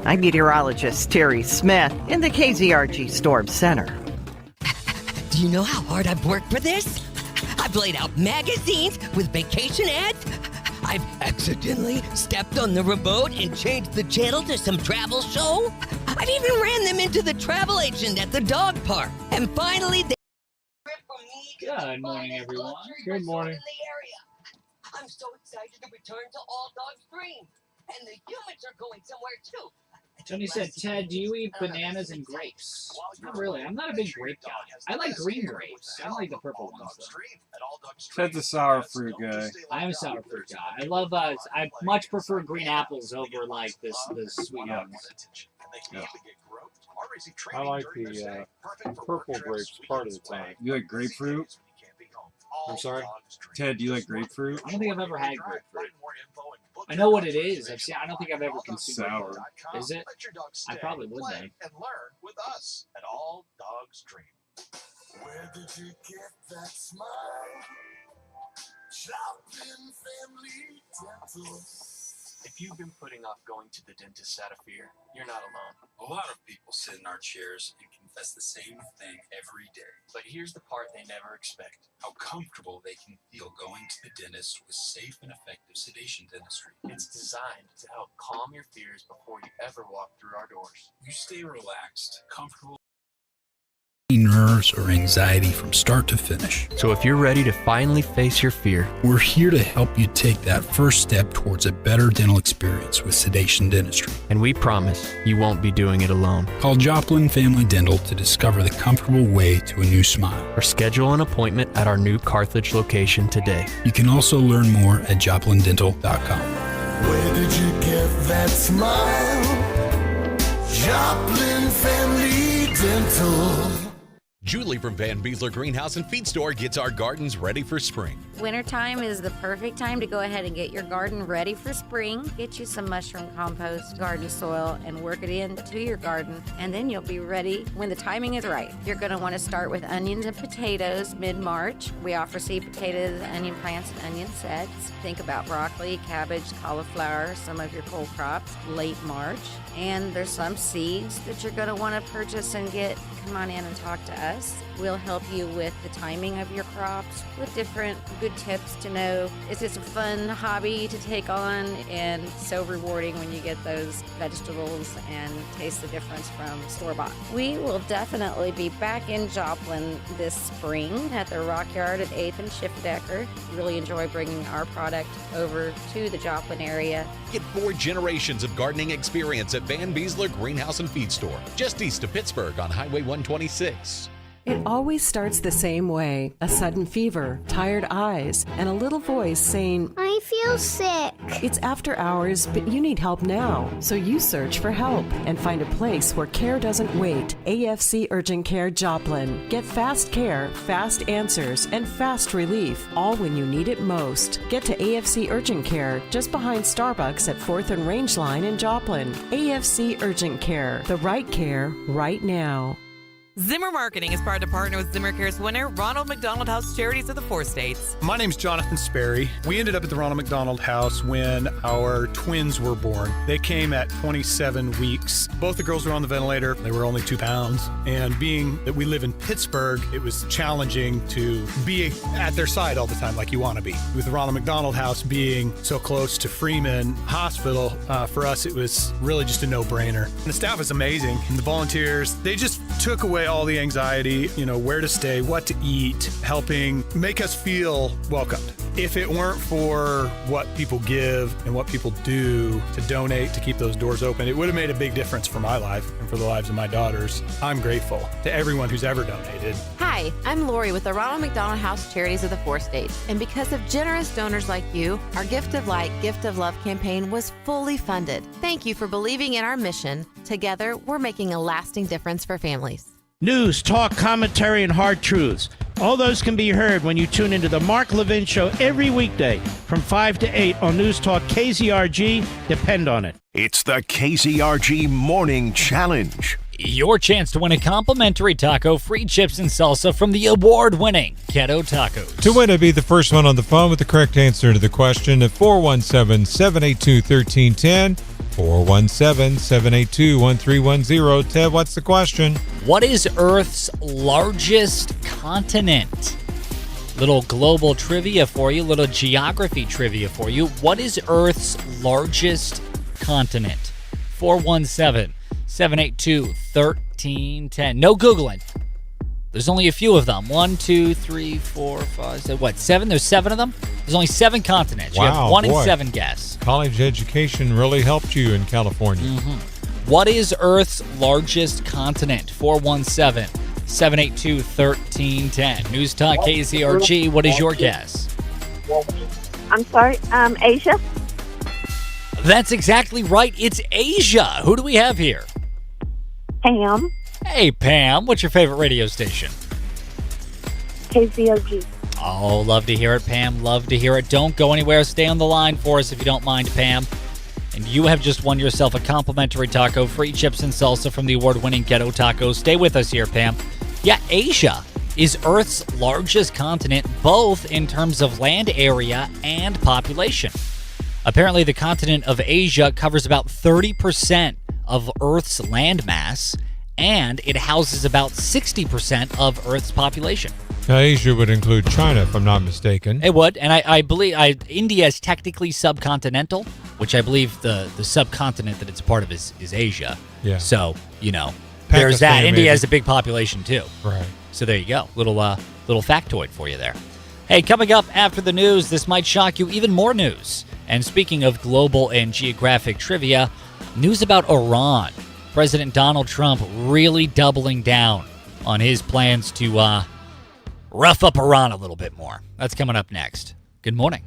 I'm meteorologist Terry Smith in the KZRG Storm Center. Do you know how hard I've worked for this? I've laid out magazines with vacation ads. I've accidentally stepped on the remote and changed the channel to some travel show. I've even ran them into the travel agent at the dog park. And finally, they... Good morning, everyone. Good morning. I'm so excited to return to All Dogs Green. And the humans are going somewhere too. Tony said, Ted, do you eat bananas and grapes? Not really. I'm not a big grape guy. I like green grapes. I don't like the purple ones, though. Ted's a sour fruit guy. I'm a sour fruit guy. I love, I much prefer green apples over, like, the sweet ones. Yeah. I like the purple grapes part of the time. You like grapefruit? I'm sorry? Ted, do you like grapefruit? I don't think I've ever had grapefruit. I know what it is. I don't think I've ever consumed sour. it. Is it? I probably would then. And learn with us at All Dogs Dream. Where did you get that smile? Shopping Family Dental. If you've been putting off going to the dentist out of fear, you're not alone. A lot of people sit in our chairs and confess the same thing every day. But here's the part they never expect. How comfortable they can feel going to the dentist with safe and effective sedation dentistry. It's designed to help calm your fears before you ever walk through our doors. You stay relaxed, comfortable. nerves or anxiety from start to finish. So if you're ready to finally face your fear, we're here to help you take that first step towards a better dental experience with Sedation Dentistry. And we promise you won't be doing it alone. Call Joplin Family Dental to discover the comfortable way to a new smile. Or schedule an appointment at our new Carthage location today. You can also learn more at joplindental.com. Where did you get that smile? Joplin Family Dental. Julie from Van Beesler Greenhouse and Feed Store gets our gardens ready for spring. Wintertime is the perfect time to go ahead and get your garden ready for spring. Get you some mushroom compost, garden soil, and work it into your garden, and then you'll be ready when the timing is right. You're going to want to start with onions and potatoes mid-March. We offer seed potatoes, onion plants, and onion sets. Think about broccoli, cabbage, cauliflower, some of your cold crops late March. And there's some seeds that you're going to want to purchase and get. Come on in and talk to us. We'll help you with the timing of your crops, with different good tips to know. It's just a fun hobby to take on and so rewarding when you get those vegetables and taste the difference from store-bought. We will definitely be back in Joplin this spring at the Rock Yard at 8th and Schiffdecker. Really enjoy bringing our product over to the Joplin area. Get 4 generations of gardening experience at Van Beesler Greenhouse and Feed Store, just east of Pittsburgh on Highway 126. It always starts the same way. A sudden fever, tired eyes, and a little voice saying, "I feel sick." It's after hours, but you need help now. So you search for help and find a place where care doesn't wait. AFC Urgent Care Joplin. Get fast care, fast answers, and fast relief, all when you need it most. Get to AFC Urgent Care, just behind Starbucks at 4th and Rangeline in Joplin. AFC Urgent Care. The right care, right now. Zimmer Marketing is proud to partner with Zimmer Cares winner Ronald McDonald House Charities of the 4 states. My name's Jonathan Sperry. We ended up at the Ronald McDonald House when our twins were born. They came at 27 weeks. Both the girls were on the ventilator. They were only 2 pounds. And being that we live in Pittsburgh, it was challenging to be at their side all the time like you want to be. With the Ronald McDonald House being so close to Freeman Hospital, for us it was really just a no-brainer. And the staff is amazing. And the volunteers, they just took away all the anxiety, where to stay, what to eat, helping make us feel welcomed. If it weren't for what people give and what people do to donate to keep those doors open, it would have made a big difference for my life and for the lives of my daughters. I'm grateful to everyone who's ever donated. Hi, I'm Lori with the Ronald McDonald House Charities of the 4 states. And because of generous donors like you, our Gift of Light, Gift of Love campaign was fully funded. Thank you for believing in our mission. Together, we're making a lasting difference for families. News, talk, commentary, and hard truths. All those can be heard when you tune into the Mark Levin Show every weekday from 5 to 8 on News Talk KZRG. Depend on it. It's the KZRG Morning Challenge. Your chance to win a complimentary taco, free chips, and salsa from the award-winning Ghetto Tacos. To win it, be the first one on the phone with the correct answer to the question at 417-782-1310. 417-782-1310. Ted, what's the question? What is Earth's largest continent? Little global trivia for you, little geography trivia for you. What is Earth's largest continent? 417-782-1310. No Googling. There's only a few of them. 1, 2, 3, 4, 5, 6, 7? There's 7 of them? There's only 7 continents. Wow, you have 1 boy. in 7 guess. College education really helped you in California. Mm-hmm. What is Earth's largest continent? 417-782-1310. News Talk KZRG, what is your guess? I'm sorry, Asia? That's exactly right. It's Asia. Who do we have here? Pam. Hey, Pam. What's your favorite radio station? KZRG. Oh, love to hear it, Pam. Love to hear it. Don't go anywhere. Stay on the line for us if you don't mind, Pam. And you have just won yourself a complimentary taco, free chips and salsa from the award-winning Ghetto Tacos. Stay with us here, Pam. Yeah, Asia is Earth's largest continent, both in terms of land area and population. Apparently, the continent of Asia covers about 30% of Earth's landmass, and it houses about 60% of Earth's population. Now, Asia would include China, if I'm not mistaken. It would, and I believe India is technically subcontinental, which I believe the subcontinent that it's a part of is Asia. Yeah. So, There's that. Pakistan, India maybe. has a big population too. Right. So there you go. Little factoid for you there. Hey, coming up after the news, this might shock you, even more news. And speaking of global and geographic trivia, news about Iran. President Donald Trump really doubling down on his plans to rough up Iran a little bit more. That's coming up next. Good morning.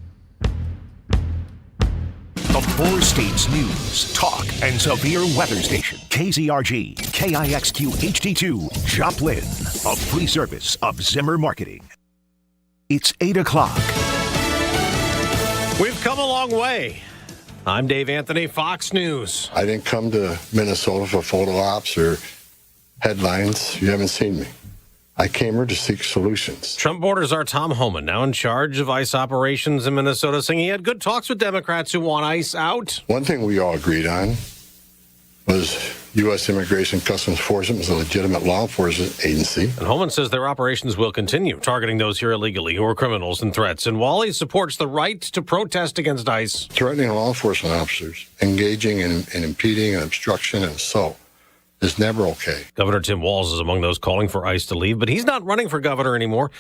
The four states news, talk, and severe weather station. KZRG, KIXQ HD2, Joplin. A free service of Zimmer Marketing. It's 8 o'clock. We've come a long way. I'm Dave Anthony, Fox News. I didn't come to Minnesota for photo ops or headlines. You haven't seen me. I came here to seek solutions. Trump borders are Tom Homan, now in charge of ICE operations in Minnesota, saying he had good talks with Democrats who want ICE out. One thing we all agreed on was U.S. Immigration Customs Enforcement is a legitimate law enforcement agency. And Homan says their operations will continue, targeting those here illegally who are criminals and threats. And while he supports the right to protest against ICE, Threatening law enforcement officers, engaging in impeding and obstruction and assault is never okay. Governor Tim Walz is among those calling for ICE to leave, but he's not running for governor anymore.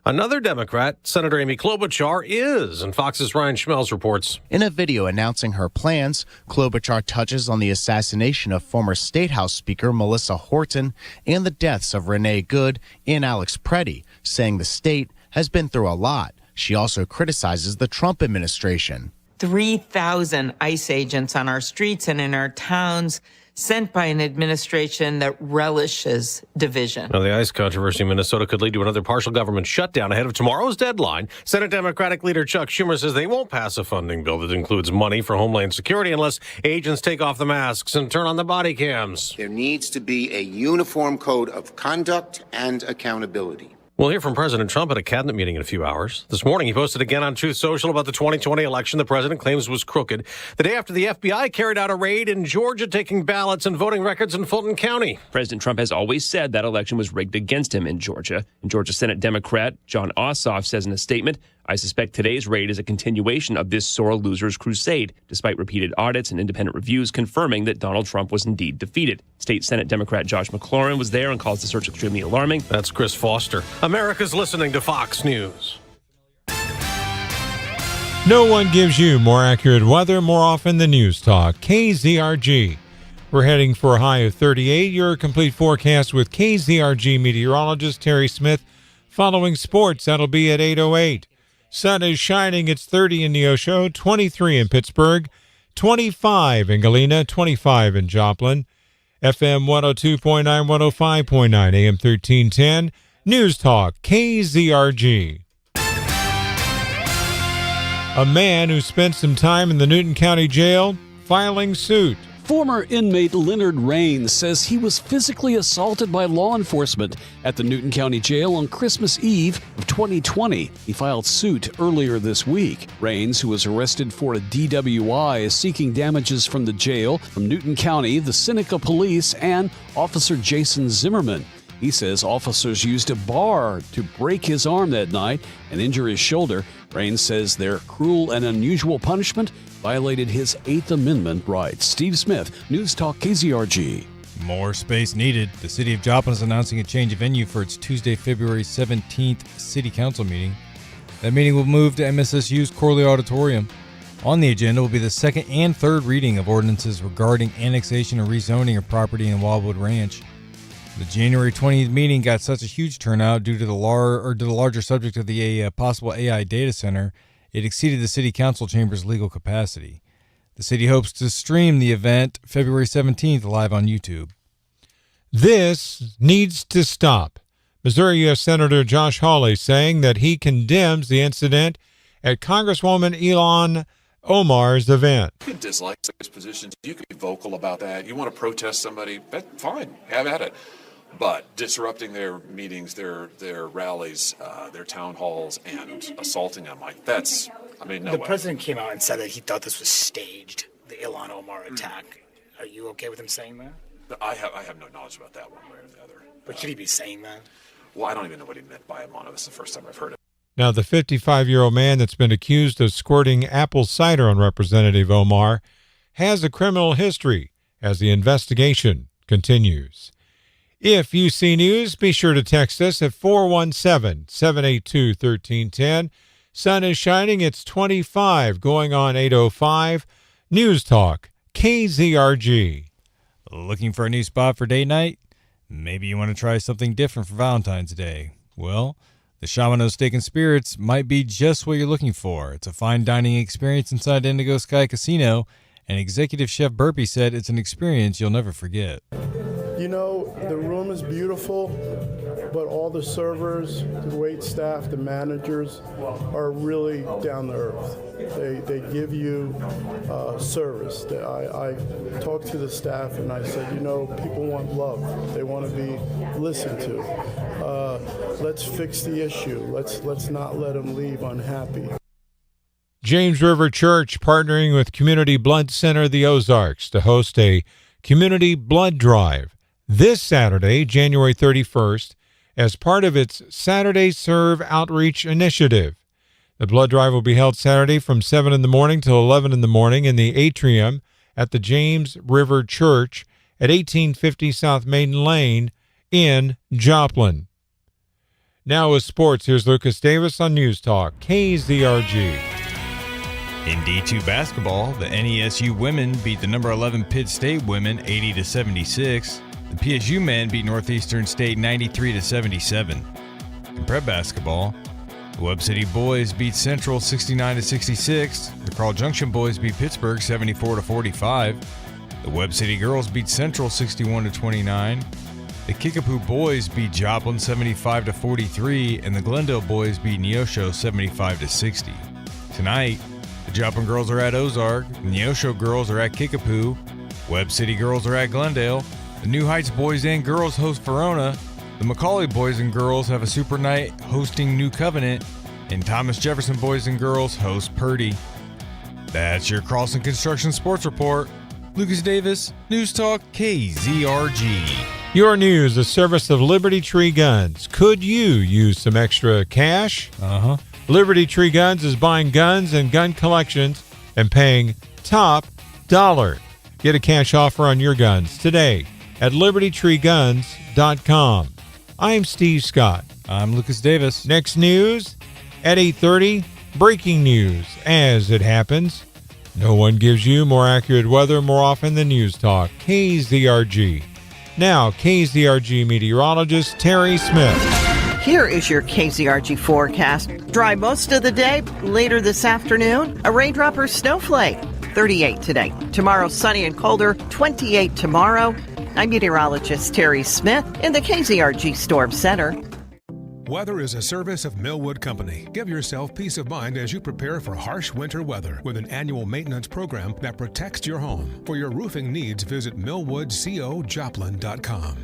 Another Democrat, Senator Amy Klobuchar, is, and Fox's Ryan Schmelz reports. In a video announcing her plans, Klobuchar touches on the assassination of former State House Speaker Melissa Horton and the deaths of Renee Good and Alex Preddy, saying the state has been through a lot. She also criticizes the Trump administration. 3,000 ICE agents on our streets and in our towns, sent by an administration that relishes division. Now, the ICE controversy in Minnesota could lead to another partial government shutdown ahead of tomorrow's deadline. Senate Democratic leader Chuck Schumer says they won't pass a funding bill that includes money for Homeland Security unless agents take off the masks and turn on the body cams. There needs to be a uniform code of conduct and accountability. We'll hear from President Trump at a cabinet meeting in a few hours. This morning, he posted again on Truth Social about the 2020 election the president claims was crooked. The day after the FBI carried out a raid in Georgia, taking ballots and voting records in Fulton County. President Trump has always said that election was rigged against him in Georgia. And Georgia Senate Democrat John Ossoff says in a statement, "I suspect today's raid is a continuation of this sore loser's crusade, despite repeated audits and independent reviews confirming that Donald Trump was indeed defeated." State Senate Democrat Josh McLaurin was there and calls the search extremely alarming. That's Chris Foster. America's listening to Fox News. No one gives you more accurate weather more often than News Talk. KZRG. We're heading for a high of 38. Your complete forecast with KZRG meteorologist Terry Smith. Following sports, that'll be at 8:08. Sun is shining. It's 30 in Neosho, 23 in Pittsburgh, 25 in Galena, 25 in Joplin. FM 102.9, 105.9, AM 1310. News Talk, KZRG. A man who spent some time in the Newton County Jail filing suit. Former inmate Leonard Raines says he was physically assaulted by law enforcement at the Newton County Jail on Christmas Eve of 2020. He filed suit earlier this week. Raines, who was arrested for a DWI, is seeking damages from the jail, from Newton County, the Seneca Police, and Officer Jason Zimmerman. He says officers used a bar to break his arm that night and injure his shoulder. Raines says their cruel and unusual punishment violated his Eighth Amendment rights. Steve Smith, News Talk KZRG. More space needed. The city of Joplin is announcing a change of venue for its Tuesday, February 17th city council meeting. That meeting will move to MSSU's Corley Auditorium. On the agenda will be the second and third reading of ordinances regarding annexation or rezoning of property in Wildwood Ranch. The January 20th meeting got such a huge turnout due to the larger subject of the possible AI data center, it exceeded the city council chamber's legal capacity. The city hopes to stream the event February 17th live on YouTube. This needs to stop. Missouri U.S. Senator Josh Hawley saying that he condemns the incident at Congresswoman Ilhan Omar's event. You can dislike somebody's positions. You can be vocal about that. You want to protest somebody, fine, have at it. But disrupting their meetings, their rallies, their town halls, and assaulting them, no The way. president came out and said that he thought this was staged, the Ilhan Omar attack. Are you okay with him saying that? I have no knowledge about that one way or the other. But should he be saying that? Well, I don't even know what he meant by Amano. This is the first time I've heard it. Now, the 55-year-old man that's been accused of squirting apple cider on Representative Omar has a criminal history as the investigation continues. If you see news, be sure to text us at 417-782-1310. Sun is shining. It's 25, going on 8:05. News Talk, KZRG. Looking for a new spot for date night? Maybe you want to try something different for Valentine's Day. Well, the Shamano Steak and Spirits might be just what you're looking for. It's a fine dining experience inside Indigo Sky Casino, and Executive Chef Burpee said it's an experience you'll never forget. You know, the room is beautiful, but all the servers, the wait staff, the managers are really down to earth. They give you service. I talked to the staff and I said, you know, people want love. They want to be listened to. Let's fix the issue. Let's not let them leave unhappy. James River Church partnering with Community Blood Center of the Ozarks to host a community blood drive this Saturday, January 31st, as part of its Saturday Serve Outreach Initiative. The blood drive will be held Saturday from 7 in the morning till 11 in the morning in the atrium at the James River Church at 1850 South Maiden Lane in Joplin. Now with sports, here's Lucas Davis on News Talk, KZRG. In D2 basketball, the NESU women beat the number 11 Pitt State women 80-76. The PSU men beat Northeastern State 93-77. In prep basketball, the Webb City boys beat Central 69-66. The Carl Junction boys beat Pittsburgh 74-45. The Webb City girls beat Central 61-29. The Kickapoo boys beat Joplin 75-43, and the Glendale boys beat Neosho 75-60. Tonight, the Joplin girls are at Ozark, the Neosho girls are at Kickapoo, Webb City girls are at Glendale, the New Heights boys and girls host Verona, the McCauley boys and girls have a super night hosting New Covenant, and Thomas Jefferson boys and girls host Purdy. That's your Carlson Construction Sports Report. Lucas Davis, News Talk, KZRG. Your news, a service of Liberty Tree Guns. Could you use some extra cash? Liberty Tree Guns is buying guns and gun collections and paying top dollar. Get a cash offer on your guns today at libertytreeguns.com. I'm Steve Scott. I'm Lucas Davis. Next news at 8:30, breaking news. As it happens, no one gives you more accurate weather more often than News Talk, KZRG. Now, KZRG meteorologist Terry Smith. Here is your KZRG forecast. Dry most of the day. Later this afternoon, a raindrop or snowflake. 38 today. Tomorrow, sunny and colder. 28 tomorrow. I'm meteorologist Terry Smith in the KZRG Storm Center. Weather is a service of Millwood Company. Give yourself peace of mind as you prepare for harsh winter weather with an annual maintenance program that protects your home. For your roofing needs, visit millwoodcojoplin.com.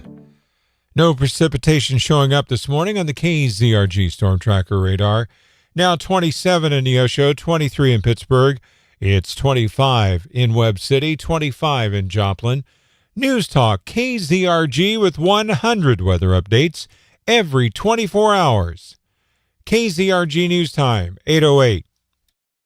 No precipitation showing up this morning on the KZRG Storm Tracker radar. Now 27 in Neosho, 23 in Pittsburgh. It's 25 in Webb City, 25 in Joplin. News Talk KZRG with 100 weather updates every 24 hours. KZRG News Time, 8:08.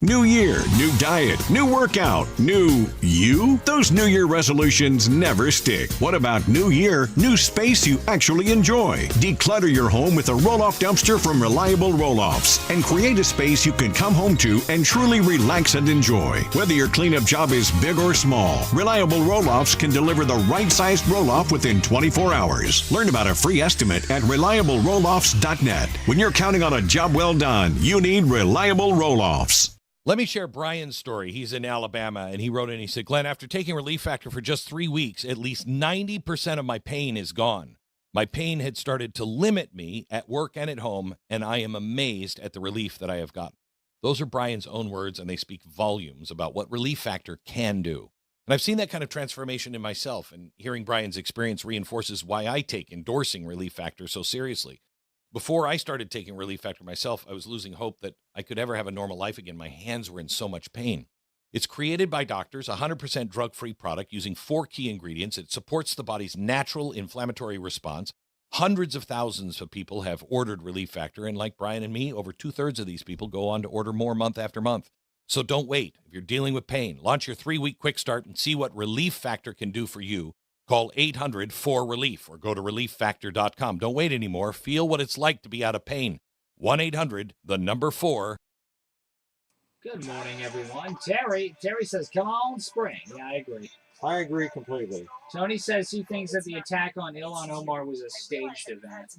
New year, new diet, new workout, new you? Those New Year resolutions never stick. What about New Year, new space you actually enjoy? Declutter your home with a roll-off dumpster from Reliable Roll-Offs and create a space you can come home to and truly relax and enjoy. Whether your cleanup job is big or small, Reliable Roll-Offs can deliver the right-sized roll-off within 24 hours. Learn about a free estimate at ReliableRolloffs.net. When you're counting on a job well done, you need Reliable Roll-Offs. Let me share Brian's story. He's in Alabama, and he wrote in, he said, Glenn, after taking Relief Factor for just 3 weeks, at least 90% of my pain is gone. My pain had started to limit me at work and at home, and I am amazed at the relief that I have gotten. Those are Brian's own words, and they speak volumes about what Relief Factor can do. And I've seen that kind of transformation in myself, and hearing Brian's experience reinforces why I take endorsing Relief Factor so seriously. Before I started taking Relief Factor myself, I was losing hope that I could ever have a normal life again. My hands were in so much pain. It's created by doctors, a 100% drug-free product using 4 key ingredients. It supports the body's natural inflammatory response. Hundreds of thousands of people have ordered Relief Factor, and like Brian and me, over 2/3 of these people go on to order more month after month. So don't wait. If you're dealing with pain, launch your 3-week quick start and see what Relief Factor can do for you. Call 800-4RELIEF or go to relieffactor.com. Don't wait anymore. Feel what it's like to be out of pain. 1-800-4. Good morning, everyone. Terry says, come on, spring. Yeah, I agree. I agree completely. Tony says he thinks that the attack on Ilhan Omar was a staged event.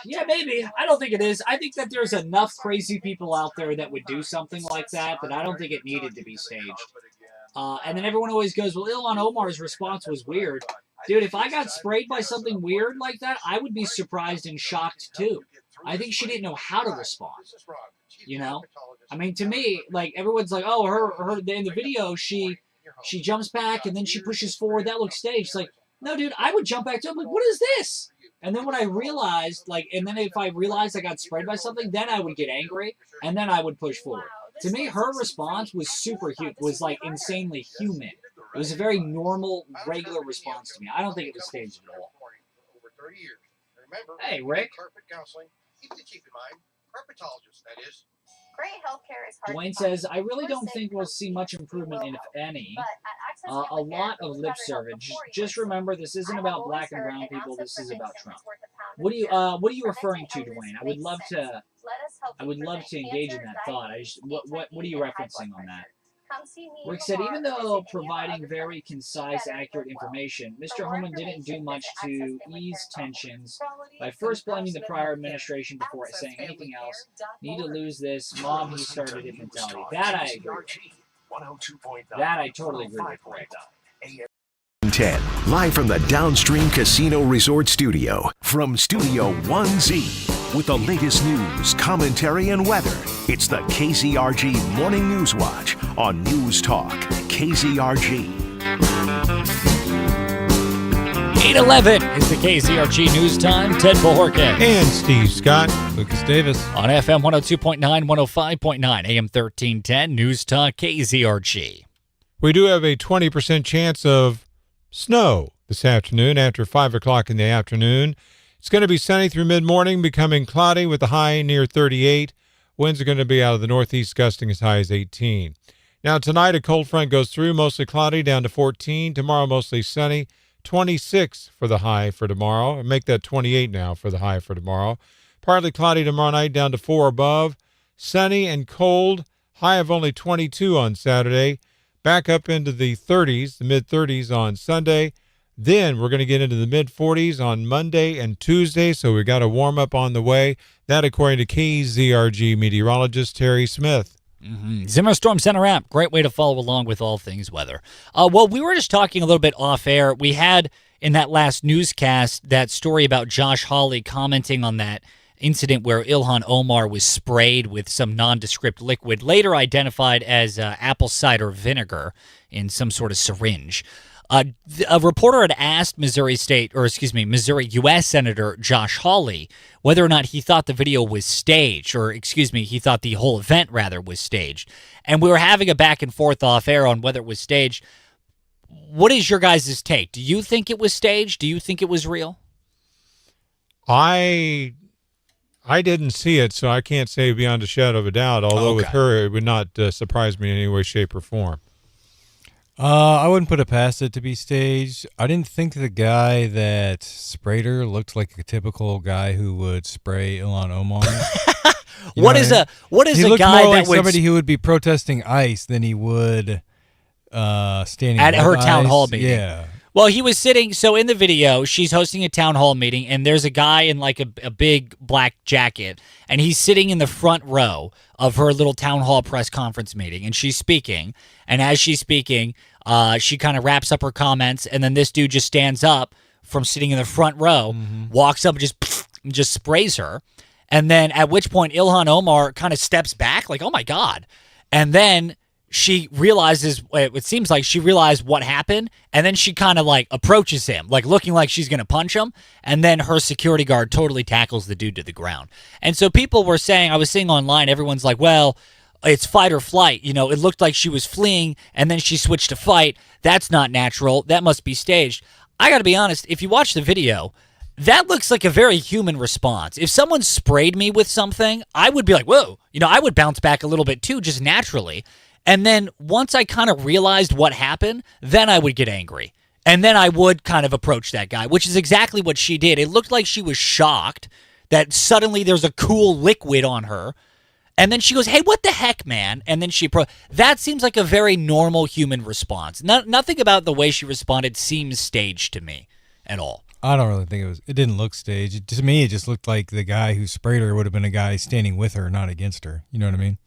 Yeah, maybe. I don't think it is. I think that there's enough crazy people out there that would do something like that I don't think it needed to be staged. And then everyone always goes, well, Ilhan Omar's response was weird. Dude, if I got sprayed by something weird like that, I would be surprised and shocked too. I think she didn't know how to respond. You know? I mean, to me, like, everyone's like, oh, her in the video, she jumps back and then she pushes forward. That looks staged. It's like, no, dude, I would jump back to it. I'm like, what is this? And then when I realized, like, and then if I realized I got sprayed by something, then I would get angry and then I would push forward. To me, her response was was like insanely human. It was a very normal, regular response to me. I don't think it was staged at all. Hey, Rick. Great healthcare is hard. Dwayne says, I really don't think we'll see much improvement, if any. A lot of lip service. Just remember, this isn't about black and brown people. This is about Trump. What are you referring to, Dwayne? I would love to engage in that thought. What are you referencing on that? Rick said, even though providing very concise, accurate information, Mr. Holman didn't do much to ease tensions by first blaming the prior administration before saying anything else. Need to lose this mob who started it mentality. That I agree with. That I totally agree with, Rick. 10, live from the Downstream Casino Resort Studio, from Studio 1Z, with the latest news, commentary, and weather. It's the KZRG Morning News Watch on News Talk, KZRG. 8:11 is the KZRG News Time. Ted Bohorke. And Steve Scott. Lucas Davis. On FM 102.9, 105.9, AM 1310, News Talk, KZRG. We do have a 20% chance of snow this afternoon after 5 o'clock in the afternoon. It's going to be sunny through mid-morning, becoming cloudy with a high near 38. Winds are going to be out of the northeast, gusting as high as 18. Now, tonight, a cold front goes through, mostly cloudy, down to 14. Tomorrow, mostly sunny, 26 for the high for tomorrow. Make that 28 now for the high for tomorrow. Partly cloudy tomorrow night, down to 4 above. Sunny and cold, high of only 22 on Saturday. Back up into the 30s, the mid-30s on Sunday. Then we're going to get into the mid-40s on Monday and Tuesday, so we've got a warm-up on the way. That, according to KZRG meteorologist Terry Smith. Zimmer Storm Center app, great way to follow along with all things weather. Well, we were just talking a little bit off air. We had, in that last newscast, that story about Josh Hawley commenting on that incident where Ilhan Omar was sprayed with some nondescript liquid, later identified as apple cider vinegar in some sort of syringe. A reporter had asked Missouri U.S. Senator Josh Hawley whether or not he thought the video was staged, he thought the whole event, rather, was staged. And we were having a back and forth off air on whether it was staged. What is your guys' take? Do you think it was staged? Do you think it was real? I didn't see it, so I can't say beyond a shadow of a doubt, although with her, it would not surprise me in any way, shape, or form. I wouldn't put it past it to be staged. I didn't think the guy that sprayed her looked like a typical guy who would spray Ilhan Omar. What is a he guy more that like would somebody who would be protesting ICE than he would standing at her town ICE. hall meeting? Yeah. Well, he was sitting, so in the video, she's hosting a town hall meeting, and there's a guy in like a big black jacket, and he's sitting in the front row of her little town hall press conference meeting, and she's speaking, and as she's speaking, she kind of wraps up her comments, and then this dude just stands up from sitting in the front row, walks up and just sprays her, and then at which point Ilhan Omar kind of steps back, like, oh my God, and then she realizes, it seems like she realized what happened, and then she kind of like approaches him, like looking like she's going to punch him, and then her security guard totally tackles the dude to the ground. And so people were saying, I was seeing online, everyone's like, well, it's fight or flight. You know, it looked like she was fleeing, and then she switched to fight. That's not natural. That must be staged. I got to be honest, if you watch the video, that looks like a very human response. If someone sprayed me with something, I would be like, whoa. You know, I would bounce back a little bit too, just naturally. And then once I kind of realized what happened, then I would get angry. And then I would kind of approach that guy, which is exactly what she did. It looked like she was shocked that suddenly there's a cool liquid on her. And then she goes, hey, what the heck, man? And then that seems like a very normal human response. Nothing about the way she responded seems staged to me at all. I don't really think it didn't look staged. To me, it just looked like the guy who sprayed her would have been a guy standing with her, not against her. You know what I mean?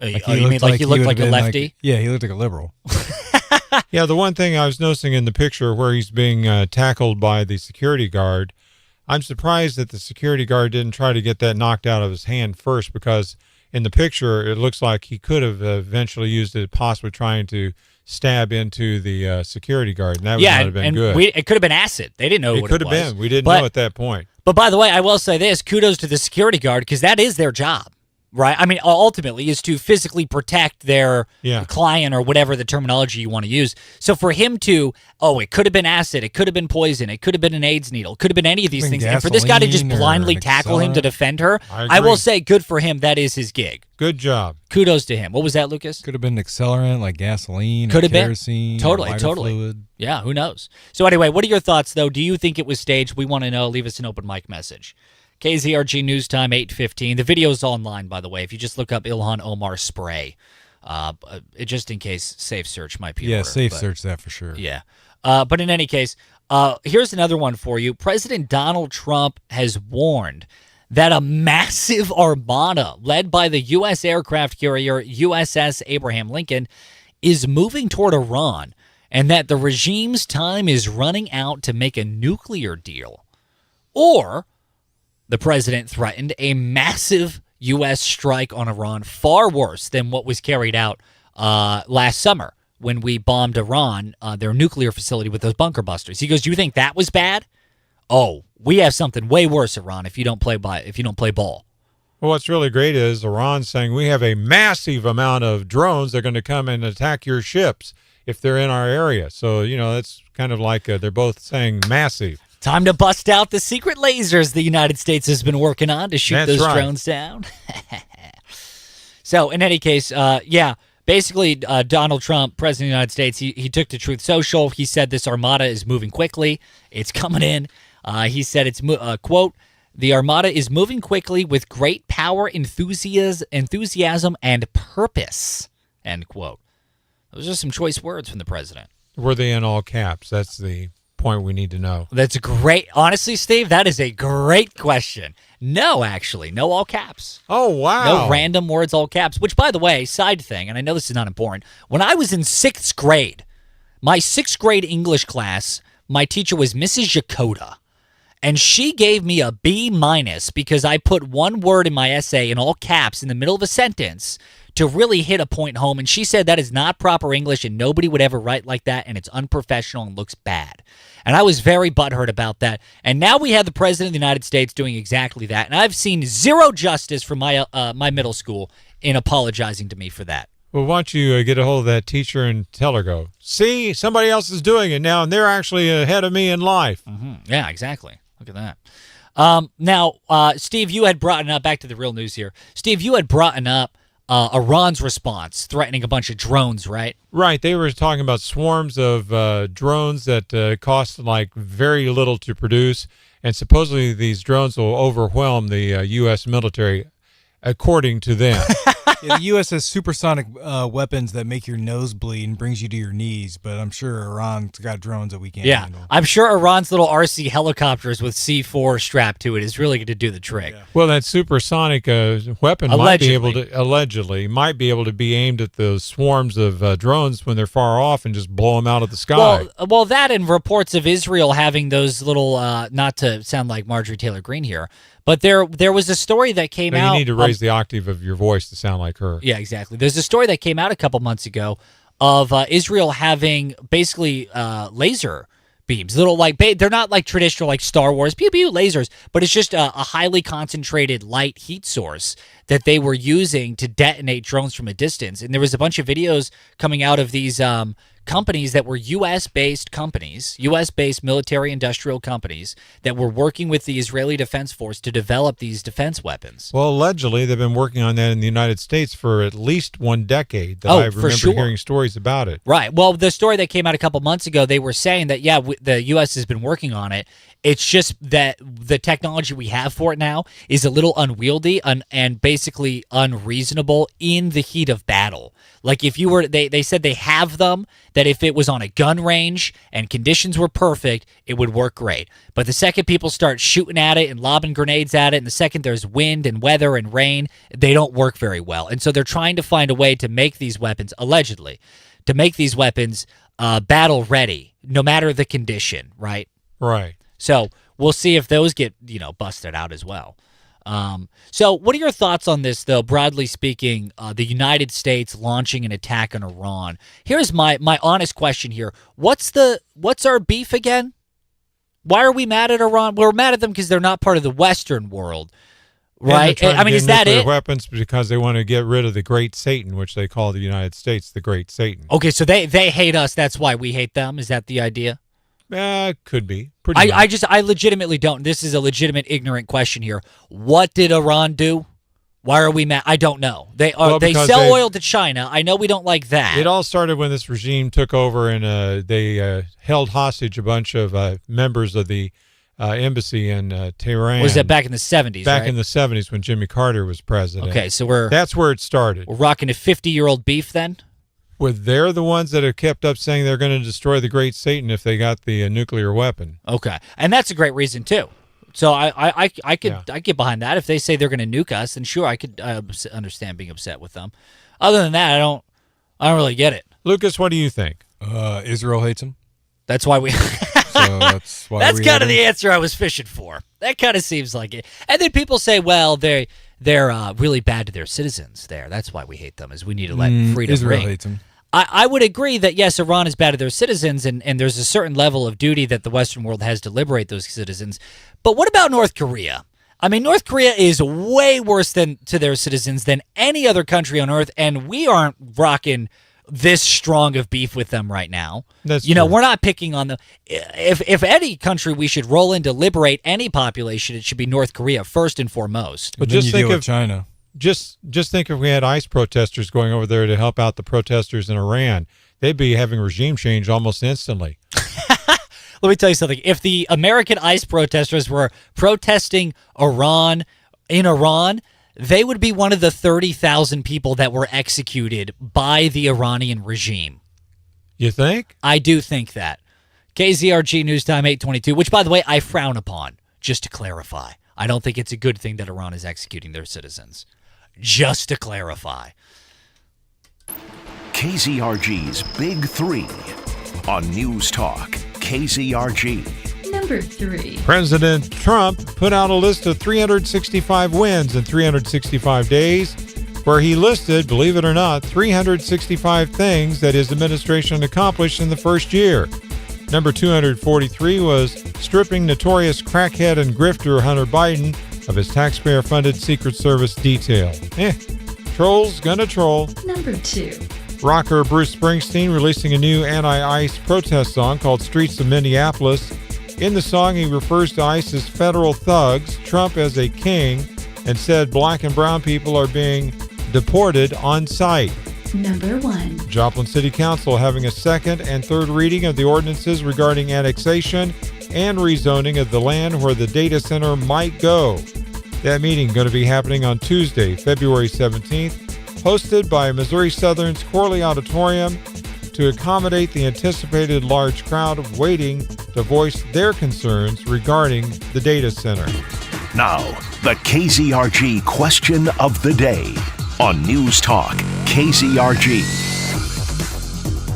He looked like a lefty? Yeah, he looked like a liberal. Yeah, the one thing I was noticing in the picture where he's being tackled by the security guard, I'm surprised that the security guard didn't try to get that knocked out of his hand first, because in the picture, it looks like he could have eventually used it, possibly trying to stab into the security guard, and that would not have been good. It could have been acid. They didn't know what it was. It could have been. We didn't know at that point. But by the way, I will say this, kudos to the security guard, because that is their job, right? I mean, ultimately, is to physically protect their client or whatever the terminology you want to use. So for him to, it could have been acid, it could have been poison, it could have been an AIDS needle, it could have been any of these things, and for this guy to just blindly tackle him to defend her, I will say good for him. That is his gig. Good job. Kudos to him. What was that, Lucas? Could have been accelerant like gasoline, could have kerosene, been. Totally. Fluid. Yeah, who knows? So anyway, what are your thoughts, though? Do you think it was staged? We want to know. Leave us an open mic message. KZRG News Time, 8:15. The video's online, by the way. If you just look up Ilhan Omar spray, just in case, safe search might be in order, search that for sure. Yeah. But in any case, here's another one for you. President Donald Trump has warned that a massive armada led by the U.S. aircraft carrier USS Abraham Lincoln is moving toward Iran, and that the regime's time is running out to make a nuclear deal. Or the president threatened a massive U.S. strike on Iran, far worse than what was carried out last summer when we bombed Iran, their nuclear facility, with those bunker busters. He goes, "You think that was bad? Oh, we have something way worse, Iran, if you don't play ball." Well, what's really great is Iran's saying we have a massive amount of drones that are going to come and attack your ships if they're in our area. So, that's kind of like they're both saying massive. Time to bust out the secret lasers the United States has been working on to shoot drones down. So, in any case, basically, Donald Trump, President of the United States, he took to Truth Social. He said this armada is moving quickly. It's coming in. He said it's, quote, "The armada is moving quickly with great power, enthusiasm, and purpose," end quote. Those are some choice words from the president. Were they in all caps? That's the point we need to know. That's great. Honestly, Steve, that is a great question. No, actually, no all caps. Oh, wow. No random words, all caps, which, by the way, side thing, and I know this is not important, when I was in 6th grade, my 6th grade English class, my teacher was Mrs. Yakota, and she gave me a B- because I put one word in my essay in all caps in the middle of a sentence to really hit a point home, and she said that is not proper English and nobody would ever write like that, and it's unprofessional and looks bad. And I was very butthurt about that. And now we have the President of the United States doing exactly that, and I've seen zero justice from my middle school in apologizing to me for that. Well, why don't you get a hold of that teacher and tell her, see, somebody else is doing it now, and they're actually ahead of me in life. Mm-hmm. Yeah, exactly. Look at that. Now, Steve, you had brought up, back to the real news here. Steve, you had brought up Iran's response, threatening a bunch of drones, right? Right. They were talking about swarms of drones that cost like very little to produce, and supposedly these drones will overwhelm the U.S. military, according to them. The U.S. has supersonic weapons that make your nose bleed and brings you to your knees, but I'm sure Iran's got drones that we can't handle. I'm sure Iran's little RC helicopters with C4 strapped to it is really going to do the trick. Yeah. Well, that supersonic weapon might be able to be aimed at those swarms of drones when they're far off and just blow them out of the sky. Well, that and reports of Israel having those little, not to sound like Marjorie Taylor Greene here, but there was a story that came out. You need to raise the octave of your voice to sound like her. Yeah, exactly. There's a story that came out a couple months ago of Israel having basically laser beams. Little they're not like traditional like Star Wars pew pew lasers, but it's just a highly concentrated light heat source that they were using to detonate drones from a distance. And there was a bunch of videos coming out of these companies that were U.S.-based companies, U.S.-based military industrial companies that were working with the Israeli Defense Force to develop these defense weapons. Well, allegedly, they've been working on that in the United States for at least 1 decade. I remember hearing stories about it. Right. Well, the story that came out a couple months ago, they were saying that, the U.S. has been working on it. It's just that the technology we have for it now is a little unwieldy and basically unreasonable in the heat of battle. Like if you were, they said they have them, that if it was on a gun range and conditions were perfect, it would work great. But the second people start shooting at it and lobbing grenades at it, and the second there's wind and weather and rain, they don't work very well. And so they're trying to find a way to make these weapons, allegedly, to make these weapons battle ready, no matter the condition, right? Right. So we'll see if those get, busted out as well. So what are your thoughts on this, though, broadly speaking, the United States launching an attack on Iran? Here's my honest question here. What's our beef again? Why are we mad at Iran? We're mad at them because they're not part of the Western world, right? I mean, is that it? Weapons because they want to get rid of the great Satan, which they call the United States the great Satan. Okay, so they hate us. That's why we hate them. Is that the idea? Could be. I legitimately don't. This is a legitimate ignorant question here. What did Iran do? Why are we mad? I don't know. They sell oil to China. I know we don't like that. It all started when this regime took over and they held hostage a bunch of members of the embassy in Tehran. Was that back in the 70s, Back right? in the 70s when Jimmy Carter was president. Okay, so that's where it started. We're rocking a 50-year-old beef then? They're the ones that have kept up saying they're going to destroy the great Satan if they got the nuclear weapon. Okay, and that's a great reason too. So I get behind that. If they say they're going to nuke us, then sure, I could understand being upset with them. Other than that, I don't really get it. Lucas, what do you think? Israel hates him. That's why we. So that's why that's kind of the answer I was fishing for. That kind of seems like it. And then people say, well, they're really bad to their citizens there. That's why we hate them, is we need to let freedom Israel ring. hates him. I would agree that, yes, Iran is bad to their citizens, and there's a certain level of duty that the Western world has to liberate those citizens. But what about North Korea? I mean, North Korea is way worse to their citizens than any other country on earth, and we aren't rocking this strong of beef with them right now. That's true. We're not picking on them. If any country we should roll in to liberate any population, it should be North Korea first and foremost. But then just you think deal of with China. Just think if we had ICE protesters going over there to help out the protesters in Iran, they'd be having regime change almost instantly. Let me tell you something. If the American ICE protesters were protesting Iran, they would be one of the 30,000 people that were executed by the Iranian regime. You think? I do think that. KZRG News Time 822, which, by the way, I frown upon, just to clarify. I don't think it's a good thing that Iran is executing their citizens. Just to clarify. KZRG's Big Three on News Talk KZRG. Number 3. President Trump put out a list of 365 wins in 365 days, where he listed, believe it or not, 365 things that his administration accomplished in the first year. Number 243 was stripping notorious crackhead and grifter Hunter Biden of his taxpayer-funded Secret Service detail. Trolls gonna troll. Number 2. Rocker Bruce Springsteen releasing a new anti-ICE protest song called Streets of Minneapolis. In the song, he refers to ICE as federal thugs, Trump as a king, and said black and brown people are being deported on sight. Number 1. Joplin City Council having a second and third reading of the ordinances regarding annexation and rezoning of the land where the data center might go. That meeting going to be happening on Tuesday, February 17th, hosted by Missouri Southern's Corley Auditorium to accommodate the anticipated large crowd waiting to voice their concerns regarding the data center. Now, the KZRG question of the day on News Talk KZRG.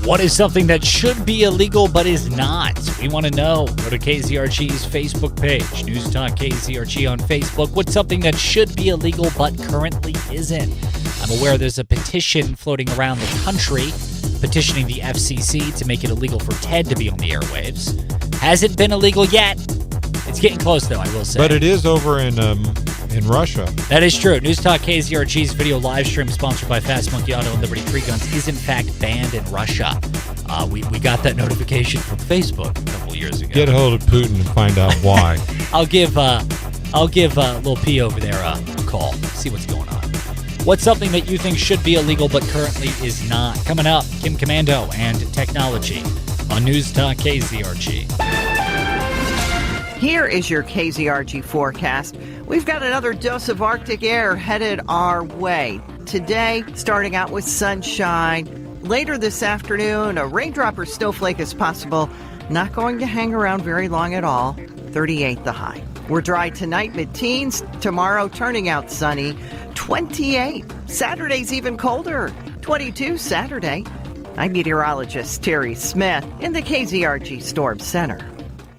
What is something that should be illegal but is not? We want to know. Go to KZRG's Facebook page, News Talk KZRG on Facebook. What's something that should be illegal but currently isn't? I'm aware there's a petition floating around the country petitioning the FCC to make it illegal for TED to be on the airwaves. Hasn't been illegal yet, It's getting close, though, I will say. But it is over in Russia. That is true. News Talk KZRG's video live stream sponsored by Fast Monkey Auto and Liberty Free Guns is in fact banned in Russia. We got that notification from Facebook a couple years ago. Get a hold of Putin and find out why. I'll give Lil P over there a call. See what's going on. What's something that you think should be illegal but currently is not? Coming up, Kim Commando and technology on News Talk KZRG. Here is your KZRG forecast. We've got another dose of Arctic air headed our way. Today, starting out with sunshine. Later this afternoon, a raindrop or snowflake is possible. Not going to hang around very long at all. 38 the high. We're dry tonight, mid-teens. Tomorrow, turning out sunny. 28. Saturday's even colder. 22 Saturday. I'm meteorologist Terry Smith in the KZRG Storm Center.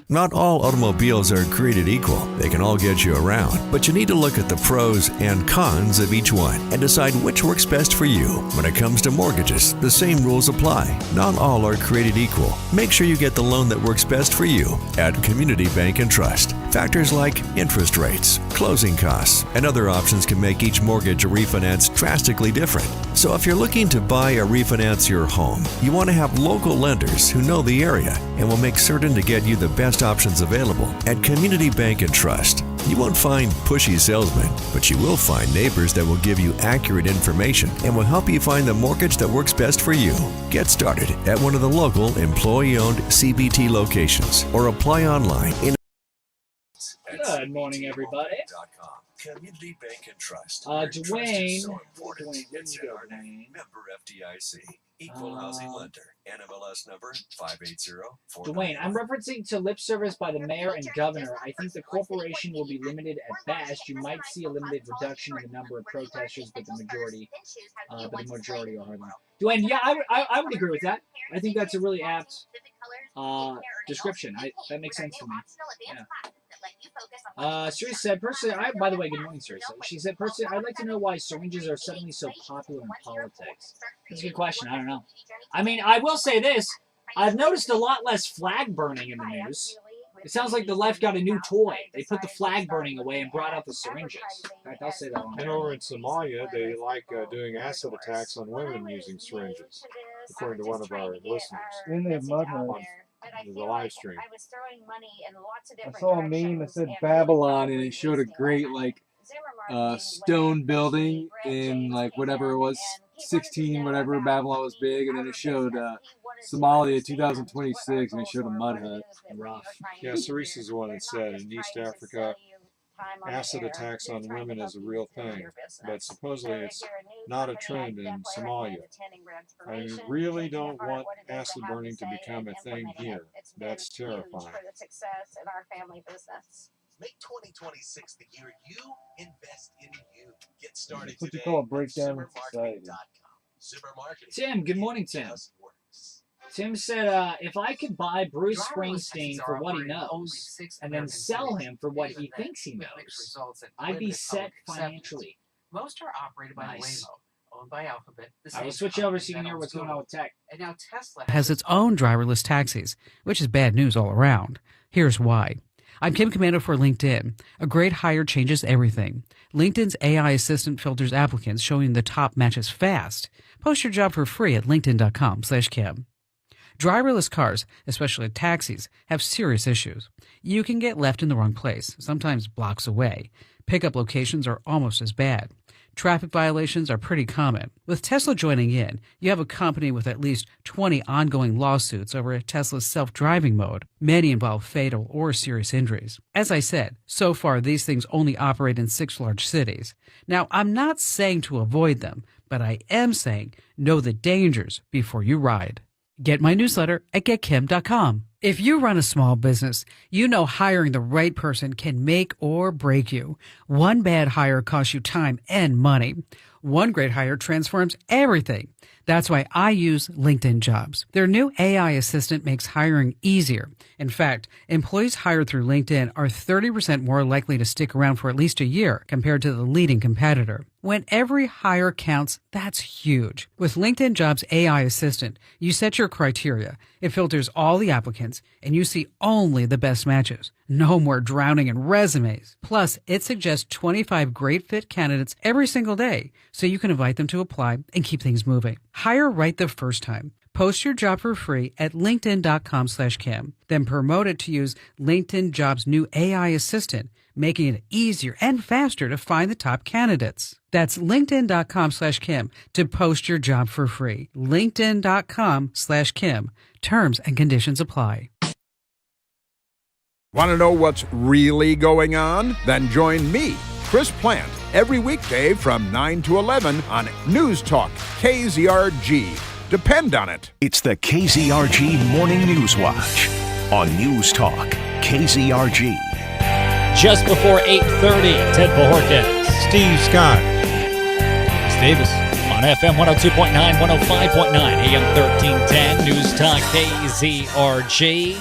Not all automobiles are created equal. They can all get you around, but you need to look at the pros and cons of each one and decide which works best for you. When it comes to mortgages, the same rules apply. Not all are created equal. Make sure you get the loan that works best for you at Community Bank and Trust. Factors like interest rates, closing costs, and other options can make each mortgage or refinance drastically different. So if you're looking to buy or refinance your home, you want to have local lenders who know the area and will make certain to get you the best options available at Community Bank and Trust. You won't find pushy salesmen, but you will find neighbors that will give you accurate information and will help you find the mortgage that works best for you. Get started at one of the local employee-owned CBT locations or apply online in Good morning, everybody. Community Bank and Trust. Dwayne. Member FDIC. Equal housing lender. NMLS number 580-4. Dwayne, I'm referencing to lip service by the mayor and governor. I think the corporation will be limited at best. You might see a limited reduction in the number of protesters, but the majority are hard. Dwayne, yeah, I would agree with that. I think that's a really apt description. That makes sense to me. Yeah. Siri said, personally, by the way, good morning, Siri. She said, personally, I'd like to know why syringes are suddenly so popular in politics. That's a good question. I don't know. I mean, I will say this. I've noticed a lot less flag burning in the news. It sounds like the left got a new toy. They put the flag burning away and brought out the syringes. In fact, I'll say that one. And over in Somalia, they like doing acid attacks on women using syringes, according to one of our listeners. Then they have mud holes. The live stream. I saw a meme that said Babylon, and it showed a great stone building in whatever it was, 16 whatever. Babylon was big, and then it showed Somalia 2026, and it showed a mud hut. Rough. Yeah, Cerise is the one that said in East Africa, acid attacks on women is a real thing, but supposedly it's not a trend in Somalia. I really don't want acid burning to become a thing here. That's terrifying. Make 2026 the year you invest in you. Get started That's what you today. call a breakdown in society. Tim, good morning, Tim. Tim said, if I could buy Bruce Springsteen for what he knows and then sell him for what he thinks he knows, I'd be set financially. Most are operated by Waymo, owned by Alphabet. I will switch over so you can hear what's going on with tech. And now Tesla has its own driverless taxis, which is bad news all around. Here's why. I'm Kim Commando for LinkedIn. A great hire changes everything. LinkedIn's AI assistant filters applicants, showing the top matches fast. Post your job for free at linkedin.com/Kim. Driverless cars, especially taxis, have serious issues. You can get left in the wrong place, sometimes blocks away. Pickup locations are almost as bad. Traffic violations are pretty common. With Tesla joining in, you have a company with at least 20 ongoing lawsuits over Tesla's self-driving mode. Many involve fatal or serious injuries. As I said, so far these things only operate in 6 large cities. Now, I'm not saying to avoid them, but I am saying know the dangers before you ride. Get my newsletter at getkim.com. If you run a small business, you know hiring the right person can make or break you. One bad hire costs you time and money. One great hire transforms everything. That's why I use LinkedIn Jobs. Their new AI assistant makes hiring easier. In fact, employees hired through LinkedIn are 30% more likely to stick around for at least a year compared to the leading competitor. When every hire counts, that's huge. With LinkedIn Jobs AI assistant, you set your criteria. It filters all the applicants, and you see only the best matches. No more drowning in resumes. Plus, it suggests 25 great fit candidates every single day, so you can invite them to apply and keep things moving. Hire right the first time. Post your job for free at linkedin.com/Kim. Then promote it to use LinkedIn Jobs' new AI assistant, making it easier and faster to find the top candidates. That's linkedin.com/Kim to post your job for free. LinkedIn.com/Kim. Terms and conditions apply. Want to know what's really going on? Then join me, Chris Plant, every weekday from 9 to 11 on News Talk KZRG. Depend on it. It's the KZRG Morning News Watch on News Talk KZRG. Just before 8:30, Ted Pahorkas, Steve Scott, Davis on FM 102.9, 105.9, AM 1310, News Talk KZRG.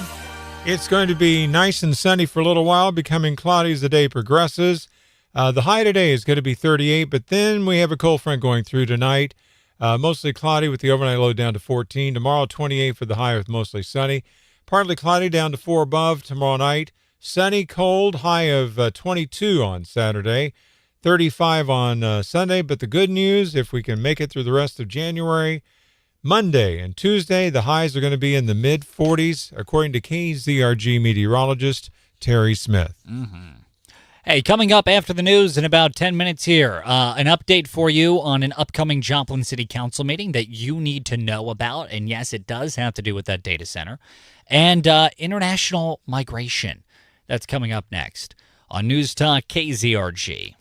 It's going to be nice and sunny for a little while, becoming cloudy as the day progresses. The high today is going to be 38, but then we have a cold front going through tonight. Mostly cloudy with the overnight low down to 14. Tomorrow, 28 for the high with mostly sunny. Partly cloudy down to 4 above tomorrow night. Sunny, cold, high of 22 on Saturday. 35 on Sunday. But the good news, if we can make it through the rest of January, Monday and Tuesday, the highs are going to be in the mid-40s, according to KZRG meteorologist Terry Smith. Mm-hmm. Hey, coming up after the news in about 10 minutes here, an update for you on an upcoming Joplin City Council meeting that you need to know about. And yes, it does have to do with that data center. And international migration. That's coming up next on News Talk KZRG.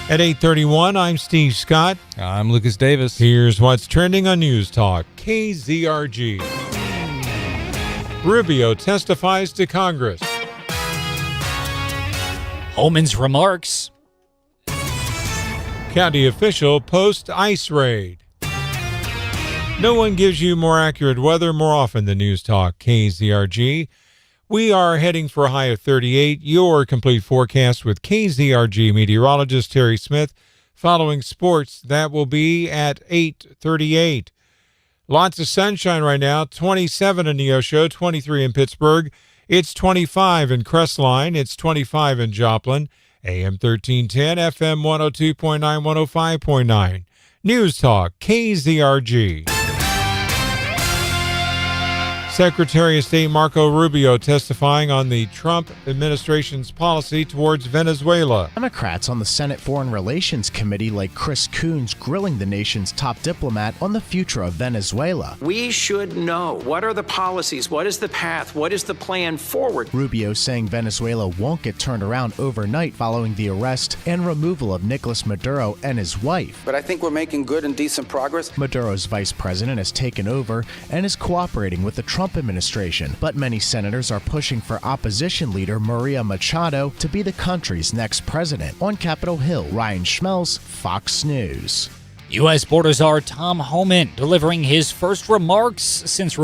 At 8:31, I'm Steve Scott. I'm Lucas Davis. Here's what's trending on News Talk KZRG. Rubio testifies to Congress. Homan's remarks. County official post ice raid. No one gives you more accurate weather more often than News Talk KZRG. We are heading for a high of 38. Your complete forecast with KZRG meteorologist Terry Smith. Following sports, that will be at 8:38. Lots of sunshine right now. 27 in Neosho, 23 in Pittsburgh. It's 25 in Crestline. It's 25 in Joplin. AM 1310, FM 102.9, 105.9. News Talk KZRG. Secretary of State Marco Rubio testifying on the Trump administration's policy towards Venezuela. Democrats on the Senate Foreign Relations Committee, like Chris Coons, grilling the nation's top diplomat on the future of Venezuela. We should know, what are the policies, what is the path, what is the plan forward? Rubio saying Venezuela won't get turned around overnight following the arrest and removal of Nicolas Maduro and his wife. But I think we're making good and decent progress. Maduro's vice president has taken over and is cooperating with the Trump administration, but many senators are pushing for opposition leader Maria Machado to be the country's next president. On Capitol Hill, Ryan Schmelz, Fox News. U.S. Border Czar Tom Homan delivering his first remarks since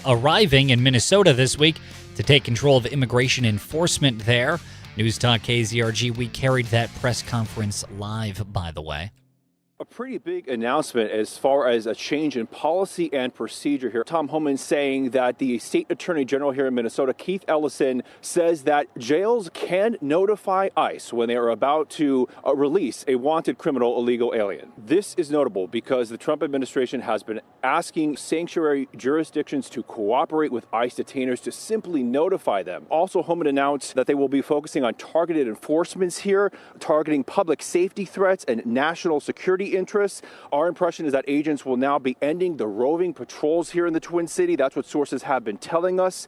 arriving in Minnesota this week to take control of immigration enforcement there. News Talk KZRG, we carried that press conference live, by the way. A pretty big announcement as far as a change in policy and procedure here. Tom Homan saying that the state attorney general here in Minnesota, Keith Ellison, says that jails can notify ICE when they are about to release a wanted criminal illegal alien. This is notable because the Trump administration has been asking sanctuary jurisdictions to cooperate with ICE detainers to simply notify them. Also, Homan announced that they will be focusing on targeted enforcements here, targeting public safety threats and national security interests. Our impression is that agents will now be ending the roving patrols here in the Twin City. That's what sources have been telling us.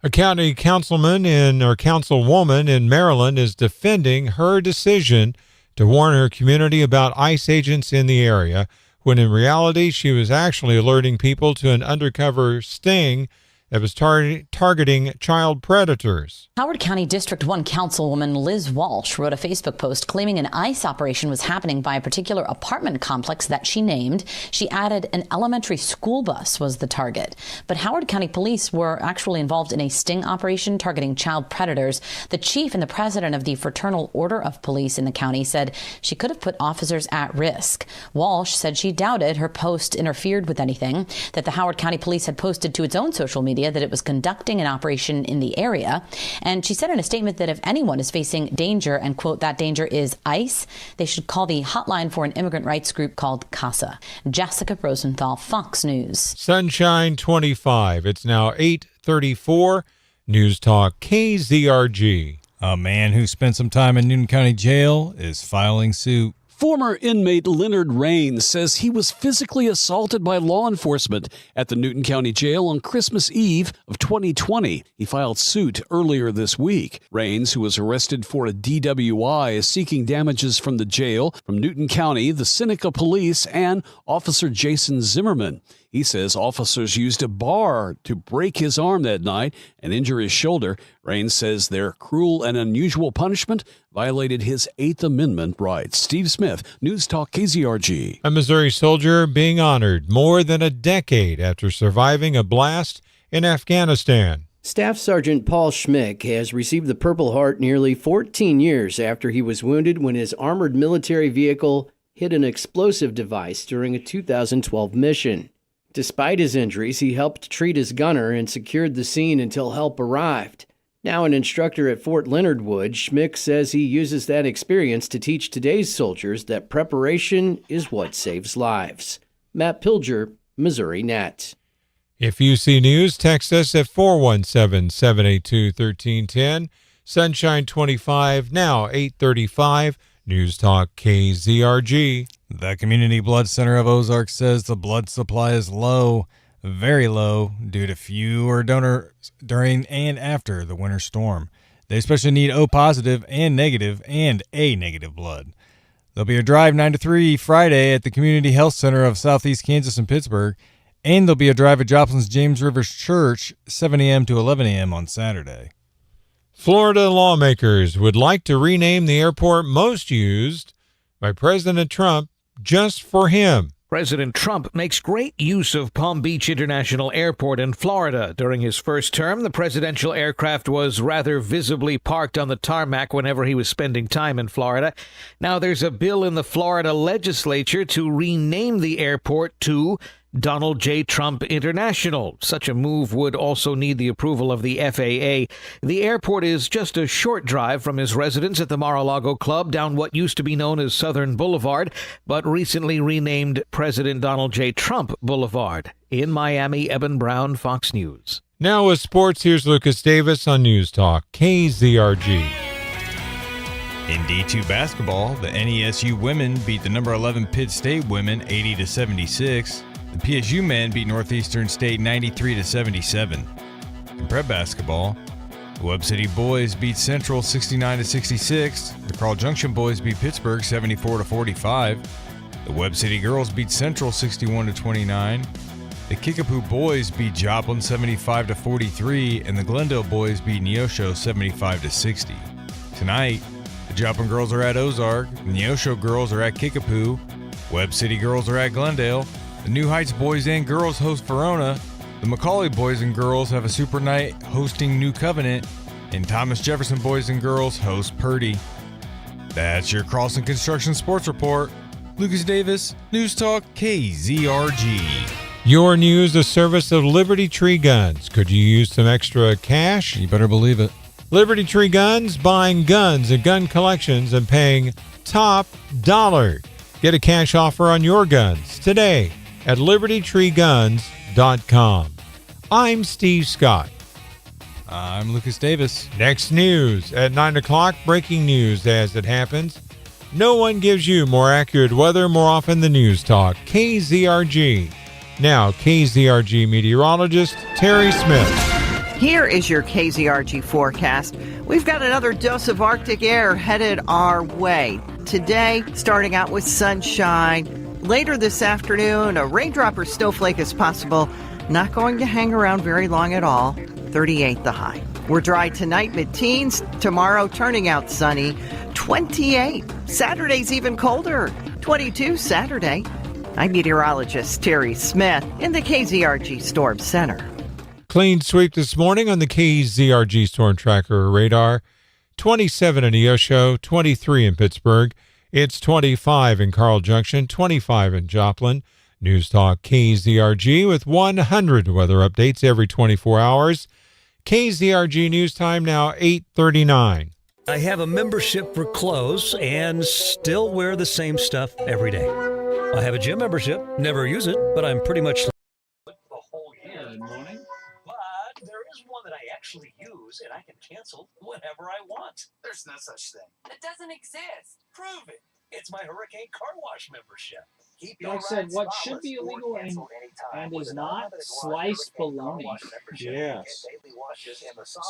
A county councilwoman in Maryland is defending her decision to warn her community about ICE agents in the area, when in reality she was actually alerting people to an undercover sting that was targeting child predators. Howard County District 1 Councilwoman Liz Walsh wrote a Facebook post claiming an ICE operation was happening by a particular apartment complex that she named. She added an elementary school bus was the target. But Howard County Police were actually involved in a sting operation targeting child predators. The chief and the president of the Fraternal Order of Police in the county said she could have put officers at risk. Walsh said she doubted her post interfered with anything that the Howard County Police had posted to its own social media media that it was conducting an operation in the area. And she said in a statement that if anyone is facing danger, and quote, that danger is ICE, they should call the hotline for an immigrant rights group called CASA. Jessica Rosenthal, Fox News. Sunshine 25. It's now 8:34. News Talk KZRG. A man who spent some time in Newton County Jail is filing suit. Former inmate Leonard Rains says he was physically assaulted by law enforcement at the Newton County Jail on Christmas Eve of 2020. He filed suit earlier this week. Rains, who was arrested for a DWI, is seeking damages from the jail, from Newton County, the Seneca Police, and Officer Jason Zimmerman. He says officers used a bar to break his arm that night and injure his shoulder. Rains says their cruel and unusual punishment violated his Eighth Amendment rights. Steve Smith, News Talk KZRG. A Missouri soldier being honored more than a decade after surviving a blast in Afghanistan. Staff Sergeant Paul Schmick has received the Purple Heart nearly 14 years after he was wounded when his armored military vehicle hit an explosive device during a 2012 mission. Despite his injuries, he helped treat his gunner and secured the scene until help arrived. Now an instructor at Fort Leonard Wood, Schmick says he uses that experience to teach today's soldiers that preparation is what saves lives. Matt Pilger, Missouri Net. If you see news, text us at 417-782-1310. Sunshine 25, now 8:35. News Talk KZRG. The Community Blood Center of Ozark says the blood supply is low, very low, due to fewer donors during and after the winter storm. They especially need O positive and negative and A negative blood. There'll be a drive 9 to 3 Friday at the Community Health Center of Southeast Kansas and Pittsburgh, and there'll be a drive at Joplin's James Rivers Church 7 a.m. to 11 a.m. on Saturday. Florida lawmakers would like to rename the airport most used by President Trump just for him. President Trump makes great use of Palm Beach International Airport in Florida. During his first term, the presidential aircraft was rather visibly parked on the tarmac whenever he was spending time in Florida. Now there's a bill in the Florida legislature to rename the airport to Donald J. Trump International. Such a move would also need the approval of the FAA. The airport is just a short drive from his residence at the Mar-a-Lago Club down what used to be known as Southern Boulevard, but recently renamed President Donald J. Trump Boulevard. In Miami, Eben Brown, Fox News. Now with sports, here's Lucas Davis on News Talk KZRG. In D2 basketball, the NESU women beat the number 11 Pitt State women 80-76. The PSU men beat Northeastern State 93-77. In prep basketball, the Webb City boys beat Central 69-66. The Carl Junction boys beat Pittsburgh 74-45. The Webb City girls beat Central 61-29. The Kickapoo boys beat Joplin 75-43, and the Glendale boys beat Neosho 75-60. Tonight, the Joplin girls are at Ozark, the Neosho girls are at Kickapoo, Webb City girls are at Glendale. The New Heights boys and girls host Verona. The Macaulay boys and girls have a super night hosting New Covenant. And Thomas Jefferson boys and girls host Purdy. That's your Carlson Construction Sports Report. Lucas Davis, News Talk KZRG. Your news, a service of Liberty Tree Guns. Could you use some extra cash? You better believe it. Liberty Tree Guns, buying guns and gun collections and paying top dollar. Get a cash offer on your guns today at libertytreeguns.com. I'm Steve Scott. I'm Lucas Davis. Next news at 9 o'clock, breaking news as it happens. No one gives you more accurate weather more often than News Talk. KZRG. Now, KZRG meteorologist Terry Smith. Here is your KZRG forecast. We've got another dose of Arctic air headed our way. Today, starting out with sunshine. Later this afternoon, a raindrop or snowflake is possible. Not going to hang around very long at all. 38 the high. We're dry tonight, mid-teens. Tomorrow, turning out sunny. 28. Saturday's even colder. 22 Saturday. I'm meteorologist Terry Smith in the KZRG Storm Center. Clean sweep this morning on the KZRG Storm Tracker radar. 27 in Neosho, 23 in Pittsburgh. It's 25 in Carl Junction, 25 in Joplin. News Talk KZRG with 100 weather updates every 24 hours. KZRG News Time now 8:39. I have a membership for clothes and still wear the same stuff every day. I have a gym membership, never use it, but I'm pretty much the whole year. Good morning. But there is one that I actually use and I can cancel whenever I want. There's no such thing. It doesn't exist. Prove it. It's my Hurricane Car Wash membership. Keep Like I said, what should be illegal and is not sliced bologna. Yes.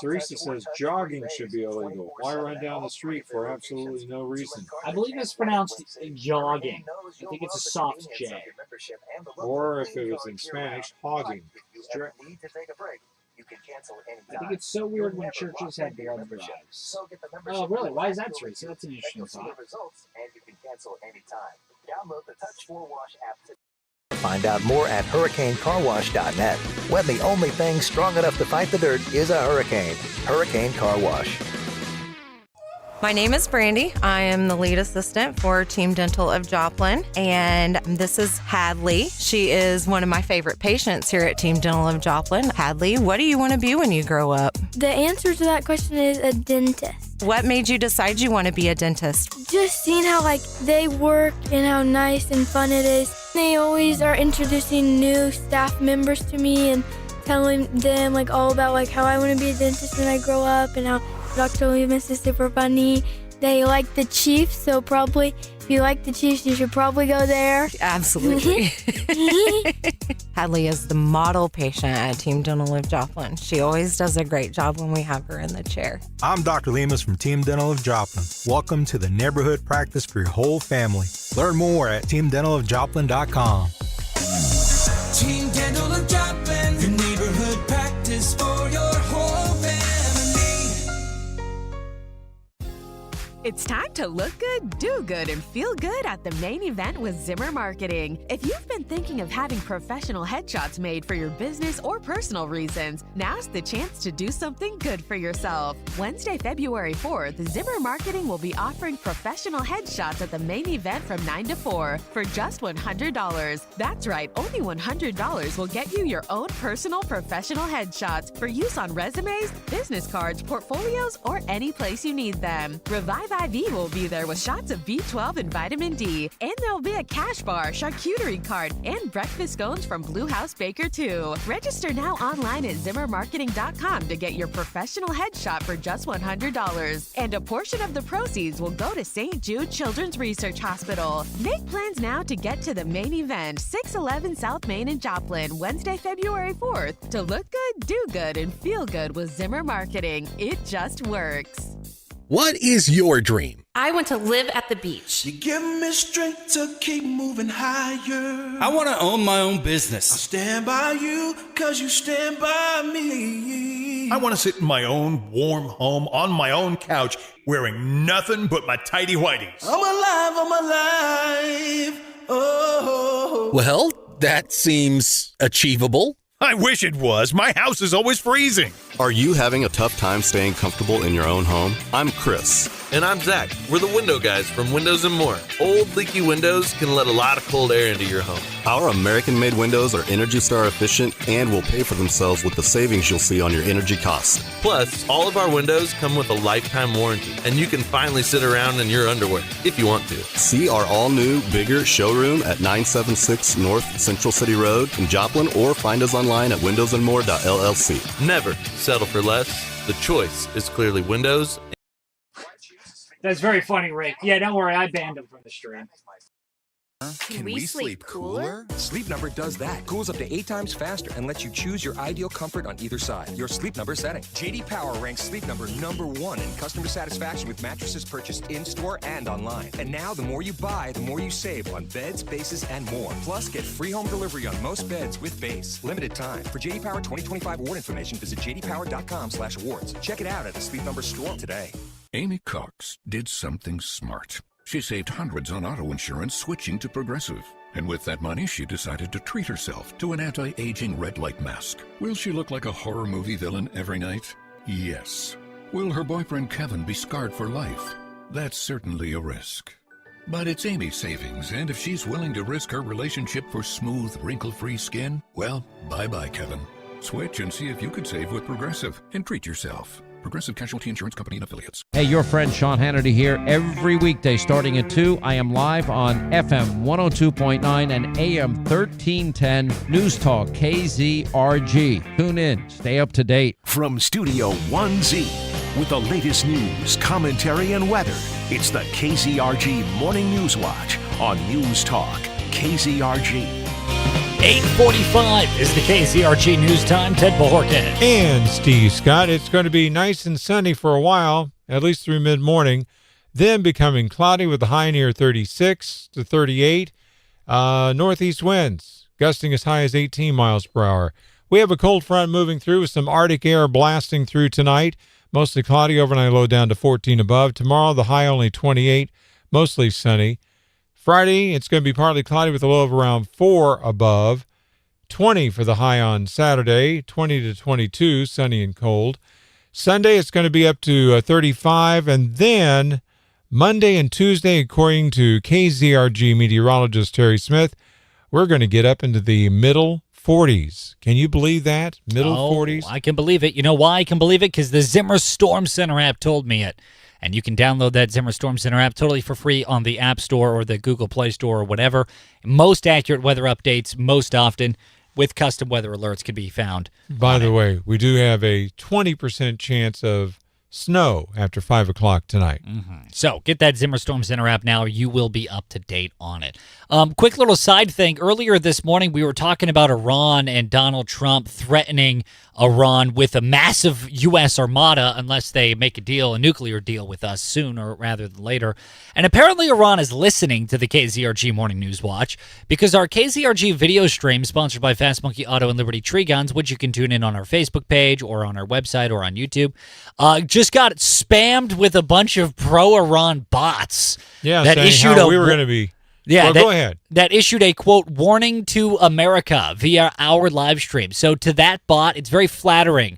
Teresa says jogging should be illegal. Why run down the street for absolutely no reason? I believe it's pronounced jogging. I think it's a soft J. Or if it was in Spanish, hogging. I think it's so weird when churches have blood drives. Oh, really? Why is that, Teresa? That's an interesting thought. And you can cancel anytime. Download the Touch 4 Wash app today. Find out more at hurricanecarwash.net. When the only thing strong enough to fight the dirt is a hurricane. Hurricane Car Wash. My name is Brandy. I am the lead assistant for Team Dental of Joplin, and this is Hadley. She is one of my favorite patients here at Team Dental of Joplin. Hadley, what do you want to be when you grow up? The answer to that question is a dentist. What made you decide you want to be a dentist? Just seeing how they work and how nice and fun it is. They always are introducing new staff members to me and telling them all about how I want to be a dentist when I grow up and how Dr. Loomis is super funny. They like the Chiefs, so probably if you like the Chiefs, you should probably go there. Absolutely. Hadley is the model patient at Team Dental of Joplin. She always does a great job when we have her in the chair. I'm Dr. Lemus from Team Dental of Joplin. Welcome to the neighborhood practice for your whole family. Learn more at teamdentalofjoplin.com. Team Dental of Joplin, your neighborhood practice for your whole family. It's time to look good, do good, and feel good at the main event with Zimmer Marketing. If you've been thinking of having professional headshots made for your business or personal reasons, now's the chance to do something good for yourself. Wednesday, February 4th, Zimmer Marketing will be offering professional headshots at the main event from 9 to 4 for just $100. That's right, only $100 will get you your own personal professional headshots for use on resumes, business cards, portfolios, or any place you need them. Revive IV will be there with shots of B12 and vitamin D. And there'll be a cash bar, charcuterie cart, and breakfast scones from Blue House Baker too. Register now online at zimmermarketing.com to get your professional headshot for just $100. And a portion of the proceeds will go to St. Jude Children's Research Hospital. Make plans now to get to the main event, 611 South Main in Joplin, Wednesday, February 4th. To look good, do good, and feel good with Zimmer Marketing. It just works. What is your dream? I want to live at the beach. You give me strength to keep moving higher. I want to own my own business. I'll stand by you because you stand by me. I want to sit in my own warm home on my own couch wearing nothing but my tighty whities. I'm alive. Oh. Well, that seems achievable. I wish it was. My house is always freezing. Are you having a tough time staying comfortable in your own home? I'm Chris. And I'm Zach. We're the window guys from Windows & More. Old, leaky windows can let a lot of cold air into your home. Our American-made windows are Energy Star efficient and will pay for themselves with the savings you'll see on your energy costs. Plus, all of our windows come with a lifetime warranty, and you can finally sit around in your underwear if you want to. See our all-new, bigger showroom at 976 North Central City Road in Joplin, or find us online at windowsandmore.llc. Never settle for less. The choice is clearly Windows. That's very funny, Rick. Yeah, don't worry. I banned him from the stream. Can we sleep cooler? Sleep Number does that. Cools up to 8 times faster and lets you choose your ideal comfort on either side. Your Sleep Number setting. JD Power ranks Sleep Number #1 in customer satisfaction with mattresses purchased in-store and online. And now, the more you buy, the more you save on beds, bases, and more. Plus, get free home delivery on most beds with base. Limited time. For JD Power 2025 award information, visit jdpower.com/awards. Check it out at the Sleep Number store today. Amy Cox did something smart. She saved hundreds on auto insurance switching to Progressive. And with that money, she decided to treat herself to an anti-aging red light mask. Will she look like a horror movie villain every night? Yes. Will her boyfriend Kevin be scarred for life? That's certainly a risk. But it's Amy's savings, and if she's willing to risk her relationship for smooth, wrinkle-free skin, well, bye-bye, Kevin. Switch and see if you could save with Progressive and treat yourself. Progressive Casualty Insurance Company and Affiliates. Hey, your friend Sean Hannity here. Every weekday starting at 2, I am live on FM 102.9 and AM 1310 News Talk KZRG. Tune in. Stay up to date. From Studio 1Z with the latest news, commentary, and weather, it's the KZRG Morning News Watch on News Talk KZRG. 8:45 is the KZRG News Time. Ted Bojorquez. And Steve Scott. It's going to be nice and sunny for a while, at least through mid-morning, then becoming cloudy with a high near 36 to 38. Northeast winds gusting as high as 18 miles per hour. We have a cold front moving through with some Arctic air blasting through tonight. Mostly cloudy, overnight low down to 14 above. Tomorrow, the high only 28, mostly sunny. Friday, it's going to be partly cloudy with a low of around 4 above. 20 for the high on Saturday, 20 to 22, sunny and cold. Sunday, it's going to be up to 35. And then Monday and Tuesday, according to KZRG meteorologist Terry Smith, we're going to get up into the middle 40s. Can you believe that? Middle 40s? I can believe it. You know why I can believe it? Because the Zimmer Storm Center app told me it. And you can download that Zimmer Storm Center app totally for free on the App Store or the Google Play Store or whatever. Most accurate weather updates most often with custom weather alerts can be found. By the way, we do have a 20% chance of snow after 5 o'clock tonight. So get that Zimmer Storm Center app now, or you will be up to date on it. Quick little side thing. Earlier this morning, we were talking about Iran and Donald Trump threatening Iran with a massive U.S. armada unless they make a nuclear deal with us sooner rather than later. And apparently Iran is listening to the KZRG Morning News Watch because our KZRG video stream, sponsored by Fast Monkey Auto and Liberty Tree Guns, which you can tune in on our Facebook page or on our website or on YouTube, just got spammed with a bunch of pro-Iran bots. Yeah, that saying issued how we were going to be. Yeah, well, go ahead. That issued a, quote, warning to America via our live stream. So to that bot, it's very flattering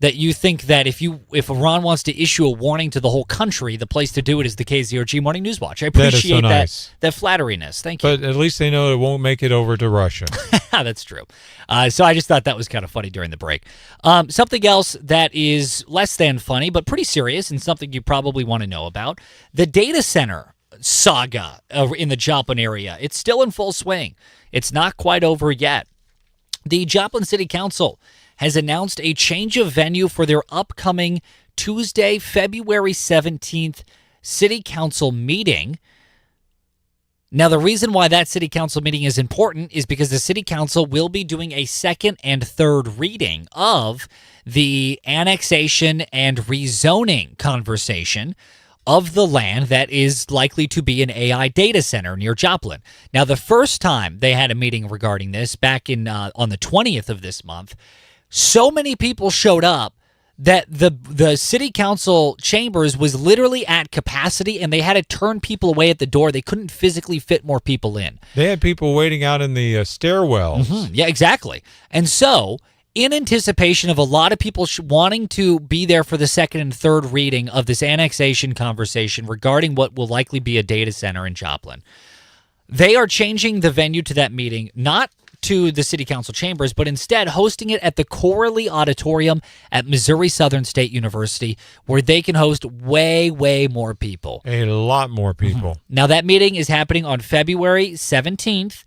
that you think that if Iran wants to issue a warning to the whole country, the place to do it is the KZRG Morning News Watch. I appreciate that flatteriness. Thank you. But at least they know it won't make it over to Russia. That's true. So I just thought that was kind of funny during the break. Something else that is less than funny, but pretty serious and something you probably want to know about, the data center saga in the Joplin area. It's still in full swing. It's not quite over yet. The Joplin City Council has announced a change of venue for their upcoming Tuesday, February 17th City Council meeting. Now, the reason why that City Council meeting is important is because the City Council will be doing a second and third reading of the annexation and rezoning conversation of the land that is likely to be an AI data center near Joplin. Now, the first time they had a meeting regarding this back in on the 20th of this month, so many people showed up that the city council chambers was literally at capacity, and they had to turn people away at the door. They couldn't physically fit more people in. They had people waiting out in the stairwells. Yeah, exactly. And so, in anticipation of a lot of people wanting to be there for the second and third reading of this annexation conversation regarding what will likely be a data center in Joplin, they are changing the venue to that meeting, not to the City Council chambers, but instead hosting it at the Coralie Auditorium at Missouri Southern State University, where they can host way, way more people. A lot more people. Now, that meeting is happening on February 17th.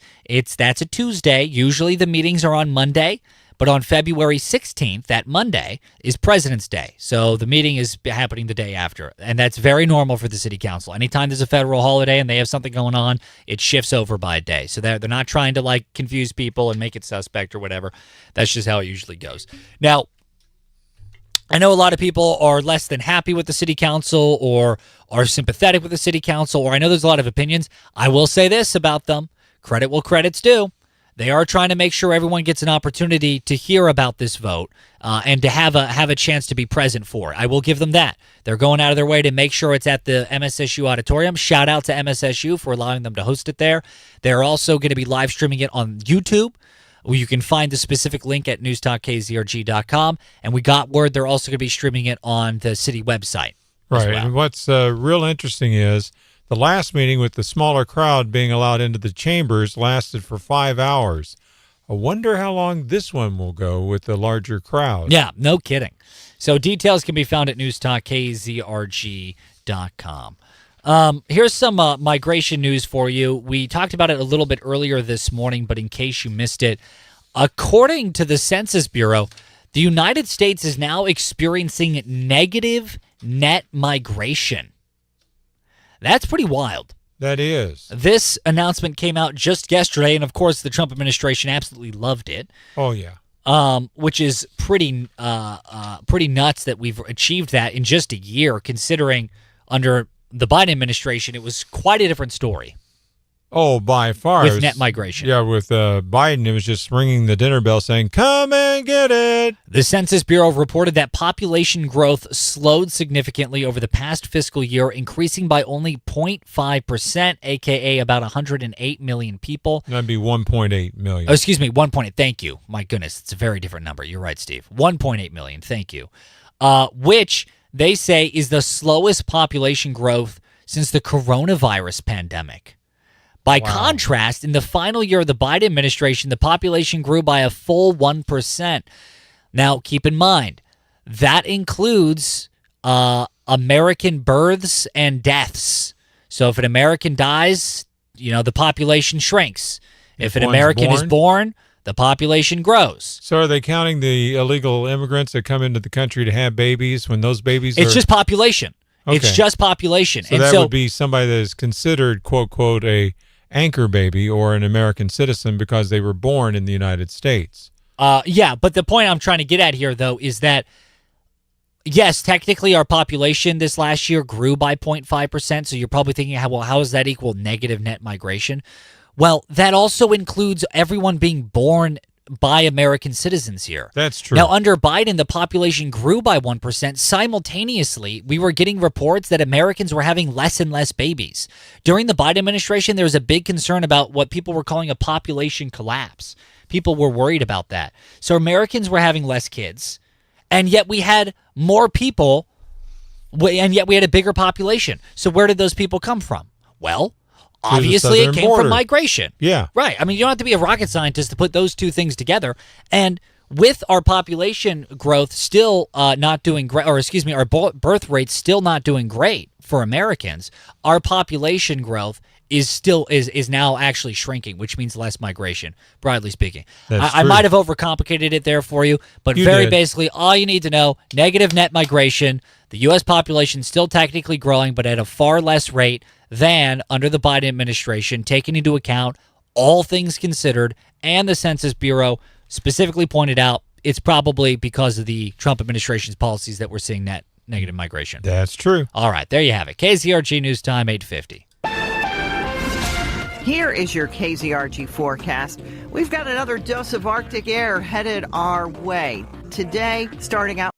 That's a Tuesday. Usually the meetings are on Monday. But on February 16th, that Monday, is President's Day. So the meeting is happening the day after. And that's very normal for the City Council. Anytime there's a federal holiday and they have something going on, it shifts over by a day. So they're not trying to confuse people and make it suspect or whatever. That's just how it usually goes. Now, I know a lot of people are less than happy with the City Council or are sympathetic with the City Council, or I know there's a lot of opinions. I will say this about them. Credit will credit's due. They are trying to make sure everyone gets an opportunity to hear about this vote and to have a chance to be present for it. I will give them that. They're going out of their way to make sure it's at the MSSU Auditorium. Shout out to MSSU for allowing them to host it there. They're also going to be live streaming it on YouTube. You can find the specific link at newstalkkzrg.com. And we got word they're also going to be streaming it on the city website. Right. Well. And what's real interesting is The last meeting with the smaller crowd being allowed into the chambers lasted for 5 hours. I wonder how long this one will go with the larger crowd. Yeah, no kidding. So details can be found at newstalkkzrg.com. Here's some migration news for you. We talked about it a little bit earlier this morning, but in case you missed it, according to the Census Bureau, the United States is now experiencing negative net migration. That's pretty wild. That is. This announcement came out just yesterday, and of course the Trump administration absolutely loved it. Oh, yeah. Which is pretty nuts that we've achieved that in just a year, considering under the Biden administration it was quite a different story. Oh, by far. With net migration. Yeah, with Biden, it was just ringing the dinner bell saying, come and get it. The Census Bureau reported that population growth slowed significantly over the past fiscal year, increasing by only 0.5%, a.k.a. about 108 million people. That'd be 1.8 million. Oh, excuse me, 1.8. Thank you. My goodness, it's a very different number. You're right, Steve. 1.8 million. Thank you. Which they say is the slowest population growth since the coronavirus pandemic. By contrast, in the final year of the Biden administration, the population grew by a full 1%. Now, keep in mind, that includes American births and deaths. So if an American dies, the population shrinks. If an American is born, the population grows. So are they counting the illegal immigrants that come into the country to have babies when those babies It's just population. Okay. It's just population. So that would be somebody that is considered, quote, quote, a anchor baby or an American citizen because they were born in the United States. Yeah, but the point I'm trying to get at here, though, is that, yes, technically our population this last year grew by 0.5%, so you're probably thinking, how does that equal negative net migration? Well, that also includes everyone being born by American citizens here. That's true. Now, under Biden, the population grew by 1%. Simultaneously, we were getting reports that Americans were having less and less babies. During the Biden administration, there was a big concern about what people were calling a population collapse. People were worried about that. So Americans were having less kids, and yet we had more people, and yet we had a bigger population. So where did those people come from? Well, obviously, it came from migration. Yeah. Right. I mean, you don't have to be a rocket scientist to put those two things together. And with our population growth still not doing great, or excuse me, our birth rate still not doing great for Americans, our population growth is now actually shrinking, which means less migration, broadly speaking. I might have overcomplicated it there for you, but basically, all you need to know, negative net migration, the U.S. population still technically growing, but at a far less rate than under the Biden administration, taking into account all things considered, and the Census Bureau specifically pointed out it's probably because of the Trump administration's policies that we're seeing net negative migration. That's true. All right, there you have it. KZRG News Time, 8:50. Here is your KZRG forecast. We've got another dose of Arctic air headed our way. Today, starting out